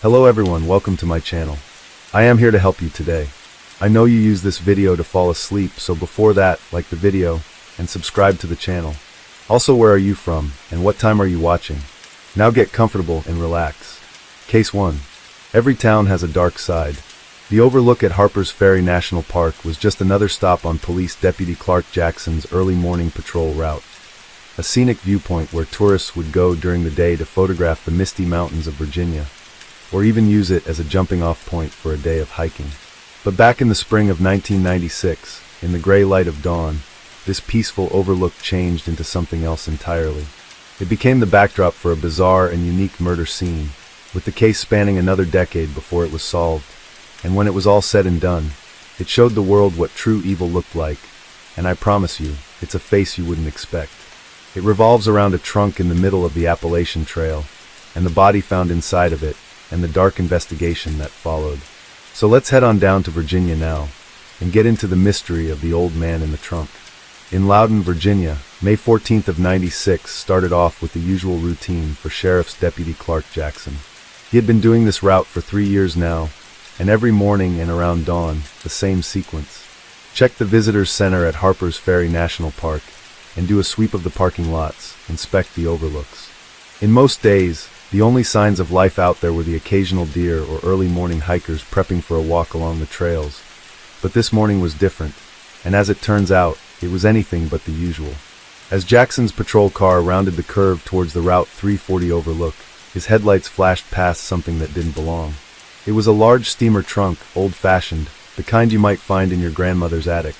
Hello everyone, welcome to my channel. I am here to help you today. I know you use this video to fall asleep, so before that, like the video and subscribe to the channel. Also, where are you from and what time are you watching? Now get comfortable and relax. Case 1. Every town has a dark side. The overlook at Harper's Ferry National Park was just another stop on Police Deputy Clark Jackson's early morning patrol route. A scenic viewpoint where tourists would go during the day to photograph the misty mountains of Virginia, or even use it as a jumping-off point for a day of hiking. But back in the spring of 1996, in the gray light of dawn, this peaceful overlook changed into something else entirely. It became the backdrop for a bizarre and unique murder scene, with the case spanning another decade before it was solved. And when it was all said and done, it showed the world what true evil looked like, and I promise you, it's a face you wouldn't expect. It revolves around a trunk in the middle of the Appalachian Trail, and the body found inside of it, and the dark investigation that followed. So let's head on down to Virginia now, and get into the mystery of the old man in the trunk. In Loudon, Virginia, May 14th of '96 started off with the usual routine for Sheriff's Deputy Clark Jackson. He had been doing this route for 3 years now, and every morning and around dawn, the same sequence. Check the Visitors Center at Harper's Ferry National Park, and do a sweep of the parking lots, inspect the overlooks. In most days, the only signs of life out there were the occasional deer or early morning hikers prepping for a walk along the trails. But this morning was different, and as it turns out, it was anything but the usual. As Jackson's patrol car rounded the curve towards the Route 340 overlook, his headlights flashed past something that didn't belong. It was a large steamer trunk, old-fashioned, the kind you might find in your grandmother's attic.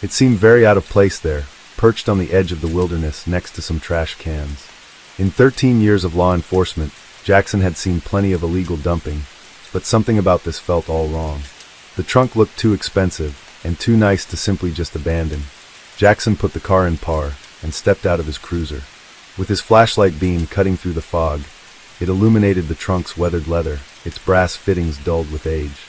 It seemed very out of place there, perched on the edge of the wilderness next to some trash cans. In 13 years of law enforcement, Jackson had seen plenty of illegal dumping, but something about this felt all wrong. The trunk looked too expensive, and too nice to simply just abandon. Jackson put the car in par, and stepped out of his cruiser. With his flashlight beam cutting through the fog, it illuminated the trunk's weathered leather, its brass fittings dulled with age.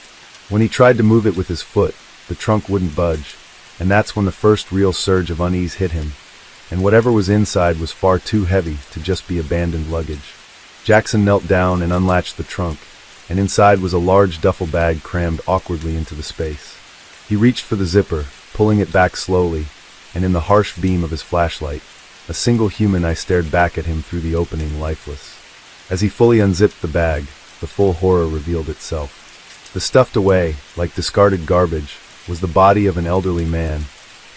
When he tried to move it with his foot, the trunk wouldn't budge, and that's when the first real surge of unease hit him, and whatever was inside was far too heavy to just be abandoned luggage. Jackson knelt down and unlatched the trunk, and inside was a large duffel bag crammed awkwardly into the space. He reached for the zipper, pulling it back slowly, and in the harsh beam of his flashlight, a single human eye stared back at him through the opening, lifeless. As he fully unzipped the bag, the full horror revealed itself. The stuffed away, like discarded garbage, was the body of an elderly man,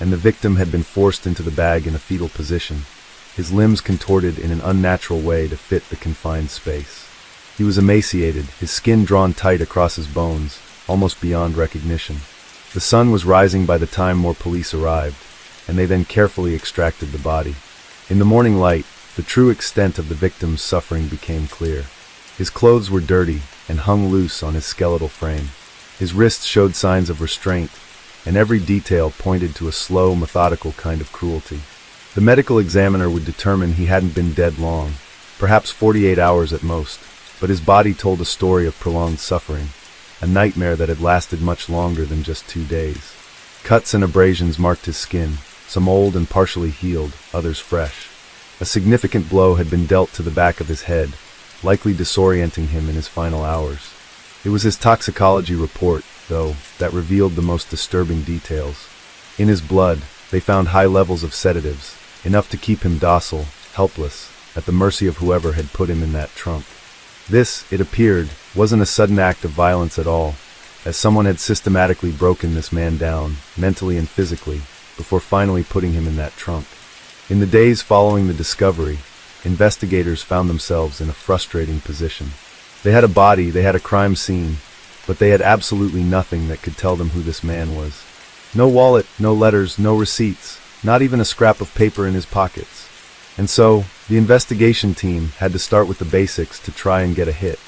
and the victim had been forced into the bag in a fetal position, his limbs contorted in an unnatural way to fit the confined space. He was emaciated, his skin drawn tight across his bones, almost beyond recognition. The sun was rising by the time more police arrived, and they then carefully extracted the body. In the morning light, the true extent of the victim's suffering became clear. His clothes were dirty and hung loose on his skeletal frame. His wrists showed signs of restraint, and every detail pointed to a slow, methodical kind of cruelty. The medical examiner would determine he hadn't been dead long, perhaps 48 hours at most, but his body told a story of prolonged suffering, a nightmare that had lasted much longer than just 2 days. Cuts and abrasions marked his skin, some old and partially healed, others fresh. A significant blow had been dealt to the back of his head, likely disorienting him in his final hours. It was his toxicology report, though, that revealed the most disturbing details. In his blood, they found high levels of sedatives, enough to keep him docile, helpless, at the mercy of whoever had put him in that trunk. This, it appeared, wasn't a sudden act of violence at all, as someone had systematically broken this man down, mentally and physically, before finally putting him in that trunk. In the days following the discovery, investigators found themselves in a frustrating position. They had a body, they had a crime scene, but they had absolutely nothing that could tell them who this man was. No wallet, no letters, no receipts, not even a scrap of paper in his pockets. And so, the investigation team had to start with the basics to try and get a hit.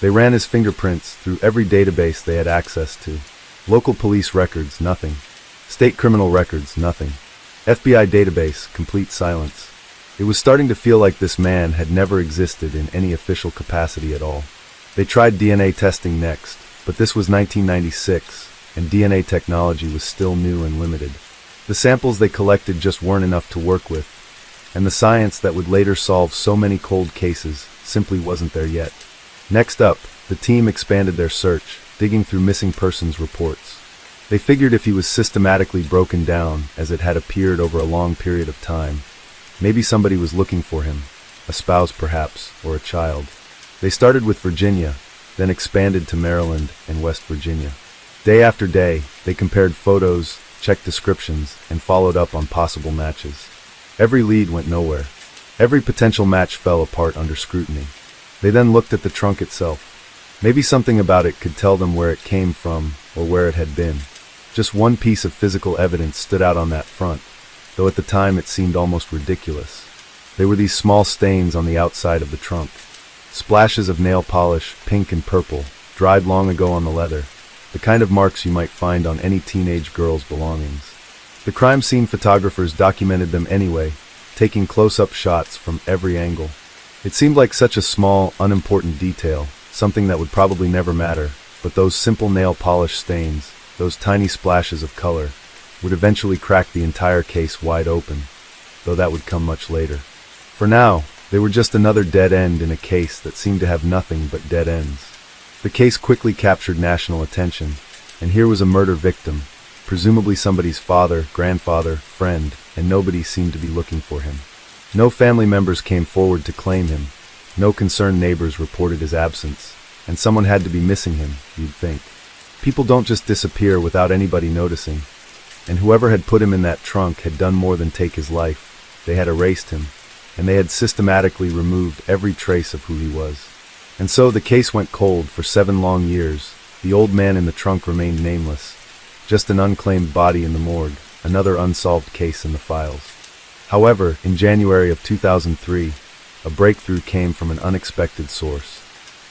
They ran his fingerprints through every database they had access to. Local police records, nothing. State criminal records, nothing. FBI database, complete silence. It was starting to feel like this man had never existed in any official capacity at all. They tried DNA testing next, but this was 1996, and DNA technology was still new and limited. The samples they collected just weren't enough to work with, and the science that would later solve so many cold cases simply wasn't there yet. Next up, The team expanded their search, digging through missing persons reports. They figured if he was systematically broken down, as it had appeared over a long period of time, maybe somebody was looking for him, a spouse perhaps, or a child. They started with Virginia, then expanded to Maryland and West Virginia. Day after day, they compared photos, checked descriptions, and followed up on possible matches. Every lead went nowhere. Every potential match fell apart under scrutiny. They then looked at the trunk itself. Maybe something about it could tell them where it came from or where it had been. Just one piece of physical evidence stood out on that front, though at the time it seemed almost ridiculous. They were these small stains on the outside of the trunk. Splashes of nail polish, pink and purple, dried long ago on the leather, the kind of marks you might find on any teenage girl's belongings. The crime scene photographers documented them anyway, taking close-up shots from every angle. It seemed like such a small, unimportant detail, something that would probably never matter, but those simple nail polish stains, those tiny splashes of color, would eventually crack the entire case wide open, though that would come much later. For now, they were just another dead end in a case that seemed to have nothing but dead ends. The case quickly captured national attention, and here was a murder victim, presumably somebody's father, grandfather, friend, and nobody seemed to be looking for him. No family members came forward to claim him, no concerned neighbors reported his absence, and someone had to be missing him, you'd think. People don't just disappear without anybody noticing, and whoever had put him in that trunk had done more than take his life. They had erased him, and they had systematically removed every trace of who he was. And so the case went cold for 7 long years. The old man in the trunk remained nameless, just an unclaimed body in the morgue, another unsolved case in the files. However, in January of 2003, a breakthrough came from an unexpected source.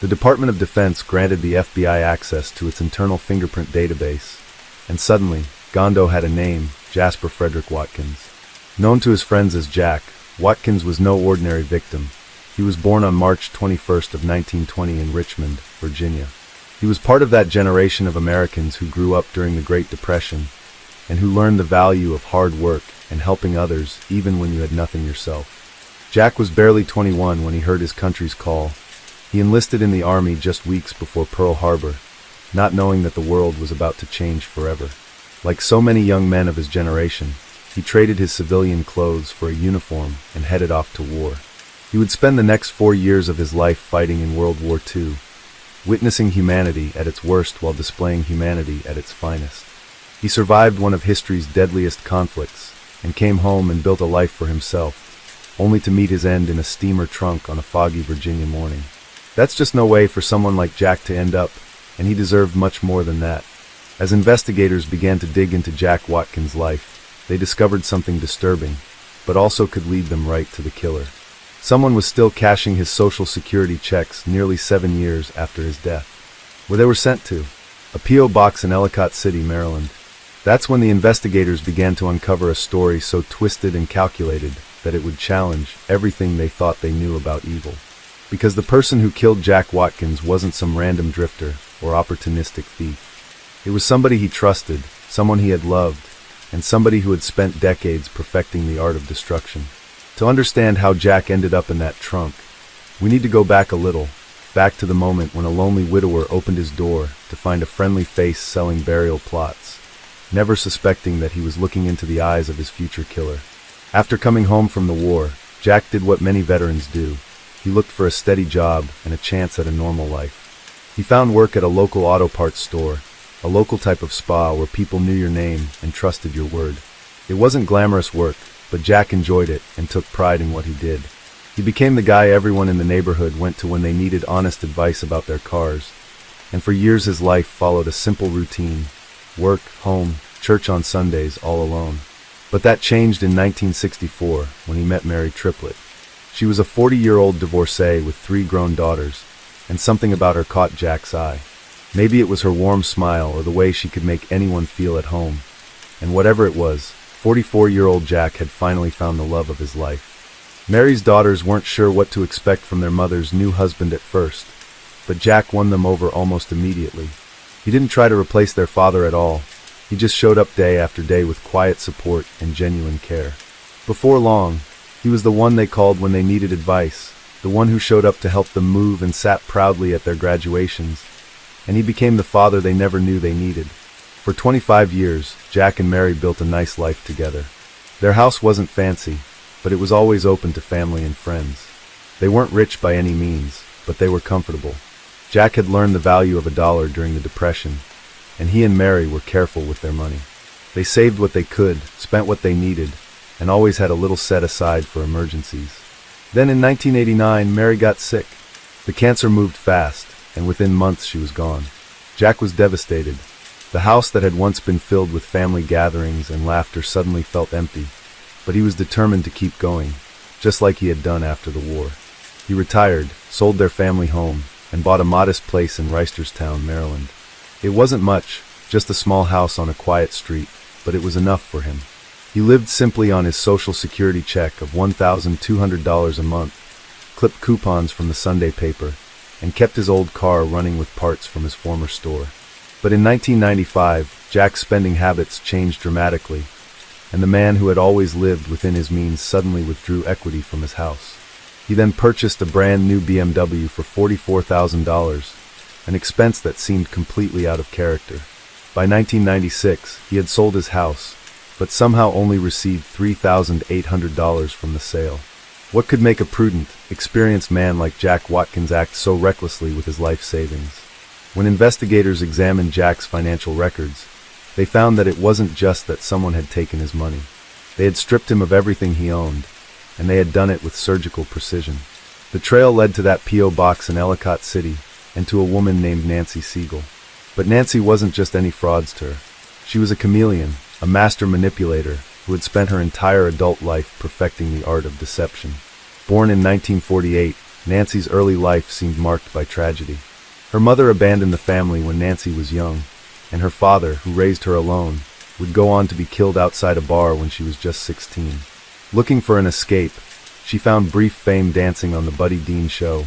The Department of Defense granted the FBI access to its internal fingerprint database, and suddenly, Gondo had a name, Jasper Frederick Watkins. Known to his friends as Jack, Watkins was no ordinary victim. He was born on March 21st of 1920 in Richmond, Virginia. He was part of that generation of Americans who grew up during the Great Depression and who learned the value of hard work and helping others even when you had nothing yourself. Jack was barely 21 when he heard his country's call. He enlisted in the Army just weeks before Pearl Harbor, not knowing that the world was about to change forever. Like so many young men of his generation, he traded his civilian clothes for a uniform and headed off to war. He would spend the next 4 years of his life fighting in World War II, witnessing humanity at its worst while displaying humanity at its finest. He survived one of history's deadliest conflicts and came home and built a life for himself, only to meet his end in a steamer trunk on a foggy Virginia morning. That's just no way for someone like Jack to end up, and he deserved much more than that. As investigators began to dig into Jack Watkins' life, they discovered something disturbing, but also could lead them right to the killer. Someone was still cashing his Social Security checks nearly 7 years after his death. Where they were sent to? A P.O. box in Ellicott City, Maryland. That's when the investigators began to uncover a story so twisted and calculated that it would challenge everything they thought they knew about evil. Because the person who killed Jack Watkins wasn't some random drifter or opportunistic thief. It was somebody he trusted, someone he had loved, and somebody who had spent decades perfecting the art of destruction. To understand how Jack ended up in that trunk, we need to go back a little, back to the moment when a lonely widower opened his door to find a friendly face selling burial plots, never suspecting that he was looking into the eyes of his future killer. After coming home from the war, Jack did what many veterans do. He looked for a steady job and a chance at a normal life. He found work at a local auto parts store, a local type of spa where people knew your name and trusted your word. It wasn't glamorous work, but Jack enjoyed it and took pride in what he did. He became the guy everyone in the neighborhood went to when they needed honest advice about their cars, and for years his life followed a simple routine: work, home, church on Sundays, all alone. But that changed in 1964 when he met Mary Triplett. She was a 40-year-old divorcee with 3 grown daughters, and something about her caught Jack's eye. Maybe it was her warm smile or the way she could make anyone feel at home. And whatever it was, 44-year-old Jack had finally found the love of his life. Mary's daughters weren't sure what to expect from their mother's new husband at first, but Jack won them over almost immediately. He didn't try to replace their father at all. He just showed up day after day with quiet support and genuine care. Before long, he was the one they called when they needed advice, the one who showed up to help them move and sat proudly at their graduations, and he became the father they never knew they needed. For 25 years, Jack and Mary built a nice life together. Their house wasn't fancy, but it was always open to family and friends. They weren't rich by any means, but they were comfortable. Jack had learned the value of a dollar during the Depression, and he and Mary were careful with their money. They saved what they could, spent what they needed, and always had a little set aside for emergencies. Then in 1989, Mary got sick. The cancer moved fast, and within months she was gone. Jack was devastated. The house that had once been filled with family gatherings and laughter suddenly felt empty, but he was determined to keep going, just like he had done after the war. He retired, sold their family home, and bought a modest place in Reisterstown, Maryland. It wasn't much, just a small house on a quiet street, but it was enough for him. He lived simply on his Social Security check of $1,200 a month, clipped coupons from the Sunday paper, and kept his old car running with parts from his former store. But in 1995, Jack's spending habits changed dramatically, and the man who had always lived within his means suddenly withdrew equity from his house. He then purchased a brand new BMW for $44,000, an expense that seemed completely out of character. By 1996, he had sold his house, but somehow only received $3,800 from the sale. What could make a prudent, experienced man like Jack Watkins act so recklessly with his life savings? When investigators examined Jack's financial records, they found that it wasn't just that someone had taken his money. They had stripped him of everything he owned, and they had done it with surgical precision. The trail led to that P.O. box in Ellicott City, and to a woman named Nancy Siegel. But Nancy wasn't just any fraudster. She was a chameleon, a master manipulator, who had spent her entire adult life perfecting the art of deception. Born in 1948, Nancy's early life seemed marked by tragedy. Her mother abandoned the family when Nancy was young, and her father, who raised her alone, would go on to be killed outside a bar when she was just 16. Looking for an escape, she found brief fame dancing on the Buddy Dean Show,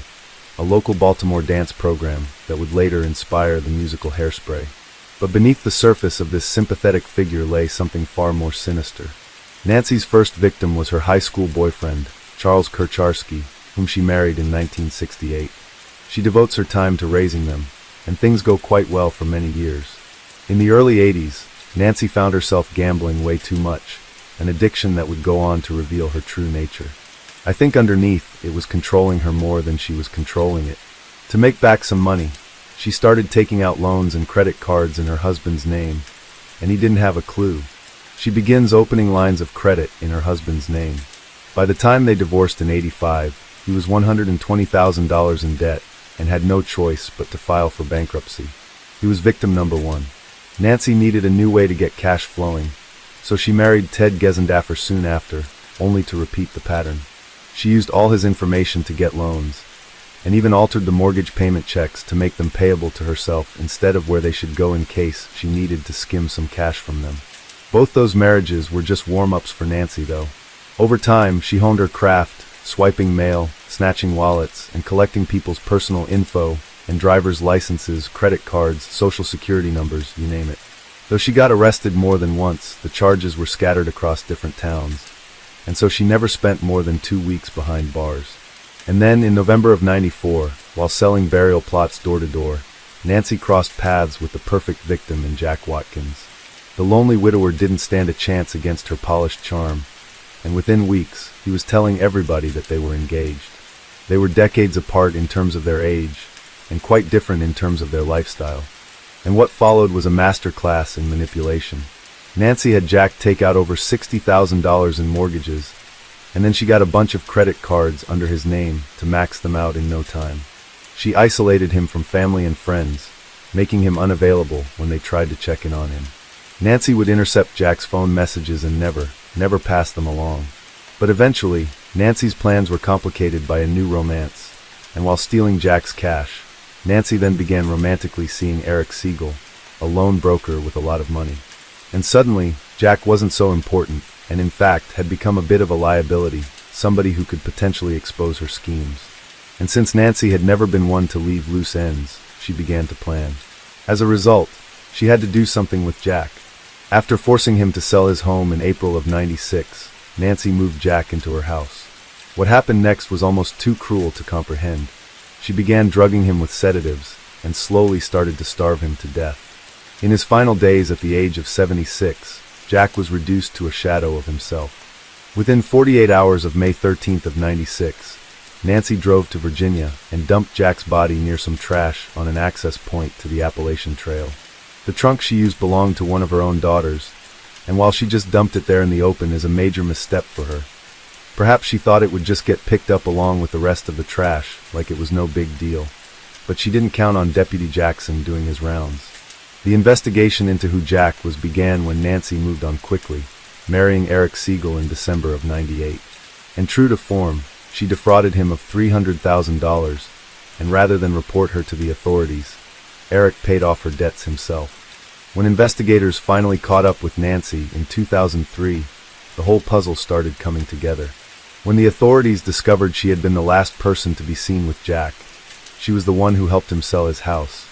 a local Baltimore dance program that would later inspire the musical Hairspray. But beneath the surface of this sympathetic figure lay something far more sinister. Nancy's first victim was her high school boyfriend, Charles Kircharski, whom she married in 1968. She devotes her time to raising them, and things go quite well for many years. In the early 80s, Nancy found herself gambling way too much, an addiction that would go on to reveal her true nature. I think underneath, it was controlling her more than she was controlling it. To make back some money, she started taking out loans and credit cards in her husband's name, and he didn't have a clue. She begins opening lines of credit in her husband's name. By the time they divorced in '85, he was $120,000 in debt and had no choice but to file for bankruptcy. He was victim number one. Nancy needed a new way to get cash flowing, so she married Ted Gesendaffer soon after, only to repeat the pattern. She used all his information to get loans, and even altered the mortgage payment checks to make them payable to herself instead of where they should go in case she needed to skim some cash from them. Both those marriages were just warm-ups for Nancy, though. Over time, she honed her craft, swiping mail, snatching wallets, and collecting people's personal info and driver's licenses, credit cards, social security numbers, you name it. Though she got arrested more than once, the charges were scattered across different towns, and so she never spent more than 2 weeks behind bars. And then, in November of '94, while selling burial plots door to door, Nancy crossed paths with the perfect victim in Jack Watkins. The lonely widower didn't stand a chance against her polished charm, and within weeks, he was telling everybody that they were engaged. They were decades apart in terms of their age, and quite different in terms of their lifestyle. And what followed was a master class in manipulation. Nancy had Jack take out over $60,000 in mortgages, and then she got a bunch of credit cards under his name to max them out in no time. She isolated him from family and friends, making him unavailable when they tried to check in on him. Nancy would intercept Jack's phone messages and never pass them along. But eventually, Nancy's plans were complicated by a new romance, and while stealing Jack's cash, Nancy then began romantically seeing Eric Siegel, a lone broker with a lot of money. And suddenly, Jack wasn't so important, and in fact had become a bit of a liability, somebody who could potentially expose her schemes. And since Nancy had never been one to leave loose ends, she began to plan. As a result, she had to do something with Jack. After forcing him to sell his home in April of '96, Nancy moved Jack into her house. What happened next was almost too cruel to comprehend. She began drugging him with sedatives and slowly started to starve him to death. In his final days at the age of 76, Jack was reduced to a shadow of himself. Within 48 hours of May 13th of 96, Nancy drove to Virginia and dumped Jack's body near some trash on an access point to the Appalachian Trail. The trunk she used belonged to one of her own daughters, and while she just dumped it there in the open is a major misstep for her. Perhaps she thought it would just get picked up along with the rest of the trash, like it was no big deal. But she didn't count on Deputy Jackson doing his rounds. The investigation into who Jack was began when Nancy moved on quickly, marrying Eric Siegel in December of '98. And true to form, she defrauded him of $300,000, and rather than report her to the authorities, Eric paid off her debts himself. When investigators finally caught up with Nancy in 2003, the whole puzzle started coming together. When the authorities discovered she had been the last person to be seen with Jack, she was the one who helped him sell his house,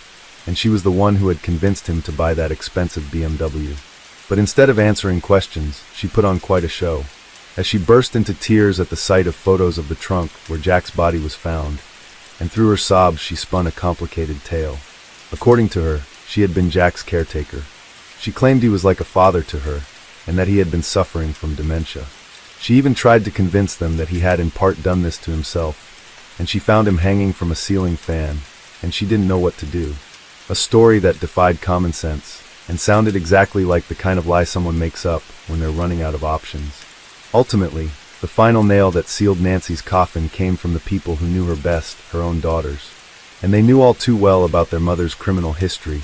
and she was the one who had convinced him to buy that expensive BMW. But instead of answering questions, she put on quite a show. As she burst into tears at the sight of photos of the trunk where Jack's body was found, and through her sobs she spun a complicated tale. According to her, she had been Jack's caretaker. She claimed he was like a father to her, and that he had been suffering from dementia. She even tried to convince them that he had in part done this to himself, and she found him hanging from a ceiling fan, and she didn't know what to do. A story that defied common sense, and sounded exactly like the kind of lie someone makes up when they're running out of options. Ultimately, the final nail that sealed Nancy's coffin came from the people who knew her best, her own daughters. And they knew all too well about their mother's criminal history,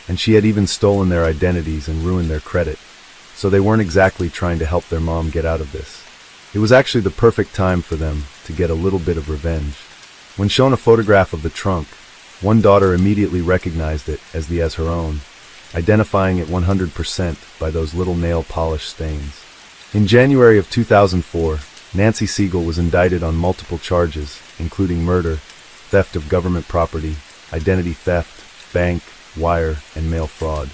and she had even stolen their identities and ruined their credit. So they weren't exactly trying to help their mom get out of this. It was actually the perfect time for them to get a little bit of revenge. When shown a photograph of the trunk, one daughter immediately recognized it as her own, identifying it 100% by those little nail polish stains. In January of 2004, Nancy Siegel was indicted on multiple charges, including murder, theft of government property, identity theft, bank, wire, and mail fraud.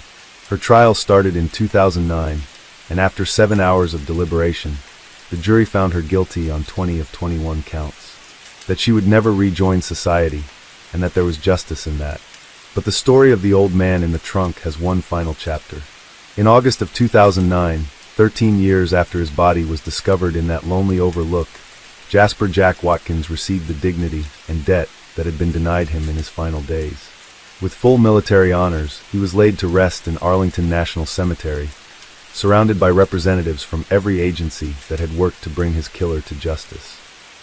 Her trial started in 2009, and after 7 hours of deliberation, the jury found her guilty on 20 of 21 counts. That she would never rejoin society, and that there was justice in that. But the story of the old man in the trunk has one final chapter. In August of 2009, 13 years after his body was discovered in that lonely overlook, Jasper Jack Watkins received the dignity and debt that had been denied him in his final days. With full military honors, he was laid to rest in Arlington National Cemetery, surrounded by representatives from every agency that had worked to bring his killer to justice.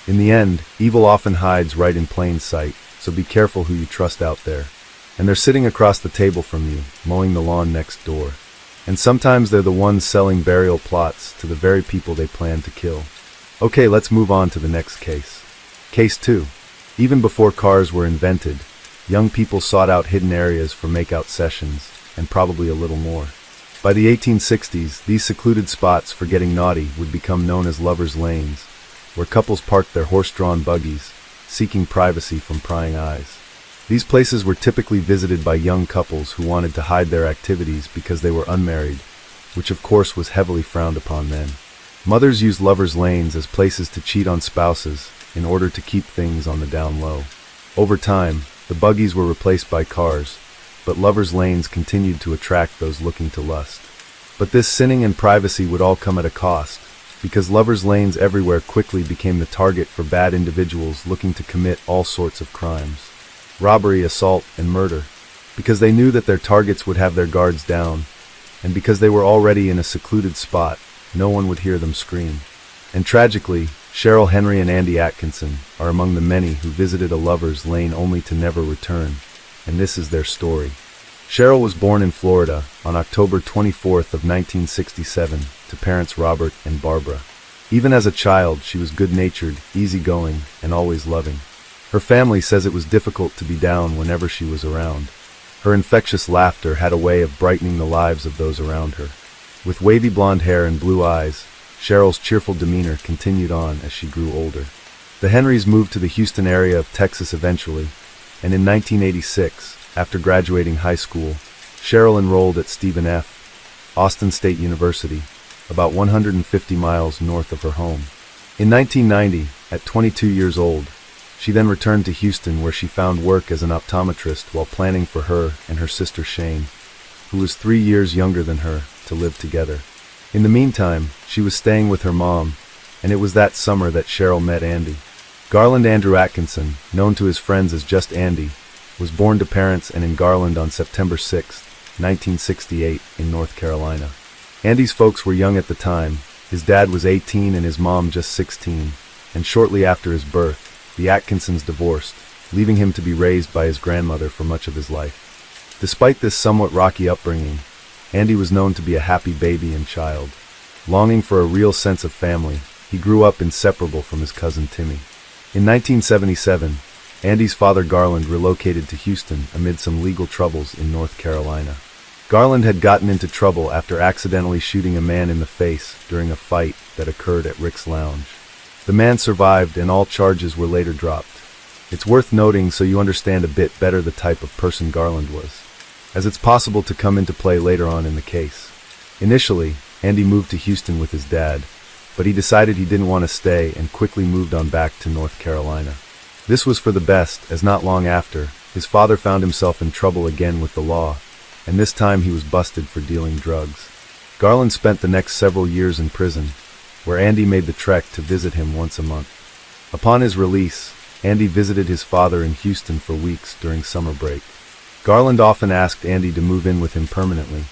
In the end, evil often hides right in plain sight, so be careful who you trust out there. And they're sitting across the table from you, mowing the lawn next door. And sometimes they're the ones selling burial plots to the very people they plan to kill. Okay, let's move on to the next case. Case 2. Even before cars were invented, young people sought out hidden areas for makeout sessions, and probably a little more. By the 1860s, these secluded spots for getting naughty would become known as lovers' lanes, where couples parked their horse-drawn buggies, seeking privacy from prying eyes. These places were typically visited by young couples who wanted to hide their activities because they were unmarried, which of course was heavily frowned upon then. Mothers used lovers' lanes as places to cheat on spouses in order to keep things on the down low. Over time, the buggies were replaced by cars, but lovers' lanes continued to attract those looking to lust. But this sinning and privacy would all come at a cost, because lovers' lanes everywhere quickly became the target for bad individuals looking to commit all sorts of crimes. Robbery, assault, and murder, because they knew that their targets would have their guards down, and because they were already in a secluded spot, no one would hear them scream. And tragically, Cheryl Henry and Andy Atkinson are among the many who visited a lover's lane only to never return, and this is their story. Cheryl was born in Florida on October 24th of 1967 to parents Robert and Barbara. Even as a child, she was good-natured, easygoing, and always loving. Her family says it was difficult to be down whenever she was around. Her infectious laughter had a way of brightening the lives of those around her. With wavy blonde hair and blue eyes, Cheryl's cheerful demeanor continued on as she grew older. The Henrys moved to the Houston area of Texas eventually, and in 1986, after graduating high school, Cheryl enrolled at Stephen F. Austin State University, about 150 miles north of her home. In 1990, at 22 years old. She then returned to Houston, where she found work as an optometrist while planning for her and her sister Shane, who was 3 years younger than her, to live together. In the meantime, she was staying with her mom, and it was that summer that Cheryl met Andy. Garland Andrew Atkinson, known to his friends as just Andy, was born to parents and in Garland on September 6, 1968, in North Carolina. Andy's folks were young at the time. His dad was 18 and his mom just 16, and shortly after his birth, the Atkinsons divorced, leaving him to be raised by his grandmother for much of his life. Despite this somewhat rocky upbringing, Andy was known to be a happy baby and child. Longing for a real sense of family, he grew up inseparable from his cousin Timmy. In 1977, Andy's father Garland relocated to Houston amid some legal troubles in North Carolina. Garland had gotten into trouble after accidentally shooting a man in the face during a fight that occurred at Rick's Lounge. The man survived and all charges were later dropped. It's worth noting so you understand a bit better the type of person Garland was, as it's possible to come into play later on in the case. Initially, Andy moved to Houston with his dad, but he decided he didn't want to stay and quickly moved on back to North Carolina. This was for the best, as not long after, his father found himself in trouble again with the law, and this time he was busted for dealing drugs. Garland spent the next several years in prison, where Andy made the trek to visit him once a month. Upon his release, Andy visited his father in Houston for weeks during summer break. Garland often asked Andy to move in with him permanently,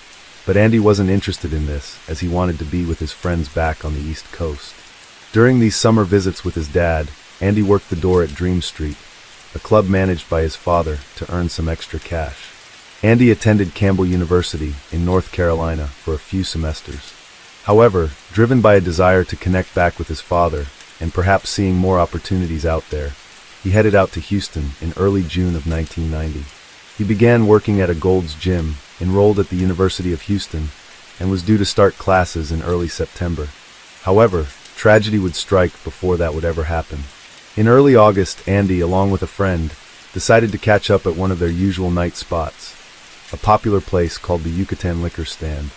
but Andy wasn't interested in this, as he wanted to be with his friends back on the East Coast. During these summer visits with his dad, Andy worked the door at Dream Street, a club managed by his father, to earn some extra cash. Andy attended Campbell University in North Carolina for a few semesters. However, driven by a desire to connect back with his father, and perhaps seeing more opportunities out there, he headed out to Houston in early June of 1990. He began working at a Gold's Gym, enrolled at the University of Houston, and was due to start classes in early September. However, tragedy would strike before that would ever happen. In early August, Andy, along with a friend, decided to catch up at one of their usual night spots, a popular place called the Yucatan Liquor Stand.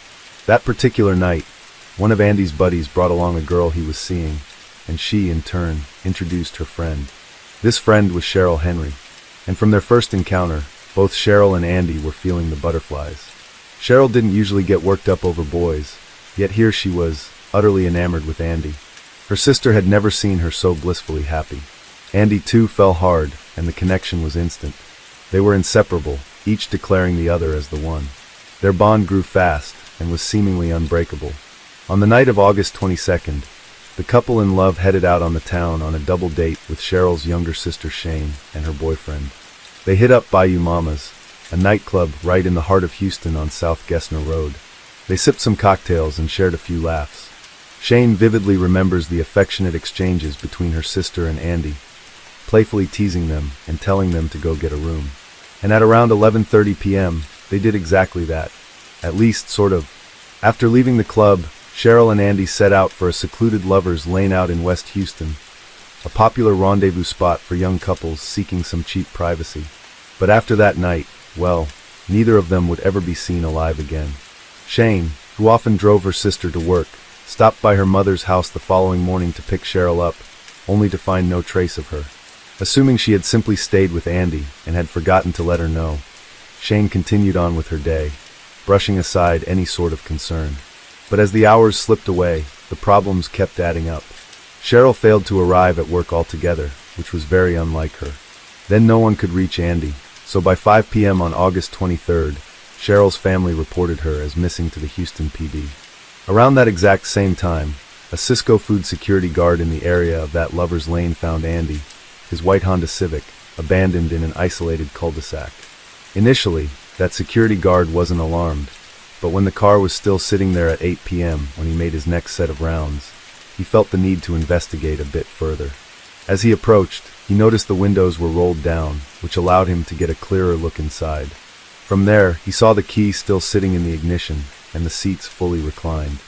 That particular night, one of Andy's buddies brought along a girl he was seeing, and she, in turn, introduced her friend. This friend was Cheryl Henry, and from their first encounter, both Cheryl and Andy were feeling the butterflies. Cheryl didn't usually get worked up over boys, yet here she was, utterly enamored with Andy. Her sister had never seen her so blissfully happy. Andy too fell hard, and the connection was instant. They were inseparable, each declaring the other as the one. Their bond grew fast, and was seemingly unbreakable. On the night of August 22nd, the couple in love headed out on the town on a double date with Cheryl's younger sister Shane and her boyfriend. They hit up Bayou Mama's, a nightclub right in the heart of Houston on South Gessner Road. They sipped some cocktails and shared a few laughs. Shane vividly remembers the affectionate exchanges between her sister and Andy, playfully teasing them and telling them to go get a room. And at around 11:30 p.m., they did exactly that. At least, sort of. After leaving the club, Cheryl and Andy set out for a secluded lovers' lane out in West Houston, a popular rendezvous spot for young couples seeking some cheap privacy. But after that night, well, neither of them would ever be seen alive again. Shane, who often drove her sister to work, stopped by her mother's house the following morning to pick Cheryl up, only to find no trace of her. Assuming she had simply stayed with Andy and had forgotten to let her know, Shane continued on with her day, brushing aside any sort of concern. But as the hours slipped away, the problems kept adding up. Cheryl failed to arrive at work altogether, which was very unlike her. Then no one could reach Andy, so by 5 p.m. on August 23rd, Cheryl's family reported her as missing to the Houston PD. Around that exact same time, a Cisco food security guard in the area of that lover's lane found Andy, his white Honda Civic, abandoned in an isolated cul-de-sac. Initially, that security guard wasn't alarmed, but when the car was still sitting there at 8 p.m. when he made his next set of rounds, he felt the need to investigate a bit further. As he approached, he noticed the windows were rolled down, which allowed him to get a clearer look inside. From there, he saw the key still sitting in the ignition, and the seats fully reclined.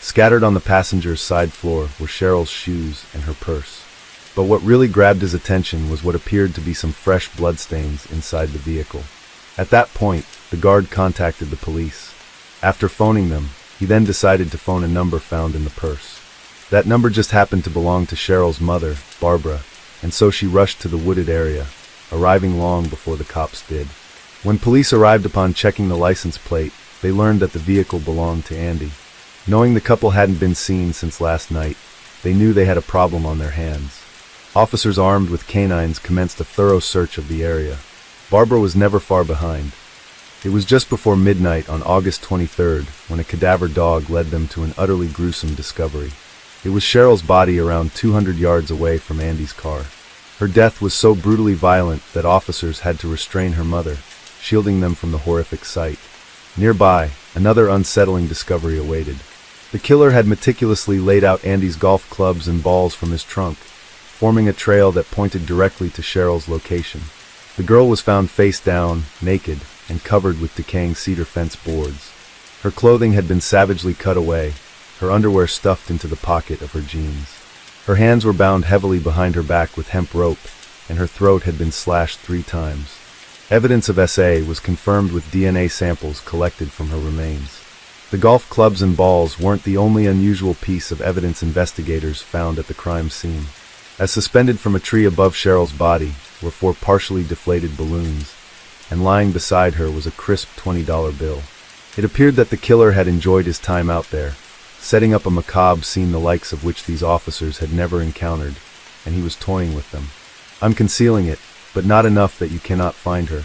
Scattered on the passenger's side floor were Cheryl's shoes and her purse. But what really grabbed his attention was what appeared to be some fresh bloodstains inside the vehicle. At that point, the guard contacted the police. After phoning them, he then decided to phone a number found in the purse. That number just happened to belong to Cheryl's mother, Barbara, and so she rushed to the wooded area, arriving long before the cops did. When police arrived upon checking the license plate, they learned that the vehicle belonged to Andy. Knowing the couple hadn't been seen since last night, they knew they had a problem on their hands. Officers armed with canines commenced a thorough search of the area. Barbara was never far behind. It was just before midnight on August 23rd when a cadaver dog led them to an utterly gruesome discovery. It was Cheryl's body around 200 yards away from Andy's car. Her death was so brutally violent that officers had to restrain her mother, shielding them from the horrific sight. Nearby, another unsettling discovery awaited. The killer had meticulously laid out Andy's golf clubs and balls from his trunk, forming a trail that pointed directly to Cheryl's location. The girl was found face down, naked, and covered with decaying cedar fence boards. Her clothing had been savagely cut away, her underwear stuffed into the pocket of her jeans. Her hands were bound heavily behind her back with hemp rope, and her throat had been slashed 3 times. Evidence of SA was confirmed with DNA samples collected from her remains. The golf clubs and balls weren't the only unusual piece of evidence investigators found at the crime scene. As suspended from a tree above Cheryl's body were 4 partially deflated balloons, and lying beside her was a crisp $20 bill. It appeared that the killer had enjoyed his time out there, setting up a macabre scene the likes of which these officers had never encountered, and he was toying with them. I'm concealing it, but not enough that you cannot find her.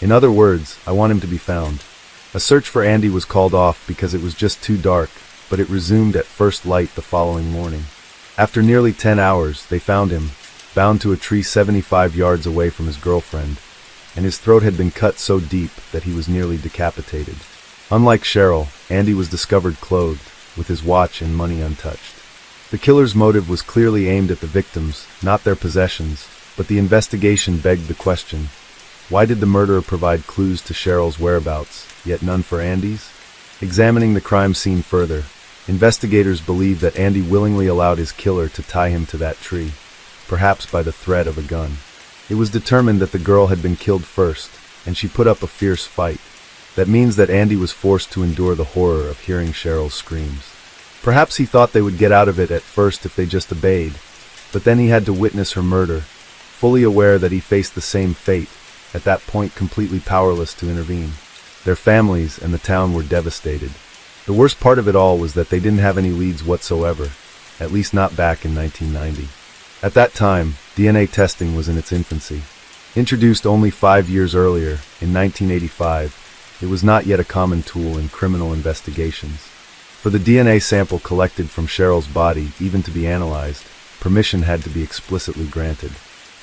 In other words, I want him to be found. A search for Andy was called off because it was just too dark, but it resumed at first light the following morning. After nearly 10 hours, they found him, bound to a tree 75 yards away from his girlfriend, and his throat had been cut so deep that he was nearly decapitated. Unlike Cheryl, Andy was discovered clothed, with his watch and money untouched. The killer's motive was clearly aimed at the victims, not their possessions, but the investigation begged the question, why did the murderer provide clues to Cheryl's whereabouts, yet none for Andy's? Examining the crime scene further, investigators believe that Andy willingly allowed his killer to tie him to that tree, perhaps by the threat of a gun. It was determined that the girl had been killed first, and she put up a fierce fight. That means that Andy was forced to endure the horror of hearing Cheryl's screams. Perhaps he thought they would get out of it at first if they just obeyed, but then he had to witness her murder, fully aware that he faced the same fate, at that point completely powerless to intervene. Their families and the town were devastated. The worst part of it all was that they didn't have any leads whatsoever, at least not back in 1990. At that time, DNA testing was in its infancy. Introduced only 5 years earlier, in 1985, it was not yet a common tool in criminal investigations. For the DNA sample collected from Cheryl's body even to be analyzed, permission had to be explicitly granted.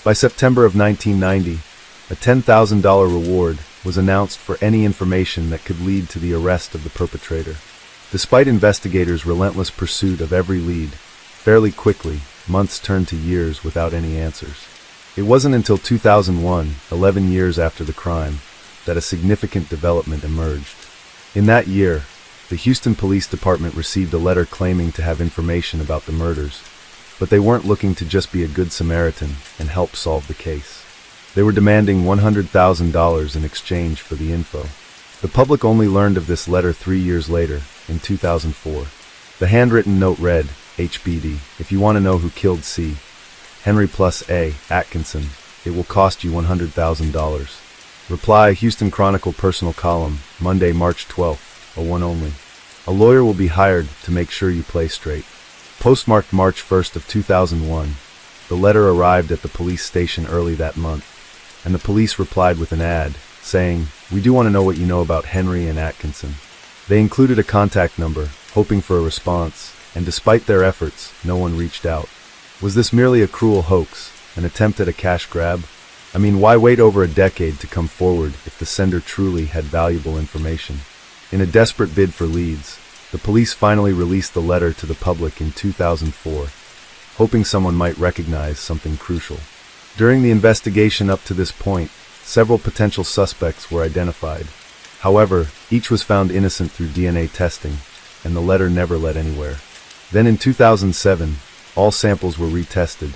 By September of 1990, a $10,000 reward was announced for any information that could lead to the arrest of the perpetrator. Despite investigators' relentless pursuit of every lead, fairly quickly, months turned to years without any answers. It wasn't until 2001, 11 years after the crime, that a significant development emerged. In that year, the Houston Police Department received a letter claiming to have information about the murders, but they weren't looking to just be a good Samaritan and help solve the case. They were demanding $100,000 in exchange for the info. The public only learned of this letter 3 years later, in 2004. The handwritten note read, HBD, if you want to know who killed C. Henry plus A. Atkinson, it will cost you $100,000. Reply, Houston Chronicle personal column, Monday, March 12th, 01 only. A lawyer will be hired to make sure you play straight. Postmarked March 1st of 2001, the letter arrived at the police station early that month, and the police replied with an ad, saying, we do want to know what you know about Henry and Atkinson. They included a contact number, hoping for a response, and despite their efforts, no one reached out. Was this merely a cruel hoax, an attempt at a cash grab? I mean, why wait over a decade to come forward if the sender truly had valuable information? In a desperate bid for leads, the police finally released the letter to the public in 2004, hoping someone might recognize something crucial. During the investigation up to this point, several potential suspects were identified. However, each was found innocent through DNA testing, and the letter never led anywhere. Then in 2007, all samples were retested,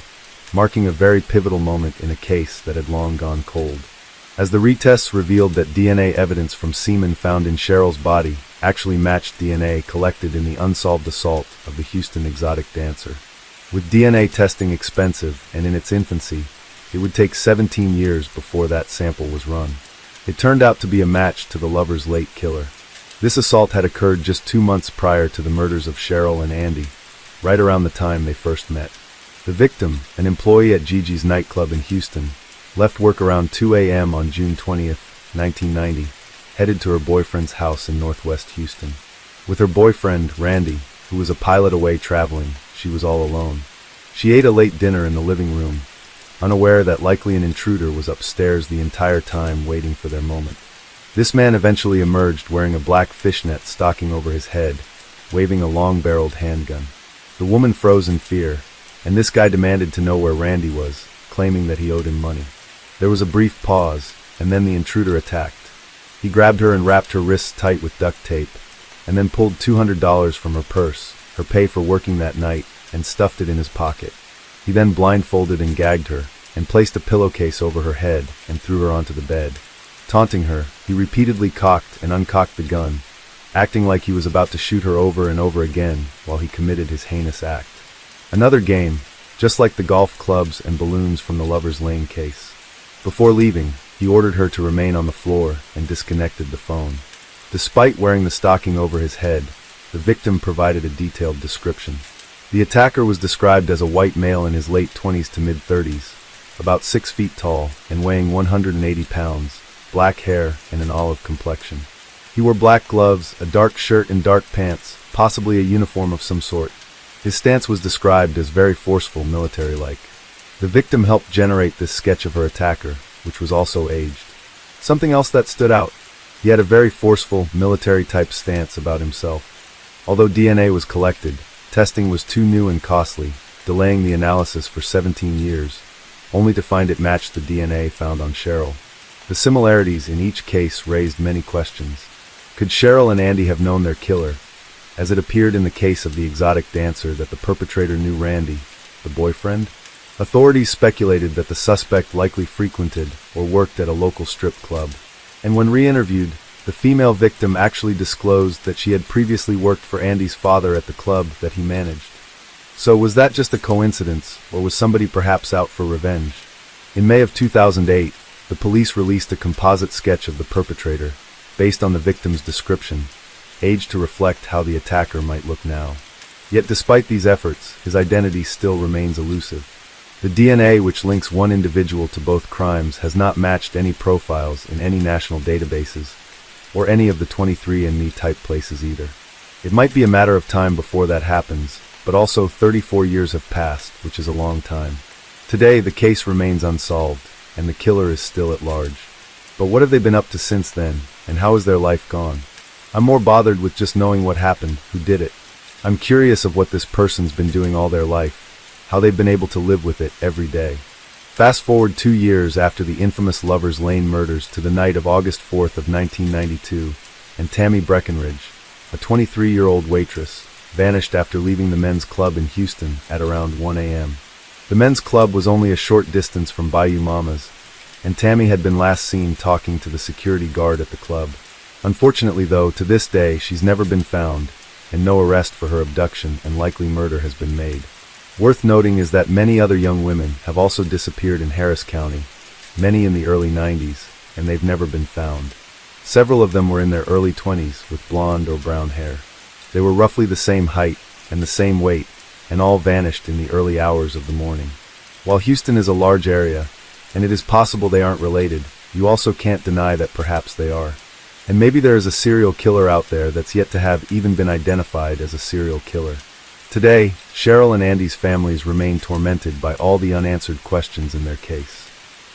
marking a very pivotal moment in a case that had long gone cold. As the retests revealed that DNA evidence from semen found in Cheryl's body actually matched DNA collected in the unsolved assault of the Houston exotic dancer. With DNA testing expensive and in its infancy, it would take 17 years before that sample was run. It turned out to be a match to the lover's late killer. This assault had occurred just 2 months prior to the murders of Cheryl and Andy, right around the time they first met. The victim, an employee at Gigi's nightclub in Houston, left work around 2 a.m. on June 20th, 1990, headed to her boyfriend's house in northwest Houston. With her boyfriend, Randy, who was a pilot away traveling, she was all alone. She ate a late dinner in the living room, unaware that likely an intruder was upstairs the entire time waiting for their moment. This man eventually emerged wearing a black fishnet stocking over his head, waving a long-barreled handgun. The woman froze in fear, and this guy demanded to know where Randy was, claiming that he owed him money. There was a brief pause, and then the intruder attacked. He grabbed her and wrapped her wrists tight with duct tape, and then pulled $200 from her purse, her pay for working that night, and stuffed it in his pocket. He then blindfolded and gagged her, and placed a pillowcase over her head and threw her onto the bed. Taunting her, he repeatedly cocked and uncocked the gun, acting like he was about to shoot her over and over again while he committed his heinous act. Another game, just like the golf clubs and balloons from the Lover's Lane case. Before leaving, he ordered her to remain on the floor and disconnected the phone. Despite wearing the stocking over his head, the victim provided a detailed description. The attacker was described as a white male in his late 20s to mid-30s, about 6 feet tall and weighing 180 pounds, black hair and an olive complexion. He wore black gloves, a dark shirt and dark pants, possibly a uniform of some sort. His stance was described as very forceful, military-like. The victim helped generate this sketch of her attacker, which was also aged. Something else that stood out: he had a very forceful, military-type stance about himself. Although DNA was collected, testing was too new and costly, delaying the analysis for 17 years, only to find it matched the DNA found on Cheryl. The similarities in each case raised many questions. Could Cheryl and Andy have known their killer, as it appeared in the case of the exotic dancer that the perpetrator knew Randy, the boyfriend? Authorities speculated that the suspect likely frequented or worked at a local strip club, and when re-interviewed, the female victim actually disclosed that she had previously worked for Andy's father at the club that he managed. So was that just a coincidence, or was somebody perhaps out for revenge? In May of 2008, the police released a composite sketch of the perpetrator, based on the victim's description, aged to reflect how the attacker might look now. Yet despite these efforts, his identity still remains elusive. The DNA which links one individual to both crimes has not matched any profiles in any national databases, or any of the 23andMe type places either. It might be a matter of time before that happens, but also 34 years have passed, which is a long time. Today, the case remains unsolved, and the killer is still at large. But what have they been up to since then, and how has their life gone? I'm more bothered with just knowing what happened, who did it. I'm curious of what this person's been doing all their life, how they've been able to live with it every day. Fast forward 2 years after the infamous Lover's Lane murders to the night of August 4th of 1992, and Tammy Breckenridge, a 23-year-old waitress, vanished after leaving the men's club in Houston at around 1 a.m. The men's club was only a short distance from Bayou Mama's, and Tammy had been last seen talking to the security guard at the club. Unfortunately though, to this day, she's never been found, and no arrest for her abduction and likely murder has been made. Worth noting is that many other young women have also disappeared in Harris County, many in the early 90s, and they've never been found. Several of them were in their early 20s with blonde or brown hair. They were roughly the same height and the same weight, and all vanished in the early hours of the morning. While Houston is a large area, and it is possible they aren't related, you also can't deny that perhaps they are. And maybe there is a serial killer out there that's yet to have even been identified as a serial killer. Today, Cheryl and Andy's families remain tormented by all the unanswered questions in their case.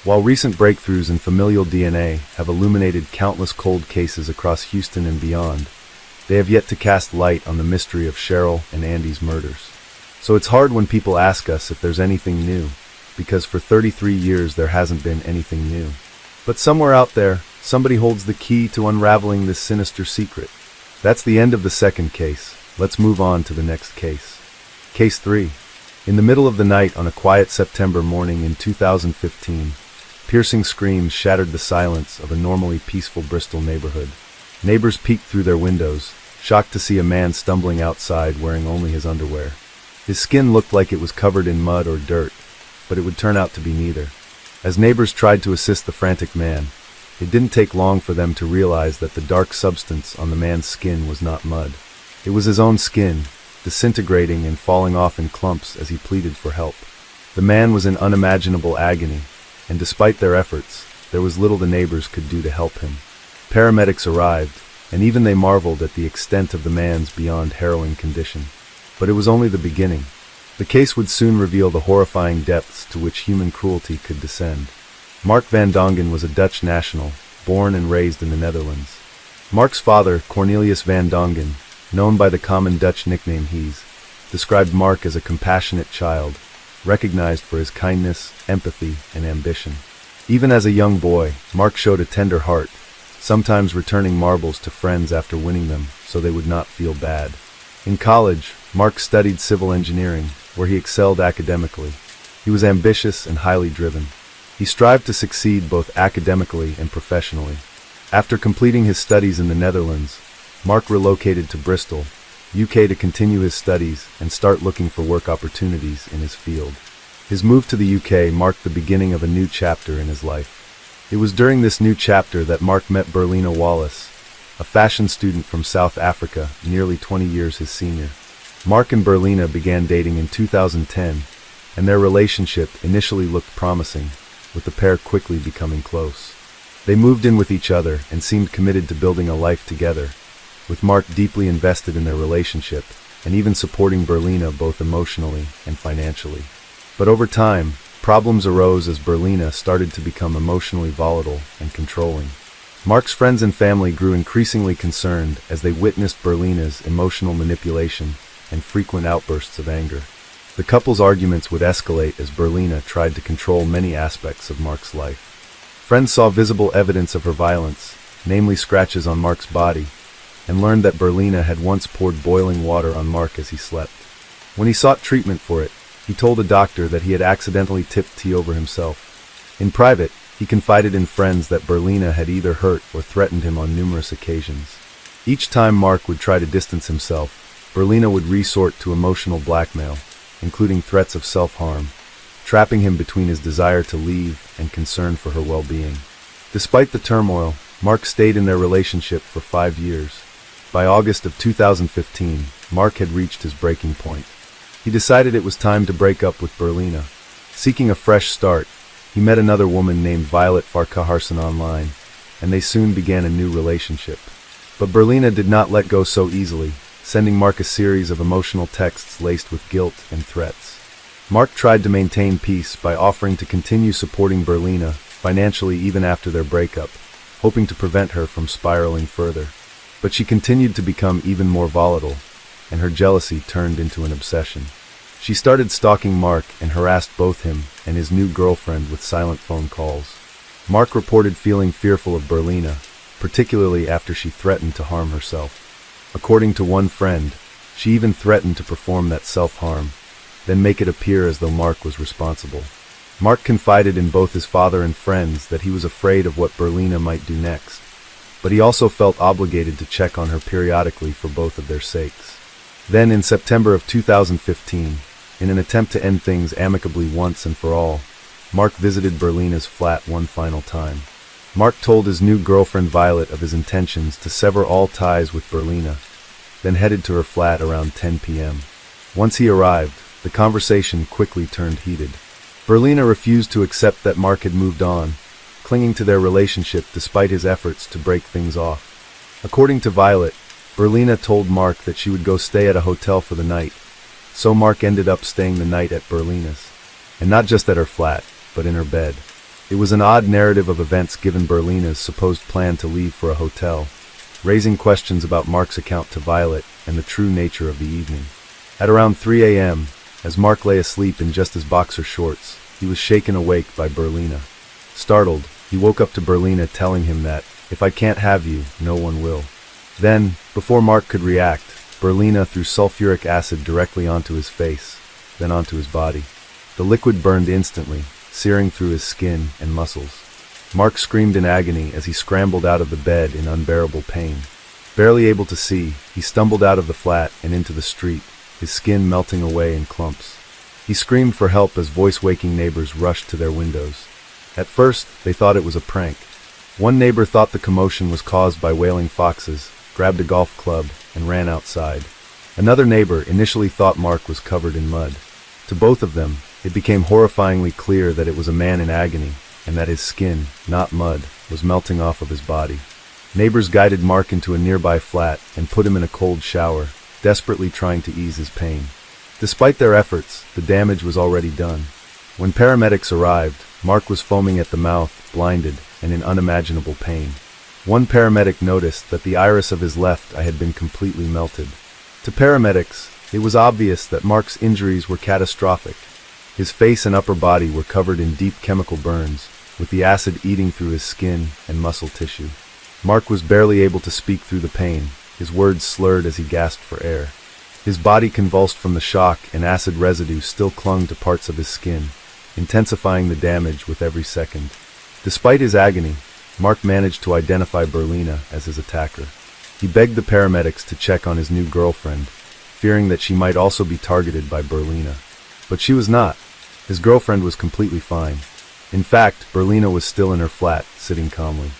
While recent breakthroughs in familial DNA have illuminated countless cold cases across Houston and beyond, they have yet to cast light on the mystery of Cheryl and Andy's murders. So it's hard when people ask us if there's anything new, because for 33 years there hasn't been anything new. But somewhere out there, somebody holds the key to unraveling this sinister secret. That's the end of the second case. Let's move on to the next case. Case 3. In the middle of the night on a quiet September morning in 2015, piercing screams shattered the silence of a normally peaceful Bristol neighborhood. Neighbors peeked through their windows, shocked to see a man stumbling outside wearing only his underwear. His skin looked like it was covered in mud or dirt, but it would turn out to be neither. As neighbors tried to assist the frantic man, it didn't take long for them to realize that the dark substance on the man's skin was not mud. It was his own skin, disintegrating and falling off in clumps as he pleaded for help. The man was in unimaginable agony, and despite their efforts, there was little the neighbors could do to help him. Paramedics arrived, and even they marveled at the extent of the man's beyond harrowing condition. But it was only the beginning. The case would soon reveal the horrifying depths to which human cruelty could descend. Mark van Dongen was a Dutch national, born and raised in the Netherlands. Mark's father, Cornelius van Dongen, known by the common Dutch nickname Hees, described Mark as a compassionate child, recognized for his kindness, empathy, and ambition. Even as a young boy, Mark showed a tender heart, sometimes returning marbles to friends after winning them so they would not feel bad. In college, Mark studied civil engineering, where he excelled academically. He was ambitious and highly driven. He strived to succeed both academically and professionally. After completing his studies in the Netherlands, Mark relocated to Bristol, UK to continue his studies and start looking for work opportunities in his field. His move to the UK marked the beginning of a new chapter in his life. It was during this new chapter that Mark met Berlina Wallace, a fashion student from South Africa, nearly 20 years his senior. Mark and Berlina began dating in 2010, and their relationship initially looked promising, with the pair quickly becoming close. They moved in with each other and seemed committed to building a life together, with Mark deeply invested in their relationship and even supporting Berlina both emotionally and financially. But over time, problems arose as Berlina started to become emotionally volatile and controlling. Mark's friends and family grew increasingly concerned as they witnessed Berlina's emotional manipulation and frequent outbursts of anger. The couple's arguments would escalate as Berlina tried to control many aspects of Mark's life. Friends saw visible evidence of her violence, namely scratches on Mark's body, and learned that Berlina had once poured boiling water on Mark as he slept. When he sought treatment for it, he told a doctor that he had accidentally tipped tea over himself. In private, he confided in friends that Berlina had either hurt or threatened him on numerous occasions. Each time Mark would try to distance himself, Berlina would resort to emotional blackmail, including threats of self-harm, trapping him between his desire to leave and concern for her well-being. Despite the turmoil, Mark stayed in their relationship for 5 years. By August of 2015, Mark had reached his breaking point. He decided it was time to break up with Berlina. Seeking a fresh start, he met another woman named Violet Farquharson online, and they soon began a new relationship. But Berlina did not let go so easily, sending Mark a series of emotional texts laced with guilt and threats. Mark tried to maintain peace by offering to continue supporting Berlina financially even after their breakup, hoping to prevent her from spiraling further. But she continued to become even more volatile, and her jealousy turned into an obsession. She started stalking Mark and harassed both him and his new girlfriend with silent phone calls. Mark reported feeling fearful of Berlina, particularly after she threatened to harm herself. According to one friend, she even threatened to perform that self-harm, then make it appear as though Mark was responsible. Mark confided in both his father and friends that he was afraid of what Berlina might do next, but he also felt obligated to check on her periodically for both of their sakes. Then, in September of 2015, in an attempt to end things amicably once and for all, Mark visited Berlina's flat one final time. Mark told his new girlfriend Violet of his intentions to sever all ties with Berlina, then headed to her flat around 10 p.m. Once he arrived, the conversation quickly turned heated. Berlina refused to accept that Mark had moved on, clinging to their relationship despite his efforts to break things off. According to Violet, Berlina told Mark that she would go stay at a hotel for the night, so Mark ended up staying the night at Berlina's. And not just at her flat, but in her bed. It was an odd narrative of events given Berlina's supposed plan to leave for a hotel, raising questions about Mark's account to Violet and the true nature of the evening. At around 3 a.m., as Mark lay asleep in just his boxer shorts, he was shaken awake by Berlina. Startled, he woke up to Berlina telling him that, "If I can't have you, no one will." Then, before Mark could react, Berlina threw sulfuric acid directly onto his face, then onto his body. The liquid burned instantly, searing through his skin and muscles. Mark screamed in agony as he scrambled out of the bed in unbearable pain. Barely able to see, he stumbled out of the flat and into the street, his skin melting away in clumps. He screamed for help as voice-waking neighbors rushed to their windows. At first, they thought it was a prank. One neighbor thought the commotion was caused by wailing foxes, grabbed a golf club, and ran outside. Another neighbor initially thought Mark was covered in mud. To both of them, it became horrifyingly clear that it was a man in agony, and that his skin, not mud, was melting off of his body. Neighbors guided Mark into a nearby flat and put him in a cold shower, desperately trying to ease his pain. Despite their efforts, the damage was already done. When paramedics arrived, Mark was foaming at the mouth, blinded, and in unimaginable pain. One paramedic noticed that the iris of his left eye had been completely melted. To paramedics, it was obvious that Mark's injuries were catastrophic. His face and upper body were covered in deep chemical burns, with the acid eating through his skin and muscle tissue. Mark was barely able to speak through the pain, his words slurred as he gasped for air. His body convulsed from the shock, and acid residue still clung to parts of his skin, intensifying the damage with every second. Despite his agony, Mark managed to identify Berlina as his attacker. He begged the paramedics to check on his new girlfriend, fearing that she might also be targeted by Berlina. But she was not. His girlfriend was completely fine. In fact, Berlina was still in her flat, sitting calmly,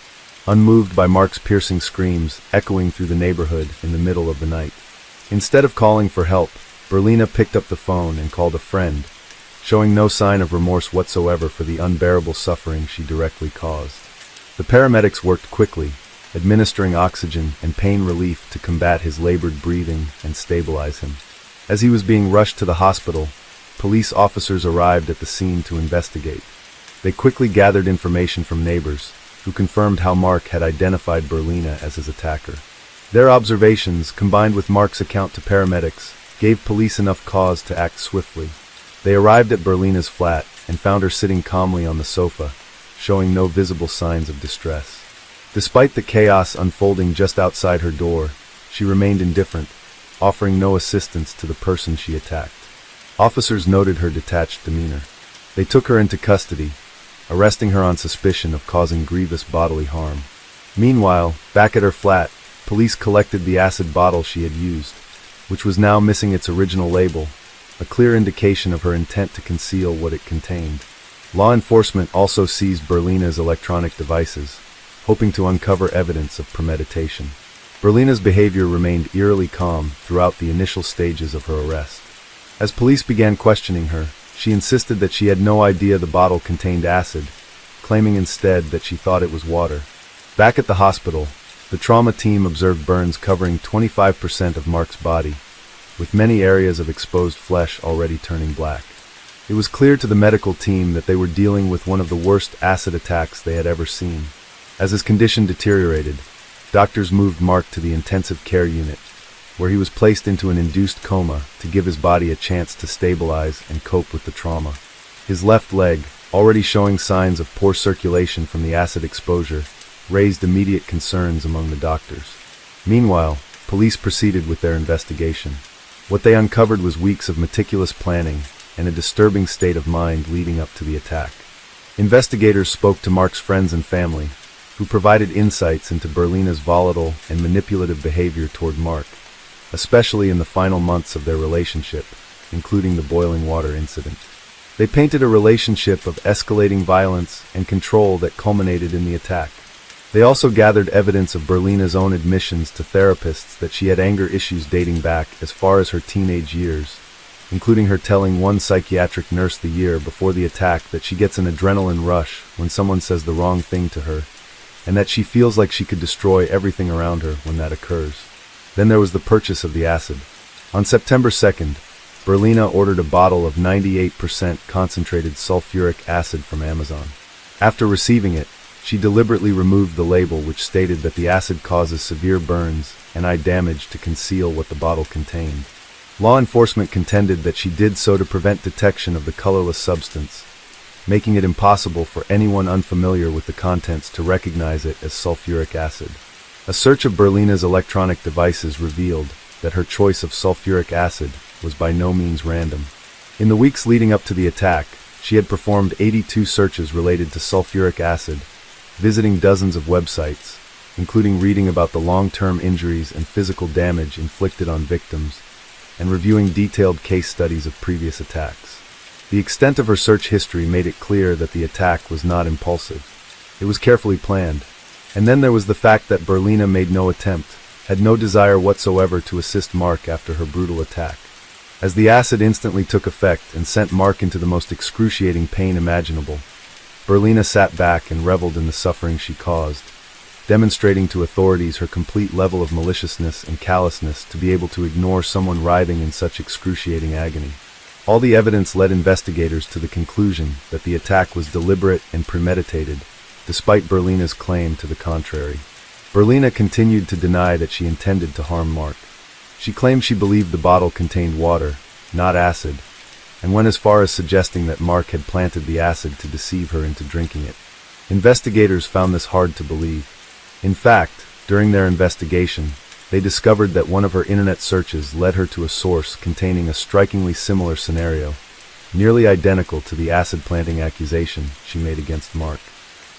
unmoved by Mark's piercing screams echoing through the neighborhood in the middle of the night. Instead of calling for help, Berlina picked up the phone and called a friend, showing no sign of remorse whatsoever for the unbearable suffering she directly caused. The paramedics worked quickly, administering oxygen and pain relief to combat his labored breathing and stabilize him. As he was being rushed to the hospital, police officers arrived at the scene to investigate. They quickly gathered information from neighbors, who confirmed how Mark had identified Berlina as his attacker. Their observations, combined with Mark's account to paramedics, gave police enough cause to act swiftly. They arrived at Berlina's flat and found her sitting calmly on the sofa, showing no visible signs of distress. Despite the chaos unfolding just outside her door, she remained indifferent, offering no assistance to the person she attacked. Officers noted her detached demeanor. They took her into custody, arresting her on suspicion of causing grievous bodily harm. Meanwhile, back at her flat, police collected the acid bottle she had used, which was now missing its original label, a clear indication of her intent to conceal what it contained. Law enforcement also seized Berlina's electronic devices, hoping to uncover evidence of premeditation. Berlina's behavior remained eerily calm throughout the initial stages of her arrest. As police began questioning her, she insisted that she had no idea the bottle contained acid, claiming instead that she thought it was water. Back at the hospital, the trauma team observed burns covering 25% of Mark's body, with many areas of exposed flesh already turning black. It was clear to the medical team that they were dealing with one of the worst acid attacks they had ever seen. As his condition deteriorated, doctors moved Mark to the intensive care unit, where he was placed into an induced coma to give his body a chance to stabilize and cope with the trauma. His left leg, already showing signs of poor circulation from the acid exposure, raised immediate concerns among the doctors. Meanwhile, police proceeded with their investigation. What they uncovered was weeks of meticulous planning and a disturbing state of mind leading up to the attack. Investigators spoke to Mark's friends and family, who provided insights into Berlina's volatile and manipulative behavior toward Mark, especially in the final months of their relationship, including the boiling water incident. They painted a relationship of escalating violence and control that culminated in the attack. They also gathered evidence of Berlina's own admissions to therapists that she had anger issues dating back as far as her teenage years, including her telling one psychiatric nurse the year before the attack that she gets an adrenaline rush when someone says the wrong thing to her, and that she feels like she could destroy everything around her when that occurs. Then there was the purchase of the acid. On September 2nd, Berlina ordered a bottle of 98% concentrated sulfuric acid from Amazon. After receiving it, she deliberately removed the label which stated that the acid causes severe burns and eye damage to conceal what the bottle contained. Law enforcement contended that she did so to prevent detection of the colorless substance, making it impossible for anyone unfamiliar with the contents to recognize it as sulfuric acid. A search of Berlina's electronic devices revealed that her choice of sulfuric acid was by no means random. In the weeks leading up to the attack, she had performed 82 searches related to sulfuric acid, visiting dozens of websites, including reading about the long-term injuries and physical damage inflicted on victims, and reviewing detailed case studies of previous attacks. The extent of her search history made it clear that the attack was not impulsive. It was carefully planned. And then there was the fact that Berlina made no attempt, had no desire whatsoever to assist Mark after her brutal attack. As the acid instantly took effect and sent Mark into the most excruciating pain imaginable, Berlina sat back and reveled in the suffering she caused, demonstrating to authorities her complete level of maliciousness and callousness to be able to ignore someone writhing in such excruciating agony. All the evidence led investigators to the conclusion that the attack was deliberate and premeditated, despite Berlina's claim to the contrary. Berlina continued to deny that she intended to harm Mark. She claimed she believed the bottle contained water, not acid, and went as far as suggesting that Mark had planted the acid to deceive her into drinking it. Investigators found this hard to believe. In fact, during their investigation, they discovered that one of her internet searches led her to a source containing a strikingly similar scenario, nearly identical to the acid planting accusation she made against Mark.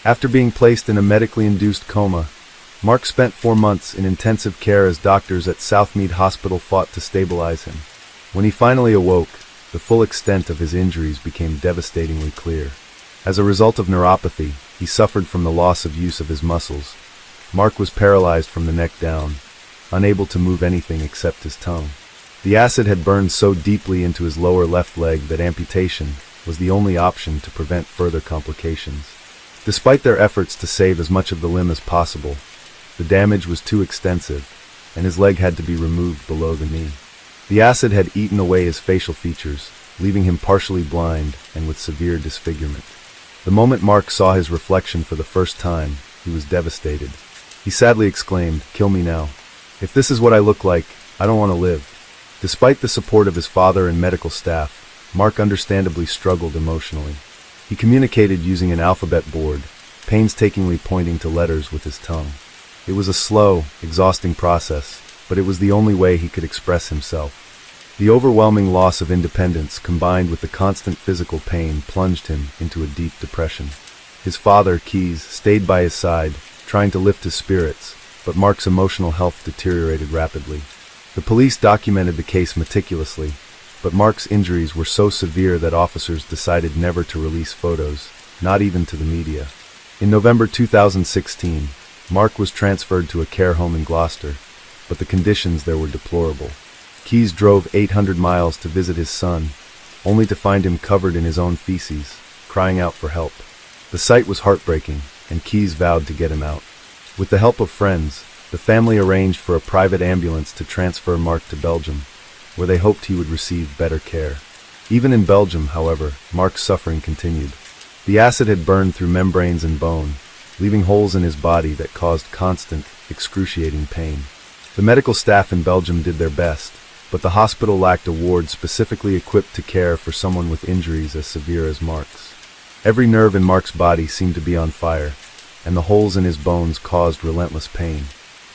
After being placed in a medically induced coma, Mark spent 4 months in intensive care as doctors at Southmead Hospital fought to stabilize him. When he finally awoke, the full extent of his injuries became devastatingly clear. As a result of neuropathy, he suffered from the loss of use of his muscles. Mark was paralyzed from the neck down, unable to move anything except his tongue. The acid had burned so deeply into his lower left leg that amputation was the only option to prevent further complications. Despite their efforts to save as much of the limb as possible, the damage was too extensive, and his leg had to be removed below the knee. The acid had eaten away his facial features, leaving him partially blind and with severe disfigurement. The moment Mark saw his reflection for the first time, he was devastated. He sadly exclaimed, "Kill me now. If this is what I look like, I don't want to live." Despite the support of his father and medical staff, Mark understandably struggled emotionally. He communicated using an alphabet board, painstakingly pointing to letters with his tongue. It was a slow, exhausting process, but it was the only way he could express himself. The overwhelming loss of independence combined with the constant physical pain plunged him into a deep depression. His father, Keys, stayed by his side, trying to lift his spirits, but Mark's emotional health deteriorated rapidly. The police documented the case meticulously, but Mark's injuries were so severe that officers decided never to release photos, not even to the media. In November 2016, Mark was transferred to a care home in Gloucester, but the conditions there were deplorable. Keys drove 800 miles to visit his son, only to find him covered in his own feces, crying out for help. The sight was heartbreaking, and Keys vowed to get him out. With the help of friends, the family arranged for a private ambulance to transfer Mark to Belgium, where they hoped he would receive better care. Even in Belgium, however, Mark's suffering continued. The acid had burned through membranes and bone, leaving holes in his body that caused constant, excruciating pain. The medical staff in Belgium did their best, but the hospital lacked a ward specifically equipped to care for someone with injuries as severe as Mark's. Every nerve in Mark's body seemed to be on fire, and the holes in his bones caused relentless pain.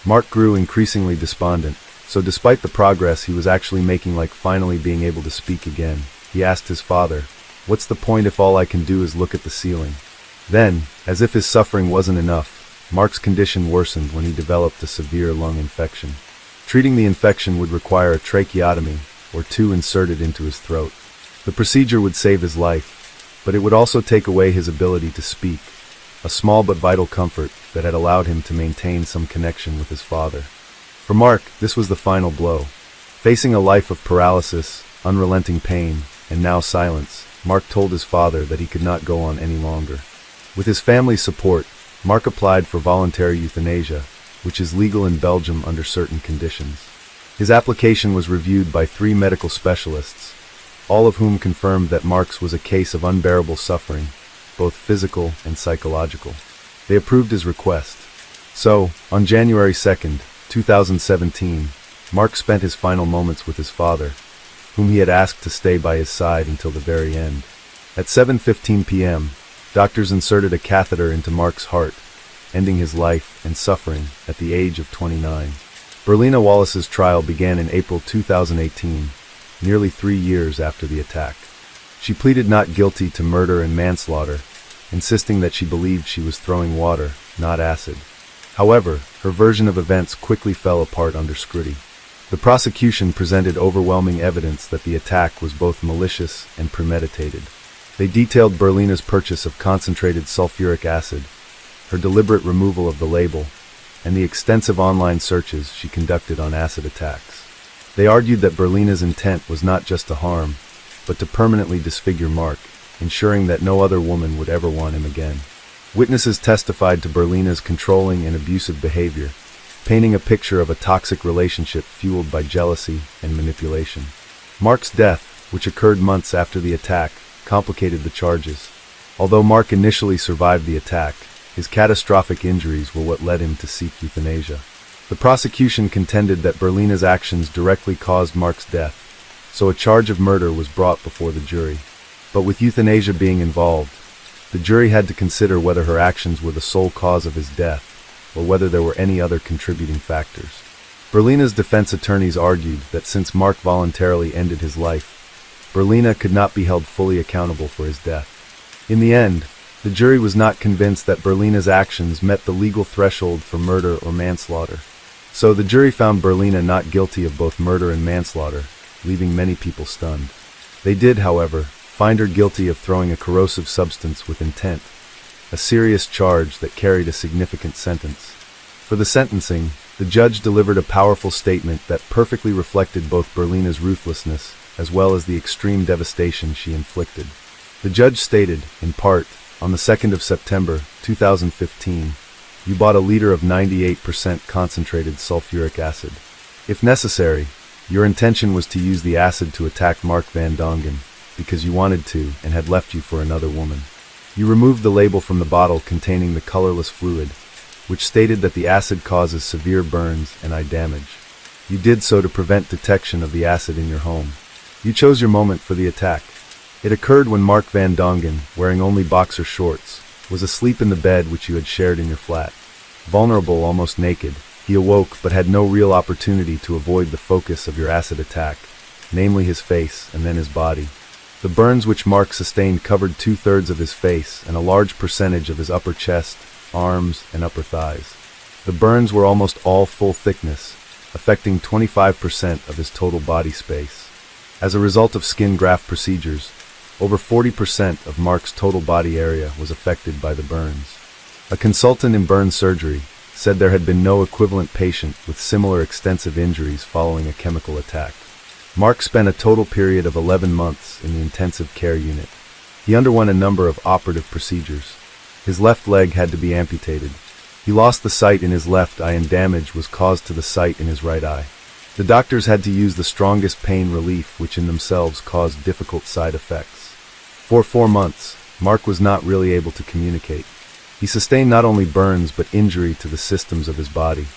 Mark grew increasingly despondent, so despite the progress he was actually making, like finally being able to speak again, he asked his father, "What's the point if all I can do is look at the ceiling?" Then, as if his suffering wasn't enough, Mark's condition worsened when he developed a severe lung infection. Treating the infection would require a tracheotomy, or 2 inserted into his throat. The procedure would save his life, but it would also take away his ability to speak, a small but vital comfort that had allowed him to maintain some connection with his father. For Mark, this was the final blow. Facing a life of paralysis, unrelenting pain, and now silence, Mark told his father that he could not go on any longer. With his family's support, Mark applied for voluntary euthanasia, which is legal in Belgium under certain conditions. His application was reviewed by 3 medical specialists, all of whom confirmed that Mark's was a case of unbearable suffering, both physical and psychological. They approved his request. So, on January 2nd, 2017, Mark spent his final moments with his father, whom he had asked to stay by his side until the very end. At 7:15 p.m., doctors inserted a catheter into Mark's heart, ending his life and suffering at the age of 29. Berlina Wallace's trial began in April 2018, nearly 3 years after the attack. She pleaded not guilty to murder and manslaughter, insisting that she believed she was throwing water, not acid. However, her version of events quickly fell apart under scrutiny. The prosecution presented overwhelming evidence that the attack was both malicious and premeditated. They detailed Berlina's purchase of concentrated sulfuric acid, her deliberate removal of the label, and the extensive online searches she conducted on acid attacks. They argued that Berlina's intent was not just to harm, but to permanently disfigure Mark, ensuring that no other woman would ever want him again. Witnesses testified to Berlina's controlling and abusive behavior, painting a picture of a toxic relationship fueled by jealousy and manipulation. Mark's death, which occurred months after the attack, complicated the charges. Although Mark initially survived the attack, his catastrophic injuries were what led him to seek euthanasia. The prosecution contended that Berlina's actions directly caused Mark's death, so a charge of murder was brought before the jury. But with euthanasia being involved, the jury had to consider whether her actions were the sole cause of his death, or whether there were any other contributing factors. Berlina's defense attorneys argued that since Mark voluntarily ended his life, Berlina could not be held fully accountable for his death. In the end, the jury was not convinced that Berlina's actions met the legal threshold for murder or manslaughter. So the jury found Berlina not guilty of both murder and manslaughter, leaving many people stunned. They did, however, find her guilty of throwing a corrosive substance with intent, a serious charge that carried a significant sentence. For the sentencing, the judge delivered a powerful statement that perfectly reflected both Berlina's ruthlessness as well as the extreme devastation she inflicted. The judge stated, in part, on the 2nd of September, 2015, "You bought a liter of 98% concentrated sulfuric acid. If necessary, your intention was to use the acid to attack Mark Van Dongen, because you wanted to and had left you for another woman. You removed the label from the bottle containing the colorless fluid, which stated that the acid causes severe burns and eye damage. You did so to prevent detection of the acid in your home. You chose your moment for the attack. It occurred when Mark Van Dongen, wearing only boxer shorts, was asleep in the bed which you had shared in your flat. Vulnerable, almost naked, he awoke but had no real opportunity to avoid the focus of your acid attack, namely his face and then his body. The burns which Mark sustained covered 2/3 of his face and a large percentage of his upper chest, arms, and upper thighs. The burns were almost all full thickness, affecting 25% of his total body space. As a result of skin graft procedures, over 40% of Mark's total body area was affected by the burns. A consultant in burn surgery said there had been no equivalent patient with similar extensive injuries following a chemical attack. Mark spent a total period of 11 months in the intensive care unit. He underwent a number of operative procedures. His left leg had to be amputated. He lost the sight in his left eye and damage was caused to the sight in his right eye. The doctors had to use the strongest pain relief, which in themselves caused difficult side effects. For 4 months, Mark was not really able to communicate. He sustained not only burns but injury to the systems of his body.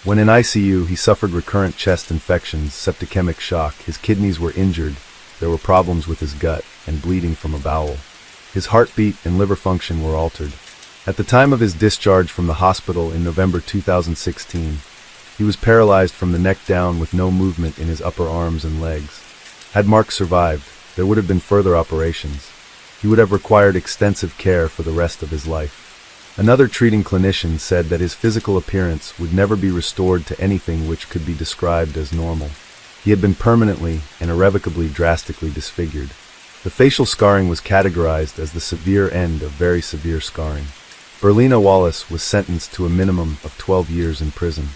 When in ICU, he suffered recurrent chest infections, septicemic shock, his kidneys were injured, there were problems with his gut, and bleeding from a bowel. His heartbeat and liver function were altered. At the time of his discharge from the hospital in November 2016, he was paralyzed from the neck down with no movement in his upper arms and legs. Had Mark survived, there would have been further operations. He would have required extensive care for the rest of his life. Another treating clinician said that his physical appearance would never be restored to anything which could be described as normal. He had been permanently and irrevocably drastically disfigured. The facial scarring was categorized as the severe end of very severe scarring. Berlina Wallace was sentenced to a minimum of 12 years in prison.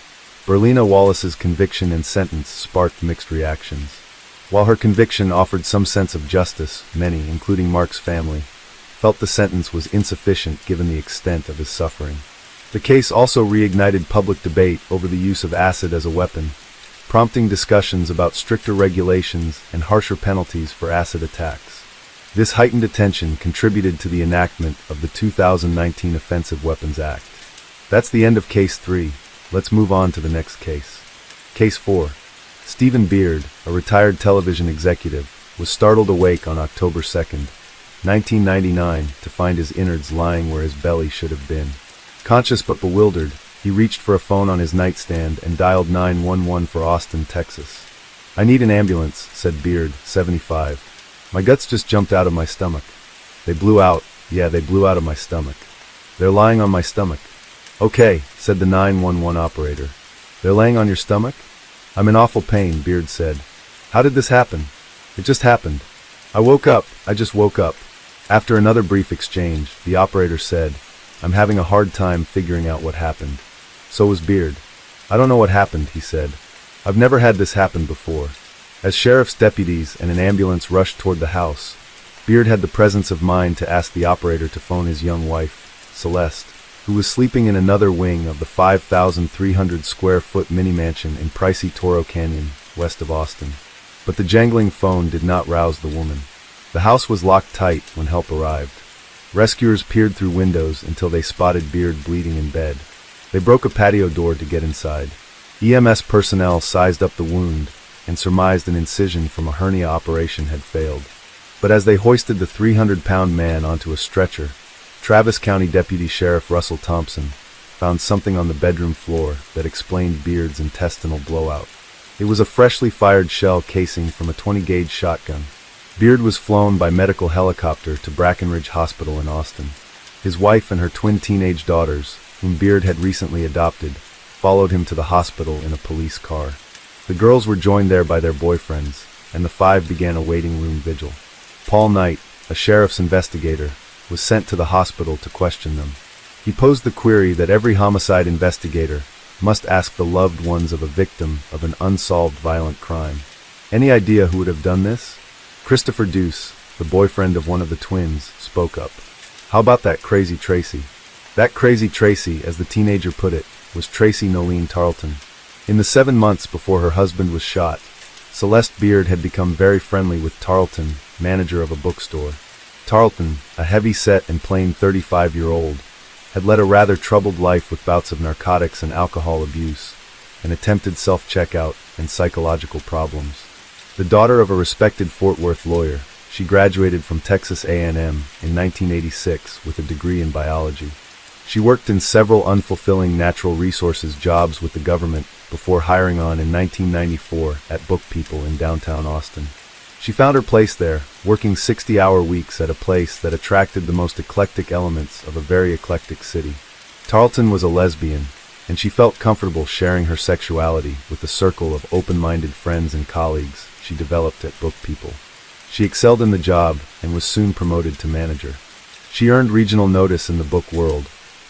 Berlina Wallace's conviction and sentence sparked mixed reactions. While her conviction offered some sense of justice, many, including Mark's family, felt the sentence was insufficient given the extent of his suffering. The case also reignited public debate over the use of acid as a weapon, prompting discussions about stricter regulations and harsher penalties for acid attacks. This heightened attention contributed to the enactment of the 2019 Offensive Weapons Act. That's the end of Case 3. Let's move on to the next case. Case 4. Stephen Beard, a retired television executive, was startled awake on October 2nd, 1999, to find his innards lying where his belly should have been. Conscious but bewildered, he reached for a phone on his nightstand and dialed 911 for Austin, Texas. "I need an ambulance," said Beard, 75. "My guts just jumped out of my stomach. They blew out. Yeah, they blew out of my stomach. They're lying on my stomach." "Okay," said the 911 operator. "They're laying on your stomach?" "I'm in awful pain," Beard said. "How did this happen?" "It just happened. I just woke up." After another brief exchange, the operator said, "I'm having a hard time figuring out what happened." So was Beard. "I don't know what happened," he said. "I've never had this happen before." As sheriff's deputies and an ambulance rushed toward the house, Beard had the presence of mind to ask the operator to phone his young wife, Celeste, who was sleeping in another wing of the 5,300 square foot mini-mansion in pricey Toro Canyon, west of Austin. But the jangling phone did not rouse the woman. The house was locked tight when help arrived. Rescuers peered through windows until they spotted Beard bleeding in bed. They broke a patio door to get inside. EMS personnel sized up the wound and surmised an incision from a hernia operation had failed. But as they hoisted the 300-pound man onto a stretcher, Travis County Deputy Sheriff Russell Thompson found something on the bedroom floor that explained Beard's intestinal blowout. It was a freshly fired shell casing from a 20-gauge shotgun. Beard was flown by medical helicopter to Brackenridge Hospital in Austin. His wife and her twin teenage daughters, whom Beard had recently adopted, followed him to the hospital in a police car. The girls were joined there by their boyfriends, and the five began a waiting room vigil. Paul Knight, a sheriff's investigator, was sent to the hospital to question them. He posed the query that every homicide investigator must ask the loved ones of a victim of an unsolved violent crime. Any idea who would have done this? Christopher Deuce, the boyfriend of one of the twins, spoke up. "How about that crazy Tracy?" That crazy Tracy, as the teenager put it, was Tracy Nolene Tarleton. In the 7 months before her husband was shot, Celeste Beard had become very friendly with Tarleton, manager of a bookstore. Tarleton, a heavy-set and plain 35-year-old, had led a rather troubled life with bouts of narcotics and alcohol abuse, and attempted self-checkout and psychological problems. The daughter of a respected Fort Worth lawyer, she graduated from Texas A&M in 1986 with a degree in biology. She worked in several unfulfilling natural resources jobs with the government before hiring on in 1994 at Book People in downtown Austin. She found her place there, working 60-hour weeks at a place that attracted the most eclectic elements of a very eclectic city. Tarleton was a lesbian, and she felt comfortable sharing her sexuality with the circle of open-minded friends and colleagues she developed at Book People. She excelled in the job and was soon promoted to manager. She earned regional notice in the book world,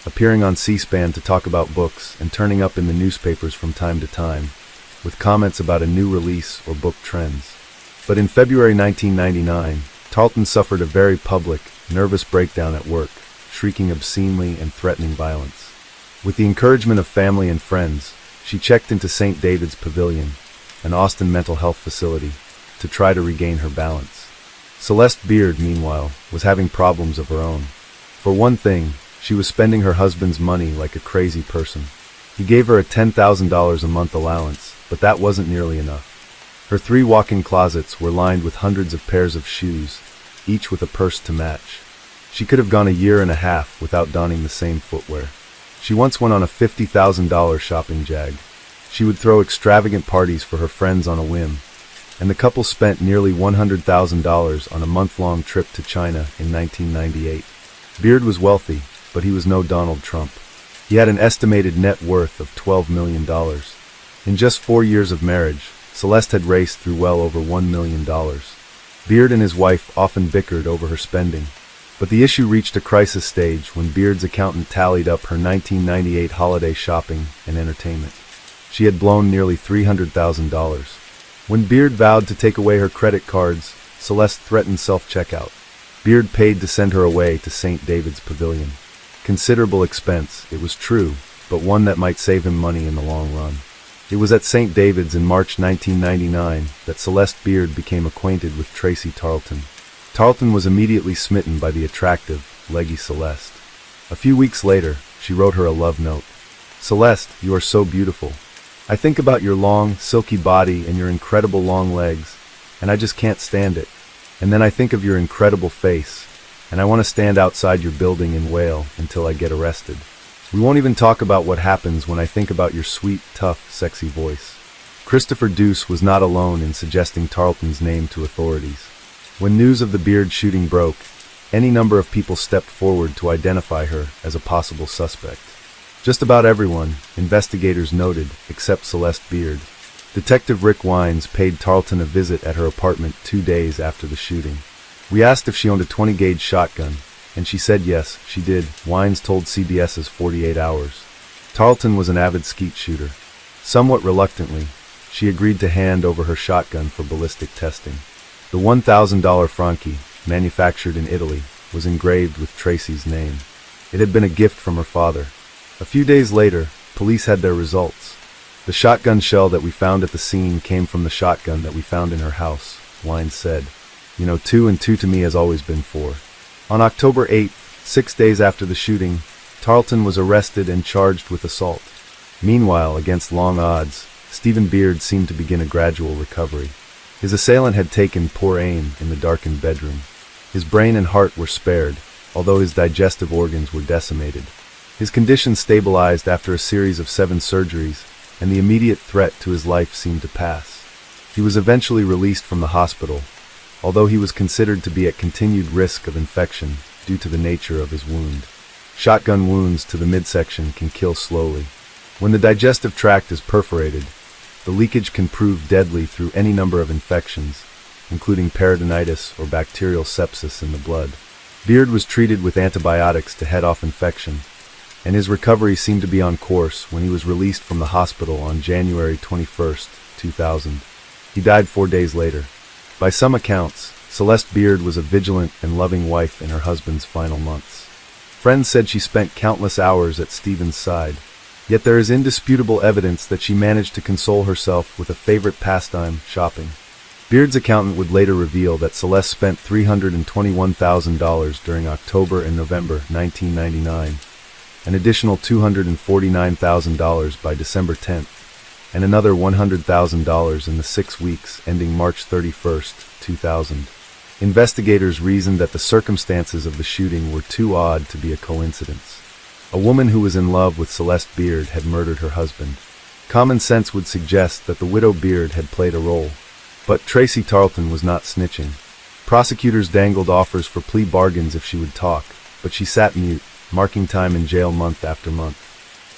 appearing on C-SPAN to talk about books and turning up in the newspapers from time to time, with comments about a new release or book trends. But in February 1999, Tarleton suffered a very public, nervous breakdown at work, shrieking obscenely and threatening violence. With the encouragement of family and friends, she checked into St. David's Pavilion, an Austin mental health facility, to try to regain her balance. Celeste Beard, meanwhile, was having problems of her own. For one thing, she was spending her husband's money like a crazy person. He gave her a $10,000 a month allowance, but that wasn't nearly enough. Her 3 walk-in closets were lined with hundreds of pairs of shoes, each with a purse to match. She could have gone a year and a half without donning the same footwear. She once went on a $50,000 shopping jag. She would throw extravagant parties for her friends on a whim, and the couple spent nearly $100,000 on a month-long trip to China in 1998. Beard was wealthy, but he was no Donald Trump. He had an estimated net worth of $12 million. In just 4 years of marriage, Celeste had raced through well over $1 million. Beard and his wife often bickered over her spending, but the issue reached a crisis stage when Beard's accountant tallied up her 1998 holiday shopping and entertainment. She had blown nearly $300,000. When Beard vowed to take away her credit cards, Celeste threatened self-checkout. Beard paid to send her away to St. David's Pavilion. Considerable expense, it was true, but one that might save him money in the long run. It was at St. David's in March 1999 that Celeste Beard became acquainted with Tracy Tarleton. Tarleton was immediately smitten by the attractive, leggy Celeste. A few weeks later, she wrote her a love note. "Celeste, you are so beautiful. I think about your long, silky body and your incredible long legs, and I just can't stand it. And then I think of your incredible face, and I want to stand outside your building and wail until I get arrested. We won't even talk about what happens when I think about your sweet, tough, sexy voice." Christopher Deuce was not alone in suggesting Tarleton's name to authorities. When news of the Beard shooting broke, any number of people stepped forward to identify her as a possible suspect. Just about everyone, investigators noted, except Celeste Beard. Detective Rick Wines paid Tarleton a visit at her apartment 2 days after the shooting. We asked if she owned a 20-gauge shotgun, and she said yes, she did, Wines told CBS's 48 Hours. Tarleton was an avid skeet shooter. Somewhat reluctantly, she agreed to hand over her shotgun for ballistic testing. The $1,000 Franchi, manufactured in Italy, was engraved with Tracy's name. It had been a gift from her father. A few days later, police had their results. The shotgun shell that we found at the scene came from the shotgun that we found in her house, Wines said. 2 and 2 to me has always been 4. On October 8th, 6 days after the shooting, Tarleton was arrested and charged with assault. Meanwhile, against long odds, Stephen Beard seemed to begin a gradual recovery. His assailant had taken poor aim in the darkened bedroom. His brain and heart were spared, although his digestive organs were decimated. His condition stabilized after a series of 7 surgeries, and the immediate threat to his life seemed to pass. He was eventually released from the hospital, although he was considered to be at continued risk of infection due to the nature of his wound. Shotgun wounds to the midsection can kill slowly. When the digestive tract is perforated, the leakage can prove deadly through any number of infections, including peritonitis or bacterial sepsis in the blood. Beard was treated with antibiotics to head off infection, and his recovery seemed to be on course when he was released from the hospital on January 21, 2000. He died 4 days later. By some accounts, Celeste Beard was a vigilant and loving wife in her husband's final months. Friends said she spent countless hours at Stephen's side, yet there is indisputable evidence that she managed to console herself with a favorite pastime, shopping. Beard's accountant would later reveal that Celeste spent $321,000 during October and November 1999, an additional $249,000 by December 10th, and another $100,000 in the 6 weeks ending March 31, 2000. Investigators reasoned that the circumstances of the shooting were too odd to be a coincidence. A woman who was in love with Celeste Beard had murdered her husband. Common sense would suggest that the widow Beard had played a role. But Tracy Tarleton was not snitching. Prosecutors dangled offers for plea bargains if she would talk, but she sat mute, marking time in jail month after month.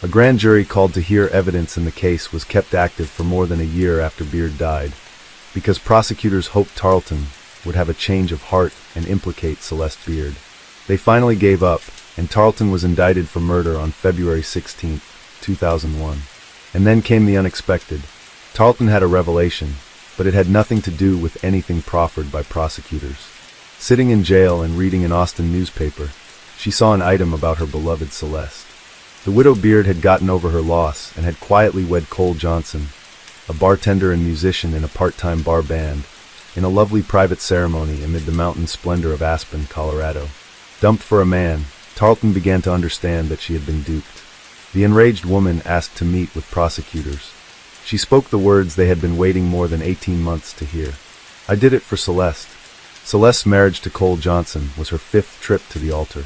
A grand jury called to hear evidence in the case was kept active for more than a year after Beard died, because prosecutors hoped Tarleton would have a change of heart and implicate Celeste Beard. They finally gave up, and Tarleton was indicted for murder on February 16, 2001. And then came the unexpected. Tarleton had a revelation, but it had nothing to do with anything proffered by prosecutors. Sitting in jail and reading an Austin newspaper, she saw an item about her beloved Celeste. The widow Beard had gotten over her loss and had quietly wed Cole Johnson, a bartender and musician in a part-time bar band, in a lovely private ceremony amid the mountain splendor of Aspen, Colorado. Dumped for a man, Tarleton began to understand that she had been duped. The enraged woman asked to meet with prosecutors. She spoke the words they had been waiting more than 18 months to hear. I did it for Celeste. Celeste's marriage to Cole Johnson was her 5th trip to the altar.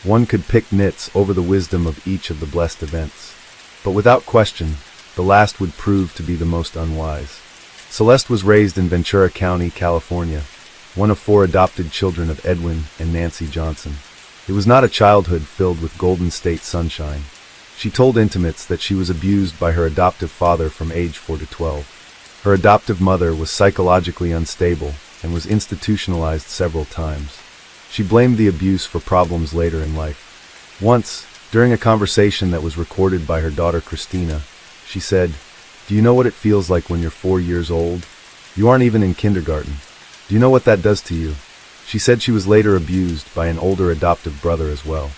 One could pick nits over the wisdom of each of the blessed events. But without question, the last would prove to be the most unwise. Celeste was raised in Ventura County, California, one of 4 adopted children of Edwin and Nancy Johnson. It was not a childhood filled with Golden State sunshine. She told intimates that she was abused by her adoptive father from age 4 to 12. Her adoptive mother was psychologically unstable and was institutionalized several times. She blamed the abuse for problems later in life. Once, during a conversation that was recorded by her daughter Christina, she said, "Do you know what it feels like when you're 4 years old? You aren't even in kindergarten. Do you know what that does to you?" She said she was later abused by an older adoptive brother as well.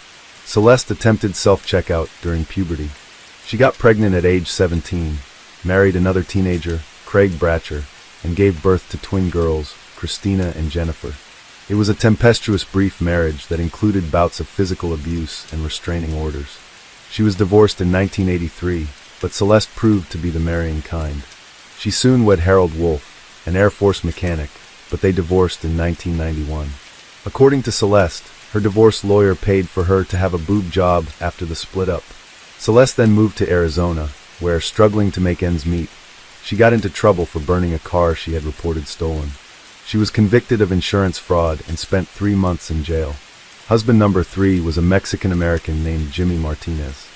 Celeste attempted self-checkout during puberty. She got pregnant at age 17, married another teenager, Craig Bratcher, and gave birth to twin girls, Christina and Jennifer. It was a tempestuous brief marriage that included bouts of physical abuse and restraining orders. She was divorced in 1983, but Celeste proved to be the marrying kind. She soon wed Harold Wolf, an Air Force mechanic, but they divorced in 1991. According to Celeste, her divorce lawyer paid for her to have a boob job after the split up. Celeste then moved to Arizona, where, struggling to make ends meet, she got into trouble for burning a car she had reported stolen. She was convicted of insurance fraud and spent 3 months in jail. Husband number 3 was a Mexican-American named Jimmy Martinez.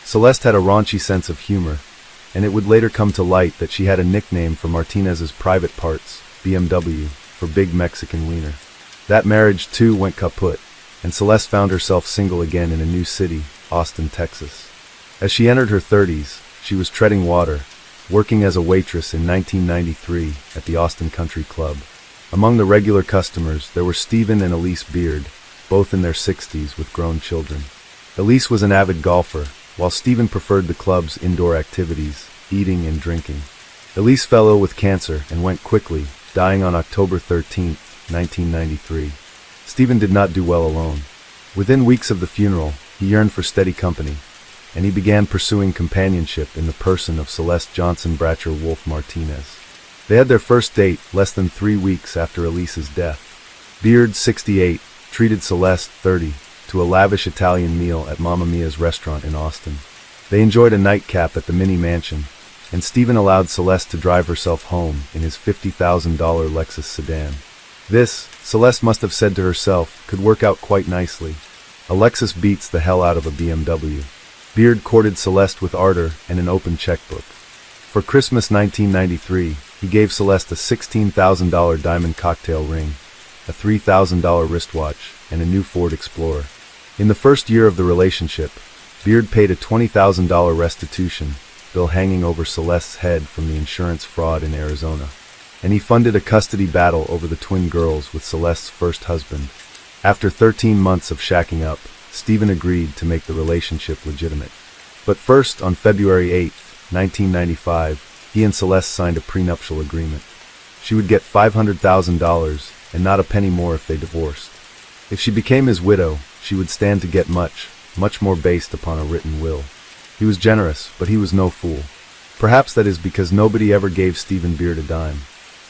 Celeste had a raunchy sense of humor, and it would later come to light that she had a nickname for Martinez's private parts, BMW, for Big Mexican Wiener. That marriage, too, went kaput, and Celeste found herself single again in a new city, Austin, Texas. As she entered her 30s, she was treading water, working as a waitress in 1993 at the Austin Country Club. Among the regular customers, there were Stephen and Elise Beard, both in their 60s with grown children. Elise was an avid golfer, while Stephen preferred the club's indoor activities, eating and drinking. Elise fell ill with cancer and went quickly, dying on October 13, 1993. Stephen did not do well alone. Within weeks of the funeral, he yearned for steady company, and he began pursuing companionship in the person of Celeste Johnson Bratcher Wolf Martinez. They had their first date less than 3 weeks after Elise's death. Beard, 68, treated Celeste, 30, to a lavish Italian meal at Mamma Mia's restaurant in Austin. They enjoyed a nightcap at the mini mansion, and Stephen allowed Celeste to drive herself home in his $50,000 Lexus sedan. This, Celeste must have said to herself, could work out quite nicely. A Lexus beats the hell out of a BMW. Beard courted Celeste with ardor and an open checkbook. For Christmas 1993, he gave Celeste a $16,000 diamond cocktail ring, a $3,000 wristwatch, and a new Ford Explorer. In the first year of the relationship, Beard paid a $20,000 restitution, bill hanging over Celeste's head from the insurance fraud in Arizona, and he funded a custody battle over the twin girls with Celeste's first husband. After 13 months of shacking up, Stephen agreed to make the relationship legitimate. But first, on February 8, 1995, he and Celeste signed a prenuptial agreement. She would get $500,000 and not a penny more if they divorced. If she became his widow, she would stand to get much more based upon a written will. He was generous, but he was no fool. Perhaps that is because nobody ever gave Stephen Beard a dime.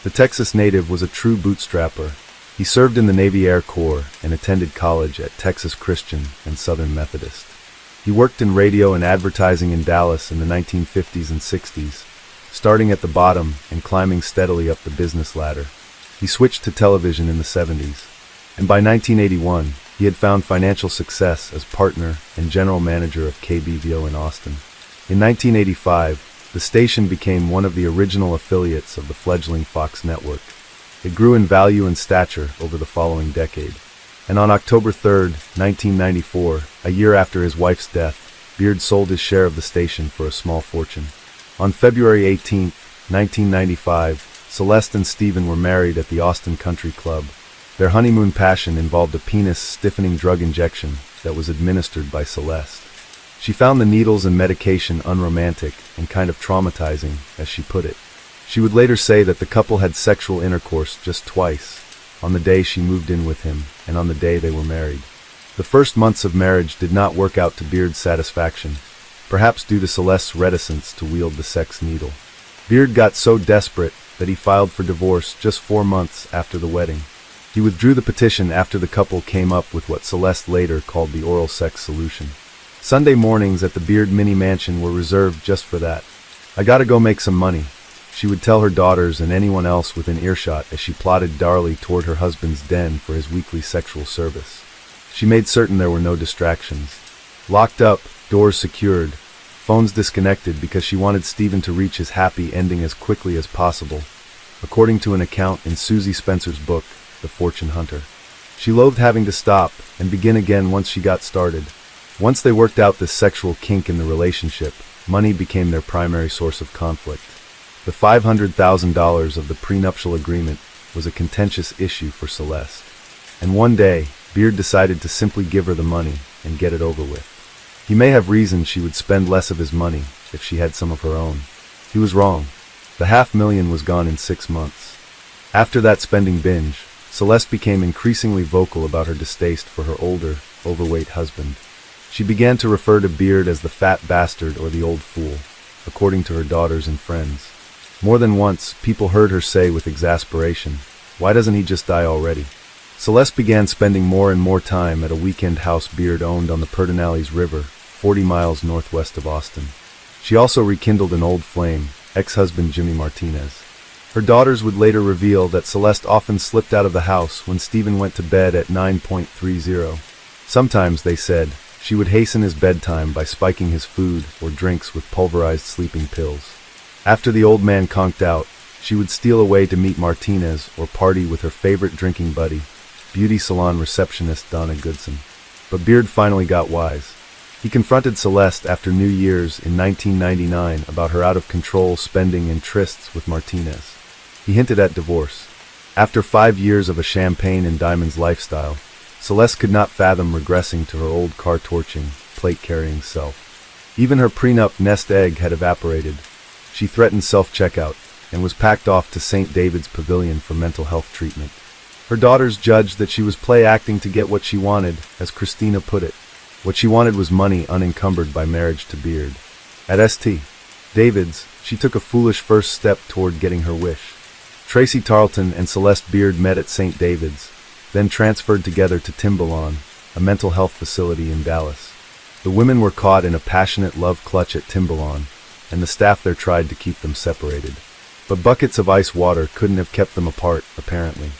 The Texas native was a true bootstrapper. He served in the Navy Air Corps and attended college at Texas Christian and Southern Methodist. He worked in radio and advertising in Dallas in the 1950s and 60s, starting at the bottom and climbing steadily up the business ladder. He switched to television in the 70s, and by 1981, he had found financial success as partner and general manager of KBVO in Austin. In 1985, the station became one of the original affiliates of the fledgling Fox network. It grew in value and stature over the following decade. And on October 3, 1994, a year after his wife's death, Beard sold his share of the station for a small fortune. On February 18, 1995, Celeste and Stephen were married at the Austin Country Club. Their honeymoon passion involved a penis-stiffening drug injection that was administered by Celeste. She found the needles and medication unromantic and kind of traumatizing, as she put it. She would later say that the couple had sexual intercourse just twice, on the day she moved in with him and on the day they were married. The first months of marriage did not work out to Beard's satisfaction, perhaps due to Celeste's reticence to wield the sex needle. Beard got so desperate that he filed for divorce just 4 months after the wedding. He withdrew the petition after the couple came up with what Celeste later called the oral sex solution. Sunday mornings at the Beard mini mansion were reserved just for that. "I gotta go make some money," she would tell her daughters and anyone else within earshot as she plodded dourly toward her husband's den for his weekly sexual service. She made certain there were no distractions. Locked up, doors secured, phones disconnected because she wanted Stephen to reach his happy ending as quickly as possible, according to an account in Susie Spencer's book, The Fortune Hunter. She loathed having to stop and begin again once she got started. Once they worked out this sexual kink in the relationship, money became their primary source of conflict. The $500,000 of the prenuptial agreement was a contentious issue for Celeste. And one day, Beard decided to simply give her the money and get it over with. He may have reasoned she would spend less of his money if she had some of her own. He was wrong. The $500,000 was gone in 6 months. After that spending binge, Celeste became increasingly vocal about her distaste for her older, overweight husband. She began to refer to Beard as the fat bastard or the old fool, according to her daughters and friends. More than once, people heard her say with exasperation, "Why doesn't he just die already?" Celeste began spending more and more time at a weekend house Beard owned on the Pedernales River, 40 miles northwest of Austin. She also rekindled an old flame, ex-husband Jimmy Martinez. Her daughters would later reveal that Celeste often slipped out of the house when Stephen went to bed at 9:30. Sometimes, they said, she would hasten his bedtime by spiking his food or drinks with pulverized sleeping pills. After the old man conked out, she would steal away to meet Martinez or party with her favorite drinking buddy, beauty salon receptionist Donna Goodson. But Beard finally got wise. He confronted Celeste after New Year's in 1999 about her out-of-control spending and trysts with Martinez. He hinted at divorce. After 5 years of a champagne and diamonds lifestyle, Celeste could not fathom regressing to her old car-torching, plate-carrying self. Even her prenup nest egg had evaporated. She threatened self-checkout and was packed off to St. David's Pavilion for mental health treatment. Her daughters judged that she was play-acting to get what she wanted, as Christina put it. What she wanted was money unencumbered by marriage to Beard. At St. David's, she took a foolish first step toward getting her wish. Tracy Tarleton and Celeste Beard met at St. David's, then transferred together to Timbalon, a mental health facility in Dallas. The women were caught in a passionate love clutch at Timbalon, and the staff there tried to keep them separated. But buckets of ice water couldn't have kept them apart, apparently.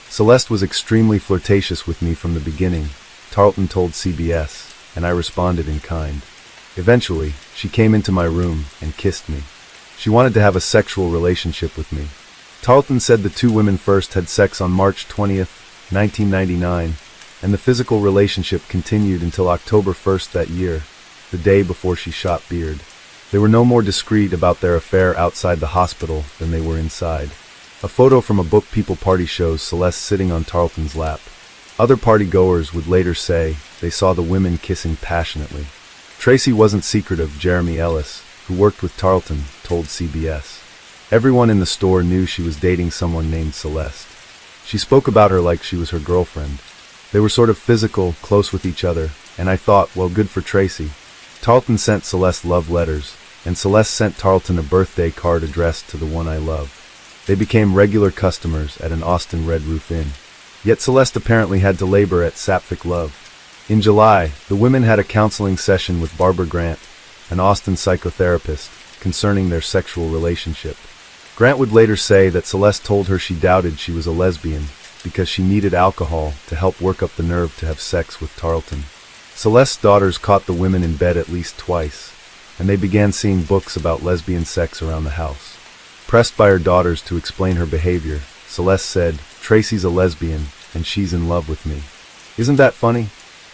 Celeste was extremely flirtatious with me from the beginning, Tarleton told CBS, and I responded in kind. Eventually, she came into my room and kissed me. She wanted to have a sexual relationship with me. Tarleton said the two women first had sex on March 20th, 1999, and the physical relationship continued until October 1st that year, the day before she shot Beard. They were no more discreet about their affair outside the hospital than they were inside. A photo from a book people party shows Celeste sitting on Tarleton's lap. Other party-goers would later say they saw the women kissing passionately. Tracy wasn't secretive, Jeremy Ellis, who worked with Tarleton, told CBS. Everyone in the store knew she was dating someone named Celeste. She spoke about her like she was her girlfriend. They were sort of physical, close with each other, and I thought, well, good for Tracy. Tarleton sent Celeste love letters, and Celeste sent Tarleton a birthday card addressed to the one I love. They became regular customers at an Austin Red Roof Inn. Yet Celeste apparently had to labor at Sapphic Love. In July, the women had a counseling session with Barbara Grant, an Austin psychotherapist, concerning their sexual relationship. Grant would later say that Celeste told her she doubted she was a lesbian because she needed alcohol to help work up the nerve to have sex with Tarleton. Celeste's daughters caught the women in bed at least twice, and they began seeing books about lesbian sex around the house. Pressed by her daughters to explain her behavior, Celeste said, "Tracy's a lesbian, and she's in love with me. Isn't that funny?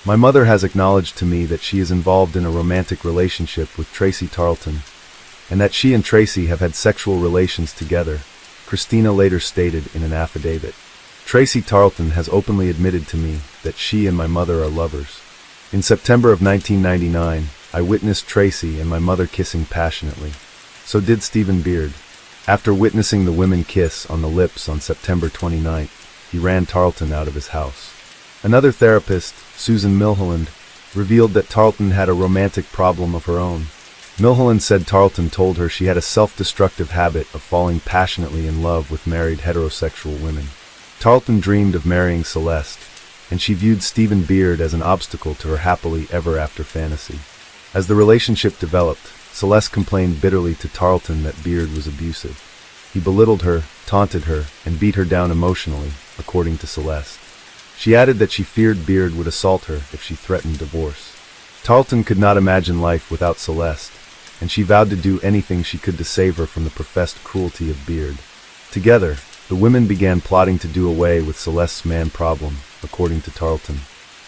My mother has acknowledged to me that she is involved in a romantic relationship with Tracy Tarleton, and that she and Tracy have had sexual relations together," Christina later stated in an affidavit. Tracy Tarleton has openly admitted to me that she and my mother are lovers. In September of 1999, I witnessed Tracy and my mother kissing passionately. So did Stephen Beard. After witnessing the women kiss on the lips on September 29th, he ran Tarleton out of his house. Another therapist, Susan Milholland, revealed that Tarleton had a romantic problem of her own. Milholland said Tarleton told her she had a self-destructive habit of falling passionately in love with married heterosexual women. Tarleton dreamed of marrying Celeste, and she viewed Stephen Beard as an obstacle to her happily ever after fantasy. As the relationship developed, Celeste complained bitterly to Tarleton that Beard was abusive. He belittled her, taunted her, and beat her down emotionally, according to Celeste. She added that she feared Beard would assault her if she threatened divorce. Tarleton could not imagine life without Celeste, and she vowed to do anything she could to save her from the professed cruelty of Beard. Together, the women began plotting to do away with Celeste's man problem, according to Tarleton.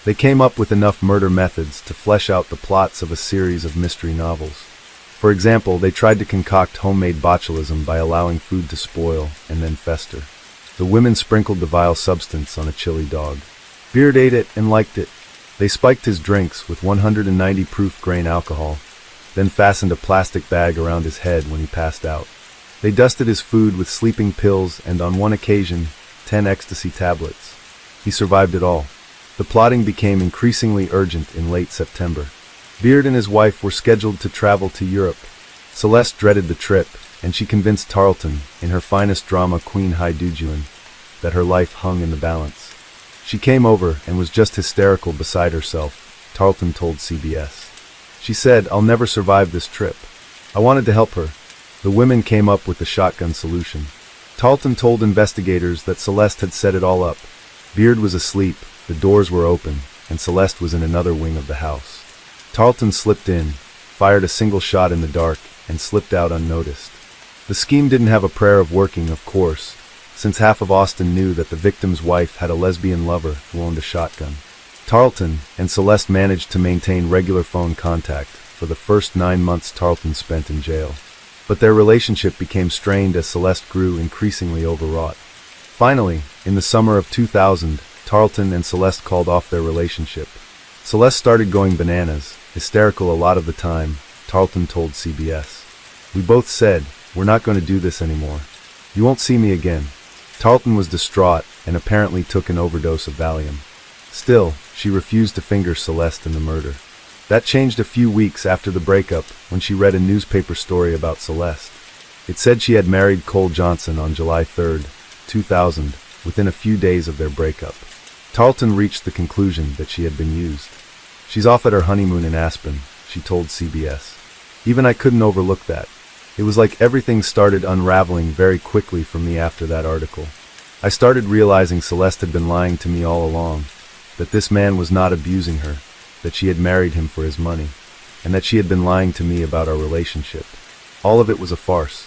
They came up with enough murder methods to flesh out the plots of a series of mystery novels. For example, they tried to concoct homemade botulism by allowing food to spoil and then fester. The women sprinkled the vile substance on a chili dog. Beard ate it and liked it. They spiked his drinks with 190 proof grain alcohol, then fastened a plastic bag around his head when he passed out. They dusted his food with sleeping pills and, on one occasion, 10 ecstasy tablets. He survived it all. The plotting became increasingly urgent in late September. Beard and his wife were scheduled to travel to Europe. Celeste dreaded the trip, and she convinced Tarleton, in her finest drama Queen Haidujuan, that her life hung in the balance. She came over and was just hysterical beside herself, Tarleton told CBS. She said, "I'll never survive this trip." I wanted to help her. The women came up with the shotgun solution. Tarleton told investigators that Celeste had set it all up. Beard was asleep, the doors were open, and Celeste was in another wing of the house. Tarleton slipped in, fired a single shot in the dark, and slipped out unnoticed. The scheme didn't have a prayer of working, of course, since half of Austin knew that the victim's wife had a lesbian lover who owned a shotgun. Tarleton and Celeste managed to maintain regular phone contact for the first 9 months Tarleton spent in jail. But their relationship became strained as Celeste grew increasingly overwrought. Finally, in the summer of 2000, Tarleton and Celeste called off their relationship. Celeste started going bananas, hysterical a lot of the time, Tarleton told CBS. "We both said, we're not going to do this anymore. You won't see me again." Tarleton was distraught and apparently took an overdose of Valium. Still, she refused to finger Celeste in the murder. That changed a few weeks after the breakup when she read a newspaper story about Celeste. It said she had married Cole Johnson on July 3, 2000, within a few days of their breakup. Tarleton reached the conclusion that she had been used. "She's off at her honeymoon in Aspen," she told CBS. "Even I couldn't overlook that. It was like everything started unraveling very quickly for me after that article. I started realizing Celeste had been lying to me all along, that this man was not abusing her, that she had married him for his money, and that she had been lying to me about our relationship. All of it was a farce."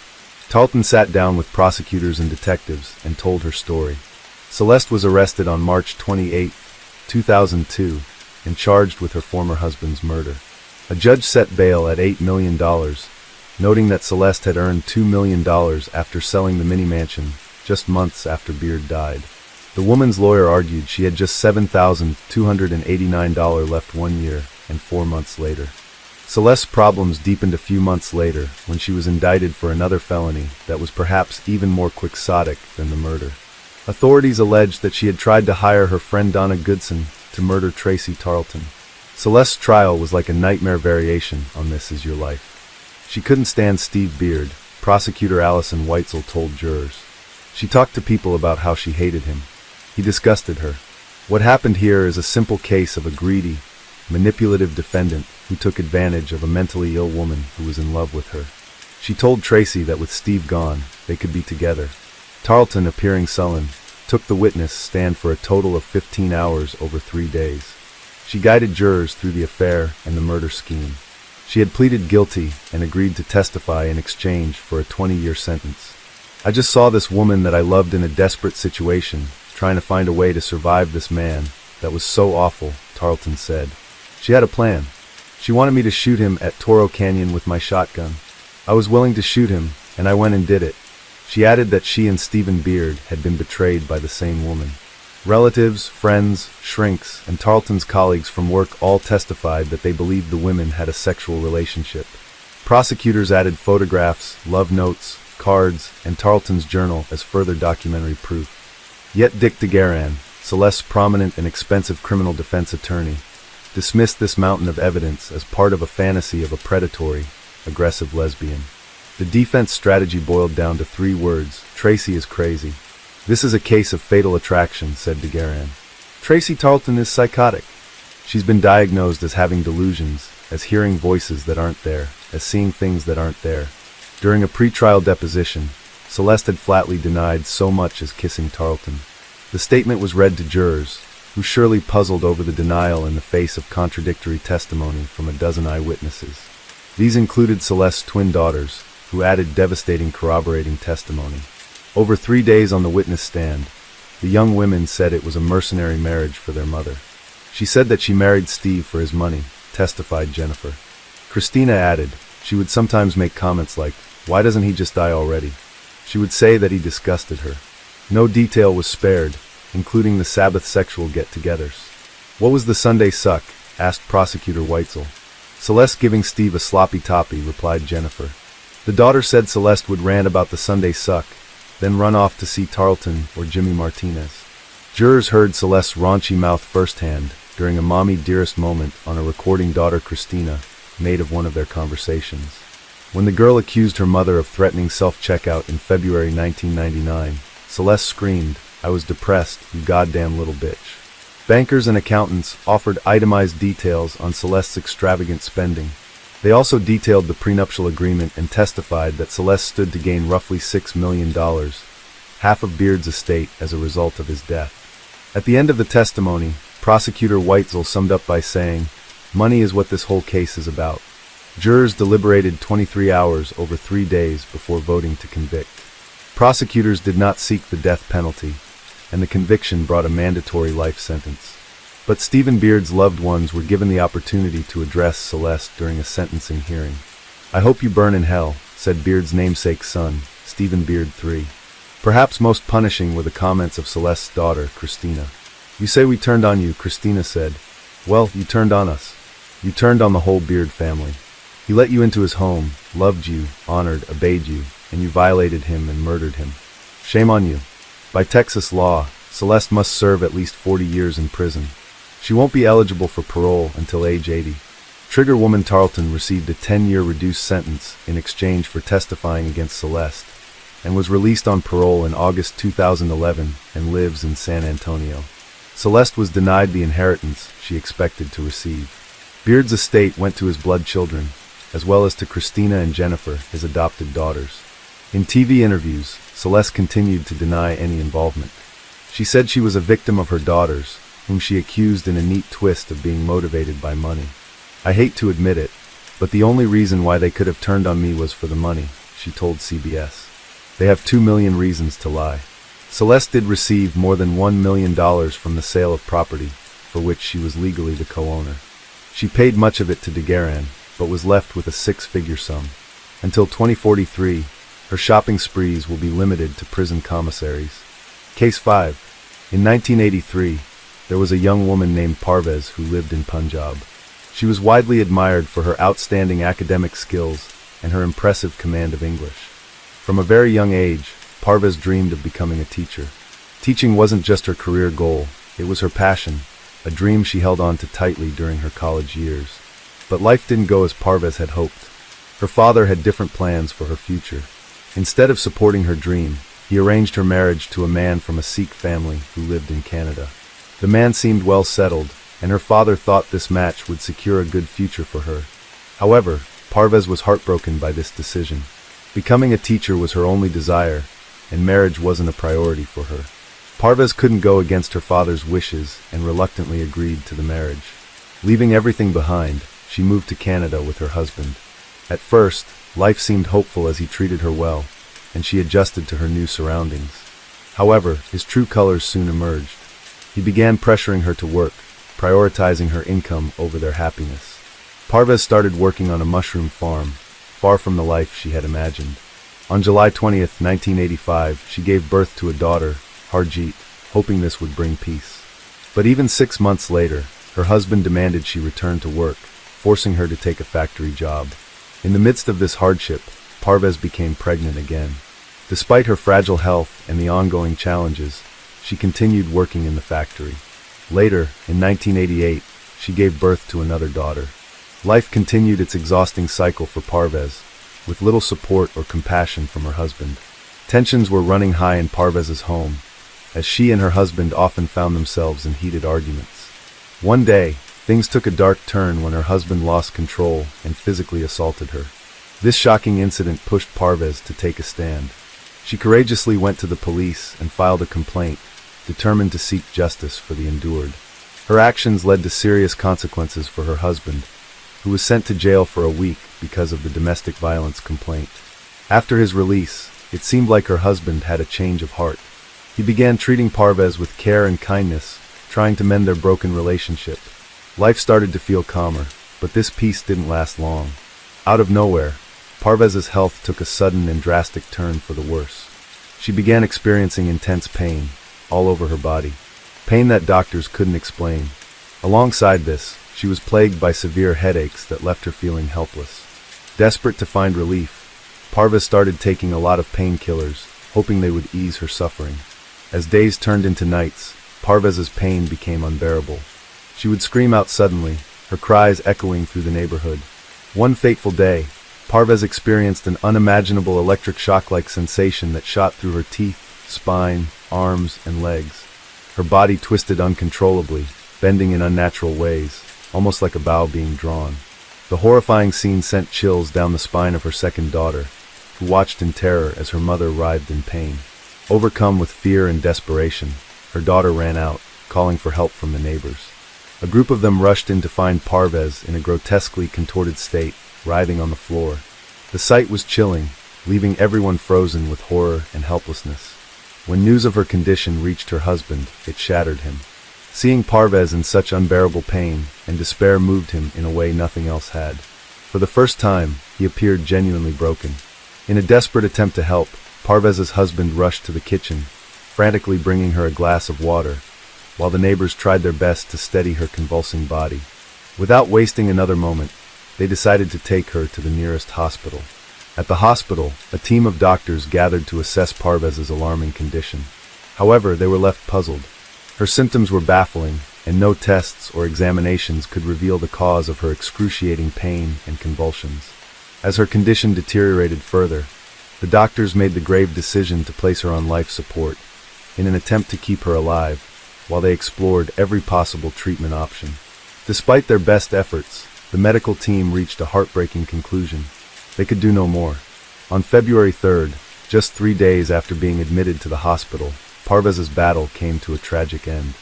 Tarleton sat down with prosecutors and detectives and told her story. Celeste was arrested on March 28, 2002, and charged with her former husband's murder. A judge set bail at $8 million, noting that Celeste had earned $2 million after selling the mini-mansion just months after Beard died. The woman's lawyer argued she had just $7,289 left 1 year and 4 months later. Celeste's problems deepened a few months later when she was indicted for another felony that was perhaps even more quixotic than the murder. Authorities alleged that she had tried to hire her friend Donna Goodson to murder Tracy Tarleton. Celeste's trial was like a nightmare variation on This Is Your Life. She couldn't stand Steve Beard, prosecutor Allison Weitzel told jurors. She talked to people about how she hated him. He disgusted her. What happened here is a simple case of a greedy, manipulative defendant who took advantage of a mentally ill woman who was in love with her. She told Tracy that with Steve gone, they could be together. Tarleton, appearing sullen, took the witness stand for a total of 15 hours over 3 days. She guided jurors through the affair and the murder scheme. She had pleaded guilty and agreed to testify in exchange for a 20-year sentence. "I just saw this woman that I loved in a desperate situation, trying to find a way to survive this man that was so awful," Tarleton said. "She had a plan. She wanted me to shoot him at Toro Canyon with my shotgun. I was willing to shoot him, and I went and did it." She added that she and Stephen Beard had been betrayed by the same woman. Relatives, friends, shrinks, and Tarleton's colleagues from work all testified that they believed the women had a sexual relationship. Prosecutors added photographs, love notes, cards, and Tarleton's journal as further documentary proof. Yet Dick DeGuerin, Celeste's prominent and expensive criminal defense attorney, dismissed this mountain of evidence as part of a fantasy of a predatory, aggressive lesbian. The defense strategy boiled down to 3 words: Tracy is crazy. "This is a case of fatal attraction," said DeGuerin. "Tracy Tarleton is psychotic. She's been diagnosed as having delusions, as hearing voices that aren't there, as seeing things that aren't there." During a pre-trial deposition, Celeste had flatly denied so much as kissing Tarleton. The statement was read to jurors, who surely puzzled over the denial in the face of contradictory testimony from a dozen eyewitnesses. These included Celeste's twin daughters, who added devastating corroborating testimony. Over 3 days on the witness stand, the young women said it was a mercenary marriage for their mother. "She said that she married Steve for his money," testified Jennifer. Christina added, she would sometimes make comments like, "Why doesn't he just die already?" She would say that he disgusted her. No detail was spared, including the Sabbath sexual get-togethers. "What was the Sunday suck?" asked prosecutor Weitzel. "Celeste giving Steve a sloppy toppy," replied Jennifer. The daughter said Celeste would rant about the Sunday suck, then run off to see Tarleton or Jimmy Martinez. Jurors heard Celeste's raunchy mouth firsthand during a mommy dearest moment on a recording daughter Christina made of one of their conversations. When the girl accused her mother of threatening self-checkout in February 1999, Celeste screamed, "I was depressed, you goddamn little bitch." Bankers and accountants offered itemized details on Celeste's extravagant spending. They also detailed the prenuptial agreement and testified that Celeste stood to gain roughly $6 million, half of Beard's estate, as a result of his death. At the end of the testimony, prosecutor Weitzel summed up by saying, Money is what this whole case is about. Jurors deliberated 23 hours over 3 days before voting to convict. Prosecutors did not seek the death penalty, and the conviction brought a mandatory life sentence. But Stephen Beard's loved ones were given the opportunity to address Celeste during a sentencing hearing. "I hope you burn in hell," said Beard's namesake son, Stephen Beard III. Perhaps most punishing were the comments of Celeste's daughter, Christina. "You say we turned on you," Christina said. "Well, you turned on us. You turned on the whole Beard family. He let you into his home, loved you, honored, obeyed you, and you violated him and murdered him. Shame on you." By Texas law, Celeste must serve at least 40 years in prison. She won't be eligible for parole until age 80. Trigger woman Tarleton received a 10-year reduced sentence in exchange for testifying against Celeste, and was released on parole in August 2011 and lives in San Antonio. Celeste was denied the inheritance she expected to receive. Beard's estate went to his blood children, as well as to Christina and Jennifer, his adopted daughters. In TV interviews, Celeste continued to deny any involvement. She said she was a victim of her daughters, whom she accused in a neat twist of being motivated by money. "I hate to admit it, but the only reason why they could have turned on me was for the money," she told CBS. "They have 2 million reasons to lie." Celeste did receive more than $1 million from the sale of property, for which she was legally the co-owner. She paid much of it to DeGuerin, but was left with a 6-figure sum. Until 2043, her shopping sprees will be limited to prison commissaries. Case 5. In 1983, there was a young woman named Parvez who lived in Punjab. She was widely admired for her outstanding academic skills and her impressive command of English. From a very young age, Parvez dreamed of becoming a teacher. Teaching wasn't just her career goal, it was her passion, a dream she held on to tightly during her college years. But life didn't go as Parvez had hoped. Her father had different plans for her future. Instead of supporting her dream, he arranged her marriage to a man from a Sikh family who lived in Canada. The man seemed well settled, and her father thought this match would secure a good future for her. However, Parvez was heartbroken by this decision. Becoming a teacher was her only desire, and marriage wasn't a priority for her. Parvez couldn't go against her father's wishes and reluctantly agreed to the marriage. Leaving everything behind, she moved to Canada with her husband. At first, life seemed hopeful as he treated her well, and she adjusted to her new surroundings. However, his true colors soon emerged. He began pressuring her to work, prioritizing her income over their happiness. Parvez started working on a mushroom farm, far from the life she had imagined. On July 20th, 1985, she gave birth to a daughter, Harjeet, hoping this would bring peace. But even 6 months later, her husband demanded she return to work, forcing her to take a factory job. In the midst of this hardship, Parvez became pregnant again. Despite her fragile health and the ongoing challenges, she continued working in the factory. Later, in 1988, she gave birth to another daughter. Life continued its exhausting cycle for Parvez, with little support or compassion from her husband. Tensions were running high in Parvez's home, as she and her husband often found themselves in heated arguments. One day, things took a dark turn when her husband lost control and physically assaulted her. This shocking incident pushed Parvez to take a stand. She courageously went to the police and filed a complaint, determined to seek justice for the endured. Her actions led to serious consequences for her husband, who was sent to jail for a week because of the domestic violence complaint. After his release, it seemed like her husband had a change of heart. He began treating Parvez with care and kindness, trying to mend their broken relationship. Life started to feel calmer, but this peace didn't last long. Out of nowhere, Parvez's health took a sudden and drastic turn for the worse. She began experiencing intense pain all over her body, pain that doctors couldn't explain. Alongside this, she was plagued by severe headaches that left her feeling helpless. Desperate to find relief, Parvez started taking a lot of painkillers, hoping they would ease her suffering. As days turned into nights, Parvez's pain became unbearable. She would scream out suddenly, her cries echoing through the neighborhood. One fateful day, Parvez experienced an unimaginable electric shock-like sensation that shot through her teeth, spine, arms, and legs. Her body twisted uncontrollably, bending in unnatural ways, almost like a bow being drawn. The horrifying scene sent chills down the spine of her second daughter, who watched in terror as her mother writhed in pain. Overcome with fear and desperation, her daughter ran out, calling for help from the neighbors. A group of them rushed in to find Parvez in a grotesquely contorted state, writhing on the floor. The sight was chilling, leaving everyone frozen with horror and helplessness. When news of her condition reached her husband, it shattered him. Seeing Parvez in such unbearable pain and despair moved him in a way nothing else had. For the first time, he appeared genuinely broken. In a desperate attempt to help, Parvez's husband rushed to the kitchen, frantically bringing her a glass of water, while the neighbors tried their best to steady her convulsing body. Without wasting another moment, they decided to take her to the nearest hospital. At the hospital, a team of doctors gathered to assess Parvez's alarming condition. However, they were left puzzled. Her symptoms were baffling, and no tests or examinations could reveal the cause of her excruciating pain and convulsions. As her condition deteriorated further, the doctors made the grave decision to place her on life support, in an attempt to keep her alive, while they explored every possible treatment option. Despite their best efforts, the medical team reached a heartbreaking conclusion. They could do no more. On February 3rd, just 3 days after being admitted to the hospital, Parvez's battle came to a tragic end.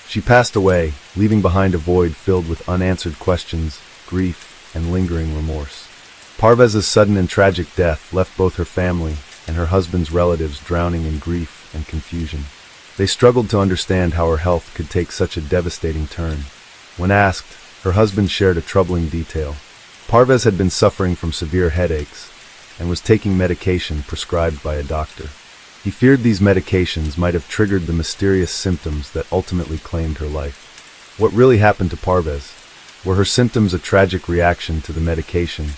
She passed away, leaving behind a void filled with unanswered questions, grief, and lingering remorse. Parvez's sudden and tragic death left both her family and her husband's relatives drowning in grief and confusion. They struggled to understand how her health could take such a devastating turn. When asked, her husband shared a troubling detail. Parvez had been suffering from severe headaches and was taking medication prescribed by a doctor. He feared these medications might have triggered the mysterious symptoms that ultimately claimed her life. What really happened to Parvez? Were her symptoms a tragic reaction to the medication,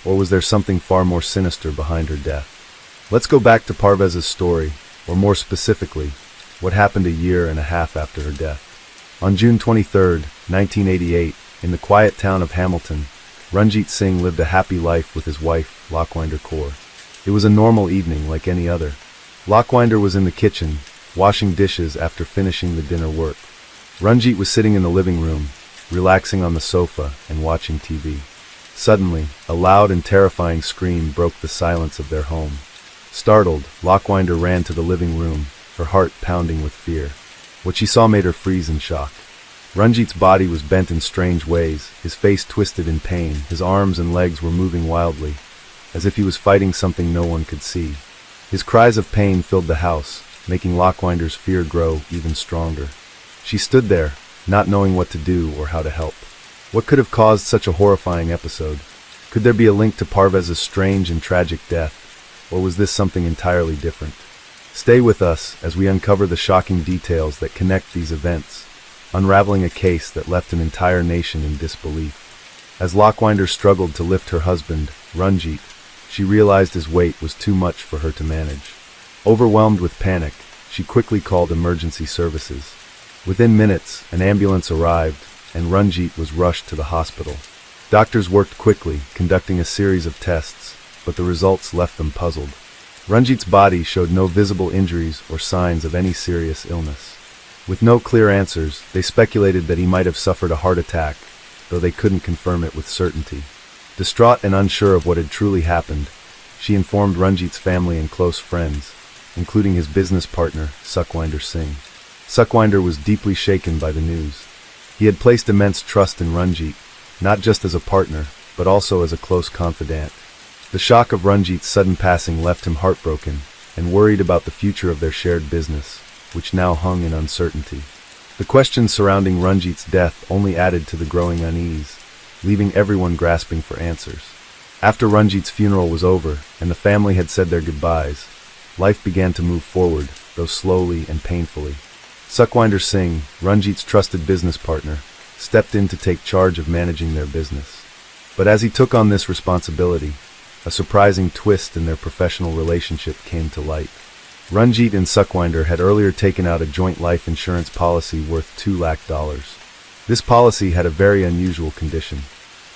or was there something far more sinister behind her death? Let's go back to Parvez's story, or more specifically, what happened a year and a half after her death. On June 23, 1988, in the quiet town of Hamilton, Ranjit Singh lived a happy life with his wife, Lakhwinder Kaur. It was a normal evening like any other. Lakhwinder was in the kitchen, washing dishes after finishing the dinner work. Ranjit was sitting in the living room, relaxing on the sofa and watching TV. Suddenly, a loud and terrifying scream broke the silence of their home. Startled, Lakhwinder ran to the living room, her heart pounding with fear. What she saw made her freeze in shock. Ranjit's body was bent in strange ways, his face twisted in pain, his arms and legs were moving wildly, as if he was fighting something no one could see. His cries of pain filled the house, making Lakhwinder's fear grow even stronger. She stood there, not knowing what to do or how to help. What could have caused such a horrifying episode? Could there be a link to Parvez's strange and tragic death, or was this something entirely different? Stay with us as we uncover the shocking details that connect these events, unraveling a case that left an entire nation in disbelief. As Lakhwinder struggled to lift her husband, Ranjit, she realized his weight was too much for her to manage. Overwhelmed with panic, she quickly called emergency services. Within minutes, an ambulance arrived, and Ranjit was rushed to the hospital. Doctors worked quickly, conducting a series of tests, but the results left them puzzled. Ranjit's body showed no visible injuries or signs of any serious illness. With no clear answers, they speculated that he might have suffered a heart attack, though they couldn't confirm it with certainty. Distraught and unsure of what had truly happened, she informed Ranjit's family and close friends, including his business partner, Sukhwinder Singh. Sukhwinder was deeply shaken by the news. He had placed immense trust in Ranjit, not just as a partner, but also as a close confidant. The shock of Ranjit's sudden passing left him heartbroken and worried about the future of their shared business, which now hung in uncertainty. The questions surrounding Ranjit's death only added to the growing unease, leaving everyone grasping for answers. After Ranjit's funeral was over and the family had said their goodbyes, life began to move forward, though slowly and painfully. Sukhwinder Singh, Ranjit's trusted business partner, stepped in to take charge of managing their business. But as he took on this responsibility, a surprising twist in their professional relationship came to light. Ranjit and Sukhwinder had earlier taken out a joint life insurance policy worth $2 lakh. This policy had a very unusual condition.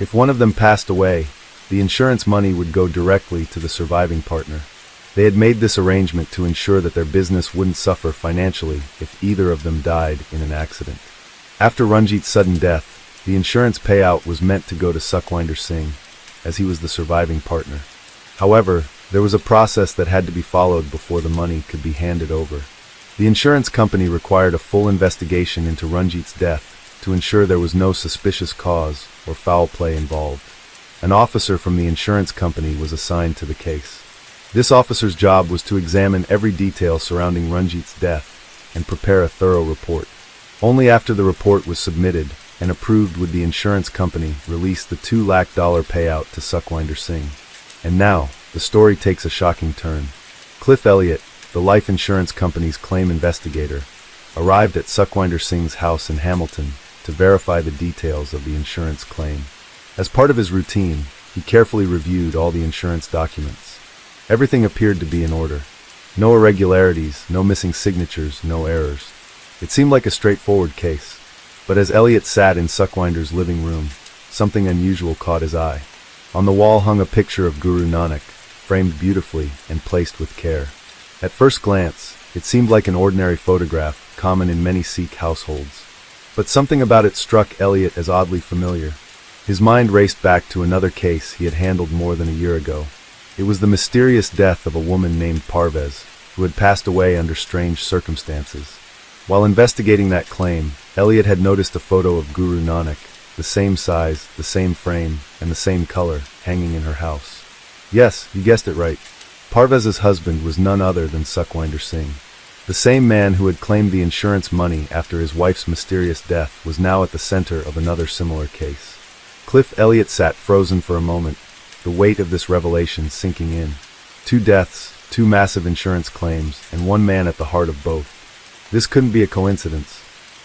If one of them passed away, the insurance money would go directly to the surviving partner. They had made this arrangement to ensure that their business wouldn't suffer financially if either of them died in an accident. After Ranjit's sudden death, the insurance payout was meant to go to Sukhwinder Singh, as he was the surviving partner. However, there was a process that had to be followed before the money could be handed over. The insurance company required a full investigation into Ranjit's death to ensure there was no suspicious cause or foul play involved. An officer from the insurance company was assigned to the case. This officer's job was to examine every detail surrounding Ranjit's death and prepare a thorough report. Only after the report was submitted and approved would the insurance company release the $2 lakh payout to Sukhwinder Singh. And now, the story takes a shocking turn. Cliff Elliott, the life insurance company's claim investigator, arrived at Sukhwinder Singh's house in Hamilton to verify the details of the insurance claim. As part of his routine, he carefully reviewed all the insurance documents. Everything appeared to be in order. No irregularities, no missing signatures, no errors. It seemed like a straightforward case. But as Elliot sat in Sukhwinder's living room, something unusual caught his eye. On the wall hung a picture of Guru Nanak, framed beautifully and placed with care. At first glance, it seemed like an ordinary photograph, common in many Sikh households. But something about it struck Elliot as oddly familiar. His mind raced back to another case he had handled more than a year ago. It was the mysterious death of a woman named Parvez, who had passed away under strange circumstances. While investigating that claim, Elliot had noticed a photo of Guru Nanak, the same size, the same frame, and the same color, hanging in her house. Yes, you guessed it right. Parvez's husband was none other than Sukhwinder Singh. The same man who had claimed the insurance money after his wife's mysterious death was now at the center of another similar case. Cliff Elliott sat frozen for a moment, the weight of this revelation sinking in. 2 deaths, 2 massive insurance claims, and one man at the heart of both. This couldn't be a coincidence.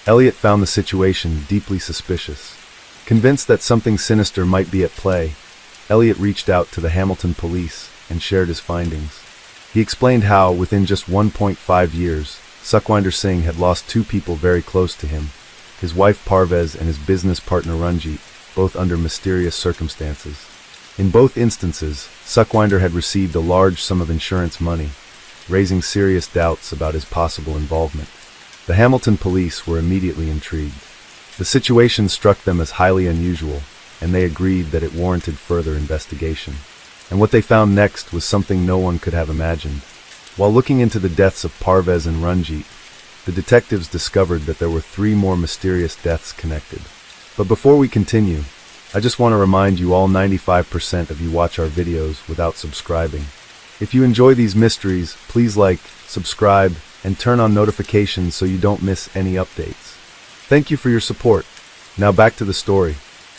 Elliot found the situation deeply suspicious. Convinced that something sinister might be at play, Elliot reached out to the Hamilton police and shared his findings. He explained how, within just 1.5 years, Sukhwinder Singh had lost 2 people very close to him, his wife Parvez and his business partner Ranjit, both under mysterious circumstances. In both instances, Sukhwinder had received a large sum of insurance money, raising serious doubts about his possible involvement. The Hamilton police were immediately intrigued. The situation struck them as highly unusual, and they agreed that it warranted further investigation. And what they found next was something no one could have imagined. While looking into the deaths of Parvez and Ranjit, the detectives discovered that there were 3 more mysterious deaths connected. But before we continue, I just want to remind you all 95% of you watch our videos without subscribing. If you enjoy these mysteries, please like, subscribe, and turn on notifications so you don't miss any updates. Thank you for your support. Now back to the story.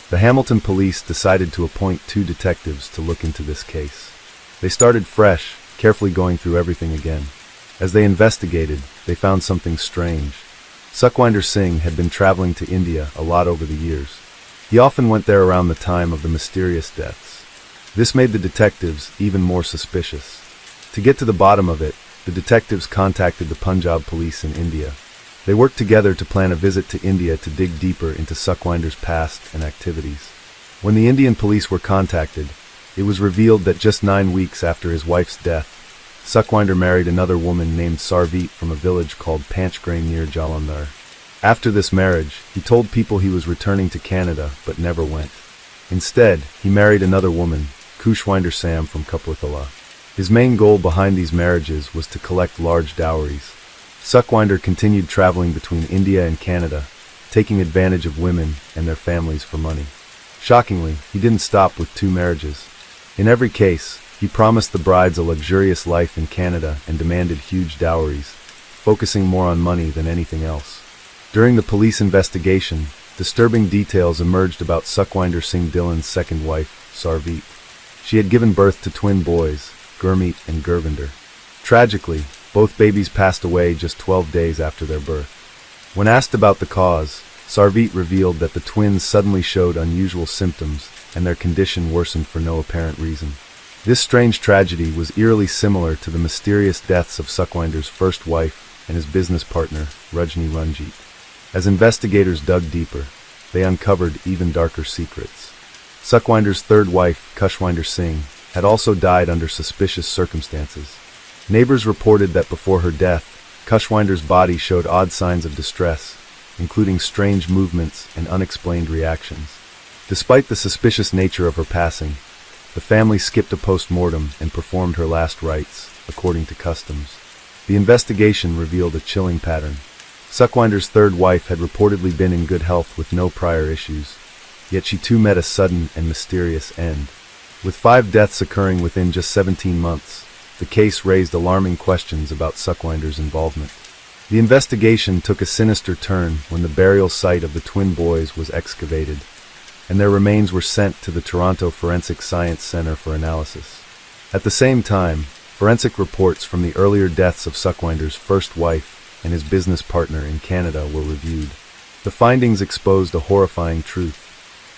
The Hamilton police decided to appoint 2 detectives to look into this case. They started fresh, carefully going through everything again. As they investigated, they found something strange. Sukhwinder Singh had been traveling to India a lot over the years. He often went there around the time of the mysterious deaths. This made the detectives even more suspicious. To get to the bottom of it, the detectives contacted the Punjab police in India. They worked together to plan a visit to India to dig deeper into Sukhwinder's past and activities. When the Indian police were contacted, it was revealed that just 9 weeks after his wife's death, Sukhwinder married another woman named Sarveet from a village called Panchgrain near Jalandhar. After this marriage, he told people he was returning to Canada, but never went. Instead, he married another woman, Kushwinder Sam from Kapurthala. His main goal behind these marriages was to collect large dowries. Sukhwinder continued traveling between India and Canada, taking advantage of women and their families for money. Shockingly, he didn't stop with 2 marriages. In every case, he promised the brides a luxurious life in Canada and demanded huge dowries, focusing more on money than anything else. During the police investigation, disturbing details emerged about Sukhwinder Singh Dhillon's second wife, Sarveet. She had given birth to twin boys, Gurmeet and Gurvinder. Tragically, both babies passed away just 12 days after their birth. When asked about the cause, Sarveet revealed that the twins suddenly showed unusual symptoms and their condition worsened for no apparent reason. This strange tragedy was eerily similar to the mysterious deaths of Sukhwinder's first wife and his business partner, Rajni Ranjit. As investigators dug deeper, they uncovered even darker secrets. Sukhwinder's third wife, Kushwinder Singh, had also died under suspicious circumstances. Neighbors reported that before her death, Kushwinder's body showed odd signs of distress, including strange movements and unexplained reactions. Despite the suspicious nature of her passing, the family skipped a post-mortem and performed her last rites, according to customs. The investigation revealed a chilling pattern. Suckwinder's third wife had reportedly been in good health with no prior issues, yet she too met a sudden and mysterious end. With 5 deaths occurring within just 17 months, the case raised alarming questions about Suckwinder's involvement. The investigation took a sinister turn when the burial site of the twin boys was excavated, and their remains were sent to the Toronto Forensic Science Centre for analysis. At the same time, forensic reports from the earlier deaths of Suckwinder's first wife and his business partner in Canada were reviewed. The findings exposed a horrifying truth.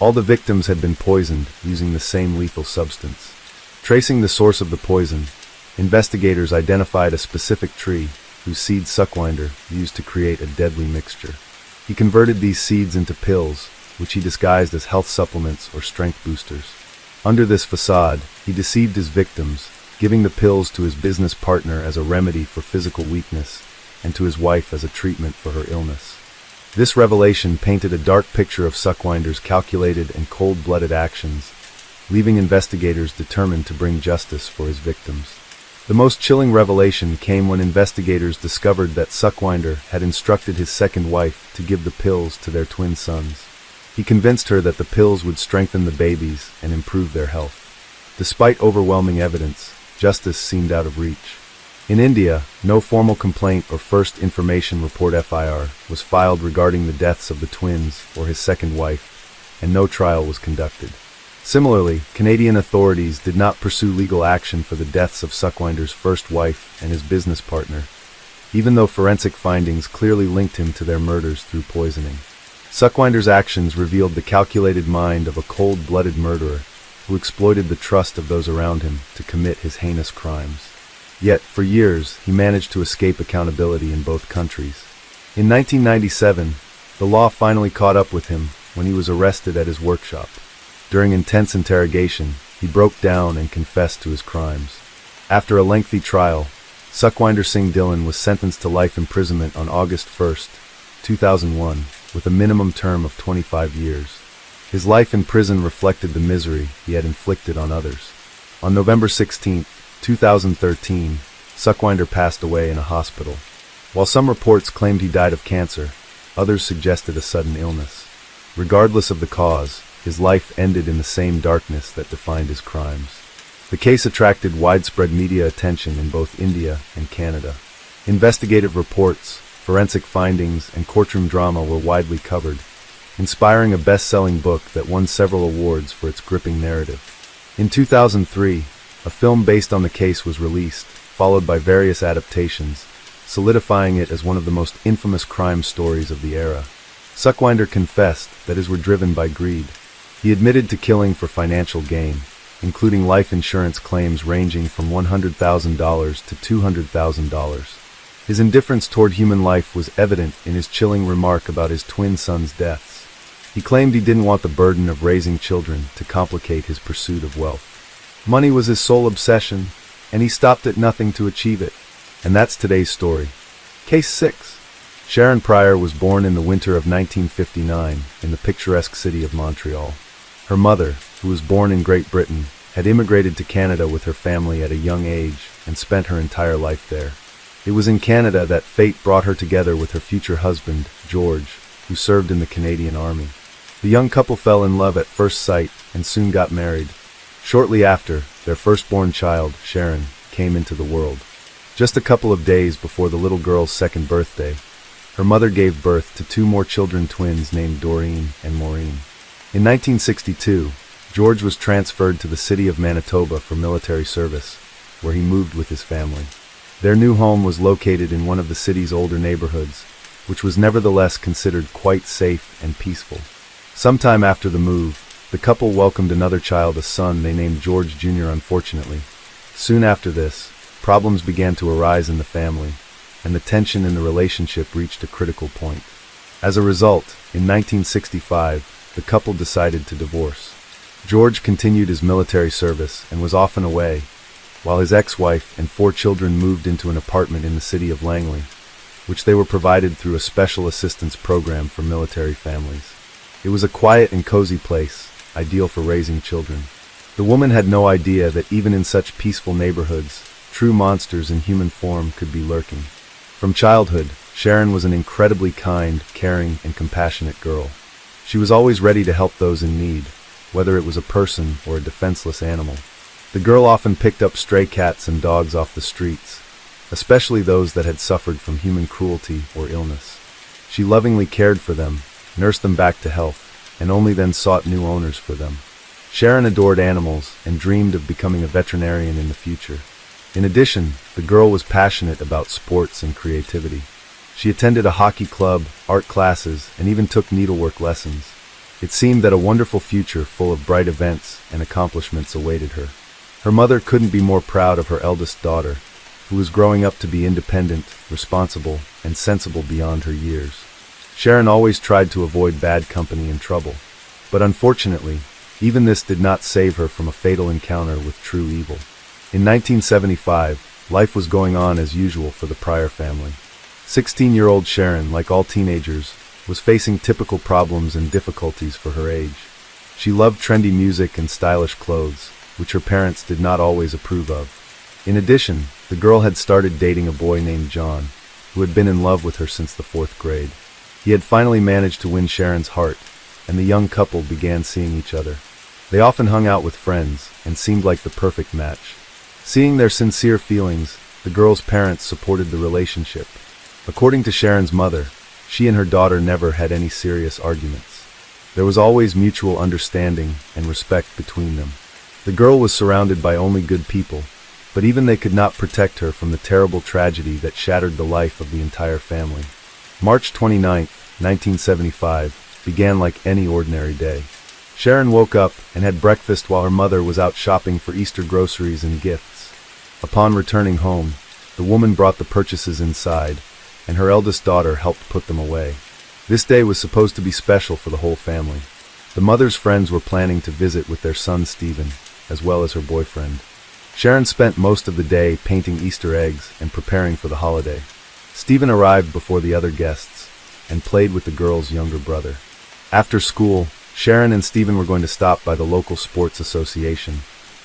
All the victims had been poisoned using the same lethal substance. Tracing the source of the poison, investigators identified a specific tree whose seeds Suckwinder used to create a deadly mixture. He converted these seeds into pills, which he disguised as health supplements or strength boosters. Under this facade, he deceived his victims, giving the pills to his business partner as a remedy for physical weakness and to his wife as a treatment for her illness. This revelation painted a dark picture of Suckwinder's calculated and cold-blooded actions, leaving investigators determined to bring justice for his victims. The most chilling revelation came when investigators discovered that Suckwinder had instructed his second wife to give the pills to their twin sons. He convinced her that the pills would strengthen the babies and improve their health. Despite overwhelming evidence, justice seemed out of reach. In India, no formal complaint or first information report (FIR) was filed regarding the deaths of the twins or his second wife, and no trial was conducted. Similarly, Canadian authorities did not pursue legal action for the deaths of Suckwinder's first wife and his business partner, even though forensic findings clearly linked him to their murders through poisoning. Suckwinder's actions revealed the calculated mind of a cold-blooded murderer who exploited the trust of those around him to commit his heinous crimes. Yet, for years, he managed to escape accountability in both countries. In 1997, the law finally caught up with him when he was arrested at his workshop. During intense interrogation, he broke down and confessed to his crimes. After a lengthy trial, Suckwinder Singh Dhillon was sentenced to life imprisonment on August 1, 2001, with a minimum term of 25 years. His life in prison reflected the misery he had inflicted on others. On November 16, 2013, Suckwinder passed away in a hospital. While some reports claimed he died of cancer, others suggested a sudden illness. Regardless of the cause, his life ended in the same darkness that defined his crimes. The case attracted widespread media attention in both India and Canada. Investigative reports, forensic findings, and courtroom drama were widely covered, inspiring a best-selling book that won several awards for its gripping narrative. In 2003, a film based on the case was released, followed by various adaptations, solidifying it as one of the most infamous crime stories of the era. Suckwinder confessed that his were driven by greed. He admitted to killing for financial gain, including life insurance claims ranging from $100,000 to $200,000. His indifference toward human life was evident in his chilling remark about his twin sons' deaths. He claimed he didn't want the burden of raising children to complicate his pursuit of wealth. Money was his sole obsession, and he stopped at nothing to achieve it. And that's today's story. Case 6. Sharon Pryor was born in the winter of 1959 in the picturesque city of Montreal. Her mother, who was born in Great Britain, had immigrated to Canada with her family at a young age and spent her entire life there. It was in Canada that fate brought her together with her future husband, George, who served in the Canadian Army. The young couple fell in love at first sight and soon got married. Shortly after, their firstborn child, Sharon, came into the world. Just a couple of days before the little girl's second birthday, her mother gave birth to 2 more children twins named Doreen and Maureen. In 1962, George was transferred to the city of Manitoba for military service, where he moved with his family. Their new home was located in one of the city's older neighborhoods, which was nevertheless considered quite safe and peaceful. Sometime after the move, the couple welcomed another child, a son they named George Jr. Unfortunately, soon after this, problems began to arise in the family, and the tension in the relationship reached a critical point. As a result, in 1965, the couple decided to divorce. George continued his military service and was often away, while his ex-wife and 4 children moved into an apartment in the city of Langley, which they were provided through a special assistance program for military families. It was a quiet and cozy place, ideal for raising children. The woman had no idea that even in such peaceful neighborhoods, true monsters in human form could be lurking. From childhood, Sharon was an incredibly kind, caring, and compassionate girl. She was always ready to help those in need, whether it was a person or a defenseless animal. The girl often picked up stray cats and dogs off the streets, especially those that had suffered from human cruelty or illness. She lovingly cared for them, nursed them back to health, and only then sought new owners for them. Sharon adored animals and dreamed of becoming a veterinarian in the future. In addition, the girl was passionate about sports and creativity. She attended a hockey club, art classes, and even took needlework lessons. It seemed that a wonderful future full of bright events and accomplishments awaited her. Her mother couldn't be more proud of her eldest daughter, who was growing up to be independent, responsible, and sensible beyond her years. Sharon always tried to avoid bad company and trouble, but unfortunately, even this did not save her from a fatal encounter with true evil. In 1975, life was going on as usual for the Pryor family. 16-year-old Sharon, like all teenagers, was facing typical problems and difficulties for her age. She loved trendy music and stylish clothes, which her parents did not always approve of. In addition, the girl had started dating a boy named John, who had been in love with her since the 4th grade. He had finally managed to win Sharon's heart, and the young couple began seeing each other. They often hung out with friends, and seemed like the perfect match. Seeing their sincere feelings, the girl's parents supported the relationship. According to Sharon's mother, she and her daughter never had any serious arguments. There was always mutual understanding and respect between them. The girl was surrounded by only good people, but even they could not protect her from the terrible tragedy that shattered the life of the entire family. March 29, 1975, began like any ordinary day. Sharon woke up and had breakfast while her mother was out shopping for Easter groceries and gifts. Upon returning home, the woman brought the purchases inside, and her eldest daughter helped put them away. This day was supposed to be special for the whole family. The mother's friends were planning to visit with their son Stephen, as well as her boyfriend. Sharon spent most of the day painting Easter eggs and preparing for the holiday. Stephen arrived before the other guests and played with the girl's younger brother. After school, Sharon and Stephen were going to stop by the local sports association,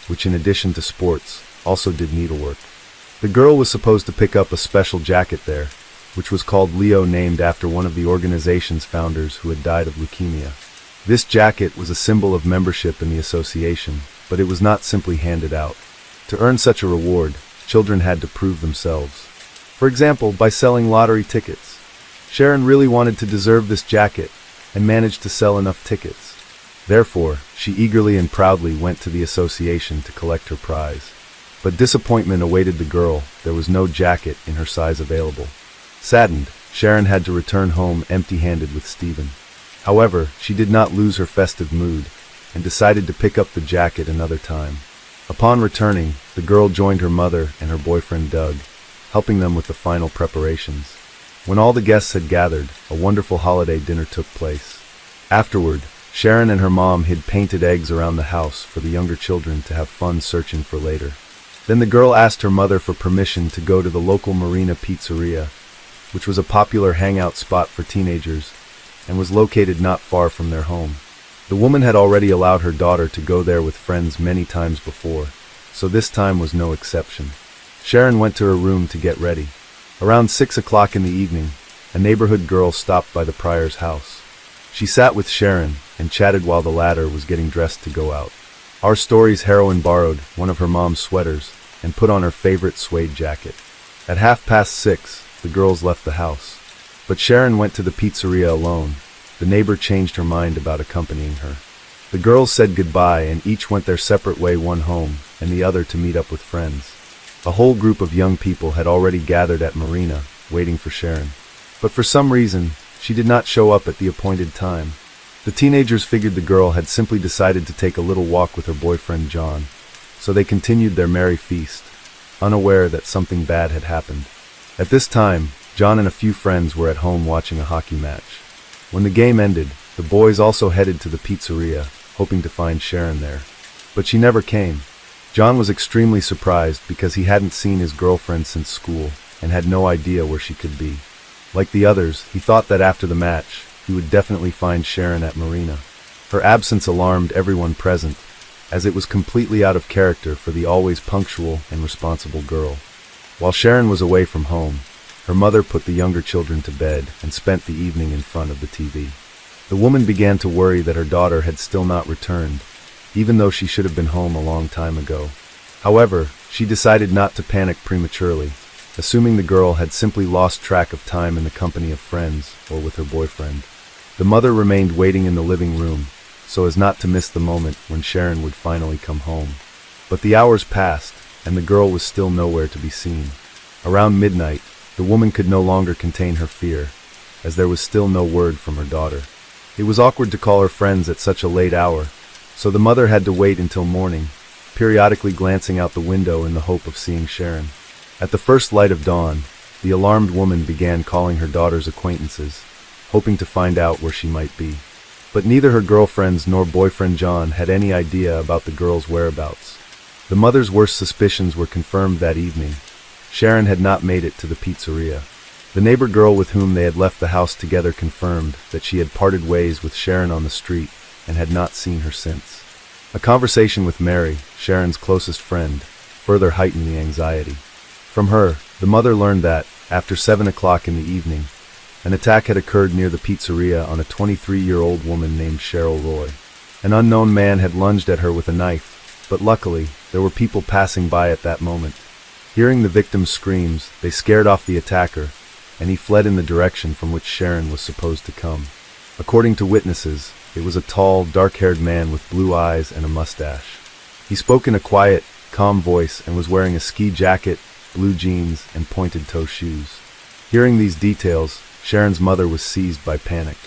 which in addition to sports, also did needlework. The girl was supposed to pick up a special jacket there, which was called Leo, named after one of the organization's founders who had died of leukemia. This jacket was a symbol of membership in the association, but it was not simply handed out. To earn such a reward, children had to prove themselves. For example, by selling lottery tickets. Sharon really wanted to deserve this jacket and managed to sell enough tickets. Therefore, she eagerly and proudly went to the association to collect her prize. But disappointment awaited the girl. There was no jacket in her size available. Saddened, Sharon had to return home empty-handed with Stephen. However, she did not lose her festive mood and decided to pick up the jacket another time. Upon returning, the girl joined her mother and her boyfriend Doug, helping them with the final preparations. When all the guests had gathered, a wonderful holiday dinner took place. Afterward, Sharon and her mom hid painted eggs around the house for the younger children to have fun searching for later. Then the girl asked her mother for permission to go to the local Marina Pizzeria, which was a popular hangout spot for teenagers and was located not far from their home. The woman had already allowed her daughter to go there with friends many times before, so this time was no exception. Sharon went to her room to get ready. Around 6 o'clock in the evening, a neighborhood girl stopped by the Pryor's house. She sat with Sharon and chatted while the latter was getting dressed to go out. Our story's heroine borrowed one of her mom's sweaters and put on her favorite suede jacket. At 6:30, the girls left the house. But Sharon went to the pizzeria alone. The neighbor changed her mind about accompanying her. The girls said goodbye and each went their separate way, one home and the other to meet up with friends. A whole group of young people had already gathered at Marina, waiting for Sharon. But for some reason, she did not show up at the appointed time. The teenagers figured the girl had simply decided to take a little walk with her boyfriend John, so they continued their merry feast, unaware that something bad had happened. At this time, John and a few friends were at home watching a hockey match. When the game ended, the boys also headed to the pizzeria, hoping to find Sharon there. But she never came. John was extremely surprised because he hadn't seen his girlfriend since school and had no idea where she could be. Like the others, he thought that after the match, he would definitely find Sharon at Marina. Her absence alarmed everyone present, as it was completely out of character for the always punctual and responsible girl. While Sharon was away from home, Her mother put the younger children to bed and spent the evening in front of the TV. The woman began to worry that her daughter had still not returned, even though she should have been home a long time ago. However, she decided not to panic prematurely, assuming the girl had simply lost track of time in the company of friends or with her boyfriend. The mother remained waiting in the living room, so as not to miss the moment when Sharon would finally come home. But the hours passed, and the girl was still nowhere to be seen. Around midnight, the woman could no longer contain her fear, as there was still no word from her daughter. It was awkward to call her friends at such a late hour, so the mother had to wait until morning, periodically glancing out the window in the hope of seeing Sharon. At the first light of dawn, the alarmed woman began calling her daughter's acquaintances, hoping to find out where she might be. But neither her girlfriends nor boyfriend John had any idea about the girl's whereabouts. The mother's worst suspicions were confirmed that evening. Sharon had not made it to the pizzeria. The neighbor girl with whom they had left the house together confirmed that she had parted ways with Sharon on the street and had not seen her since. A conversation with Mary, Sharon's closest friend, further heightened the anxiety. From her, the mother learned that, after 7 o'clock in the evening, an attack had occurred near the pizzeria on a 23-year-old woman named Cheryl Roy. An unknown man had lunged at her with a knife, but luckily, there were people passing by at that moment. Hearing the victim's screams, they scared off the attacker, and he fled in the direction from which Sharon was supposed to come. According to witnesses, it was a tall, dark-haired man with blue eyes and a mustache. He spoke in a quiet, calm voice and was wearing a ski jacket, blue jeans, and pointed-toe shoes. Hearing these details, Sharon's mother was seized by panic.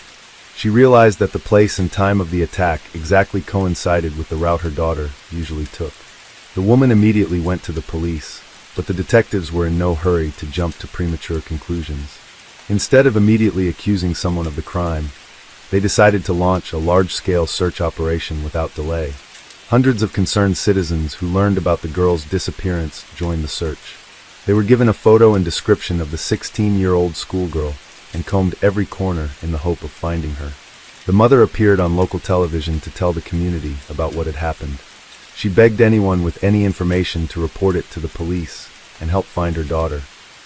She realized that the place and time of the attack exactly coincided with the route her daughter usually took. The woman immediately went to the police, but the detectives were in no hurry to jump to premature conclusions. Instead of immediately accusing someone of the crime, they decided to launch a large-scale search operation without delay. Hundreds of concerned citizens who learned about the girl's disappearance joined the search. They were given a photo and description of the 16-year-old schoolgirl and combed every corner in the hope of finding her. The mother appeared on local television to tell the community about what had happened. She begged anyone with any information to report it to the police and help find her daughter.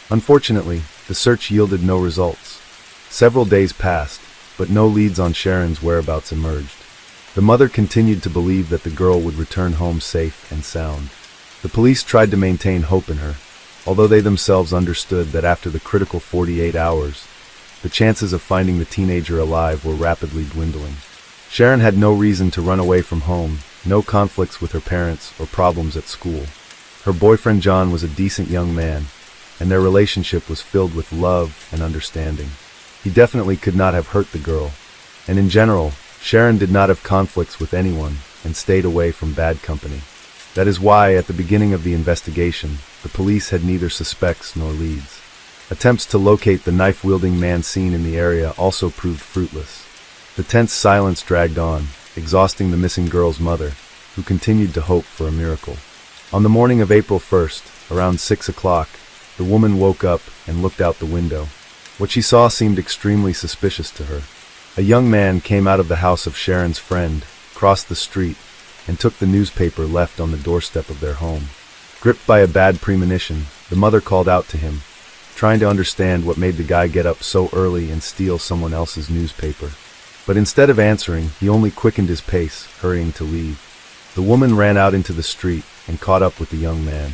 Unfortunately, the search yielded no results. Several days passed, but no leads on Sharon's whereabouts emerged. The mother continued to believe that the girl would return home safe and sound. The police tried to maintain hope in her, although they themselves understood that after the critical 48 hours, the chances of finding the teenager alive were rapidly dwindling. Sharon had no reason to run away from home, no conflicts with her parents or problems at school. Her boyfriend John was a decent young man, and their relationship was filled with love and understanding. He definitely could not have hurt the girl, and in general, Sharon did not have conflicts with anyone and stayed away from bad company. That is why, at the beginning of the investigation, the police had neither suspects nor leads. Attempts to locate the knife-wielding man seen in the area also proved fruitless. The tense silence dragged on, exhausting the missing girl's mother, who continued to hope for a miracle. On the morning of April 1st, around 6 o'clock, the woman woke up and looked out the window. What she saw seemed extremely suspicious to her. A young man came out of the house of Sharon's friend, crossed the street, and took the newspaper left on the doorstep of their home. Gripped by a bad premonition, the mother called out to him, trying to understand what made the guy get up so early and steal someone else's newspaper. But instead of answering, he only quickened his pace, hurrying to leave. The woman ran out into the street and caught up with the young man.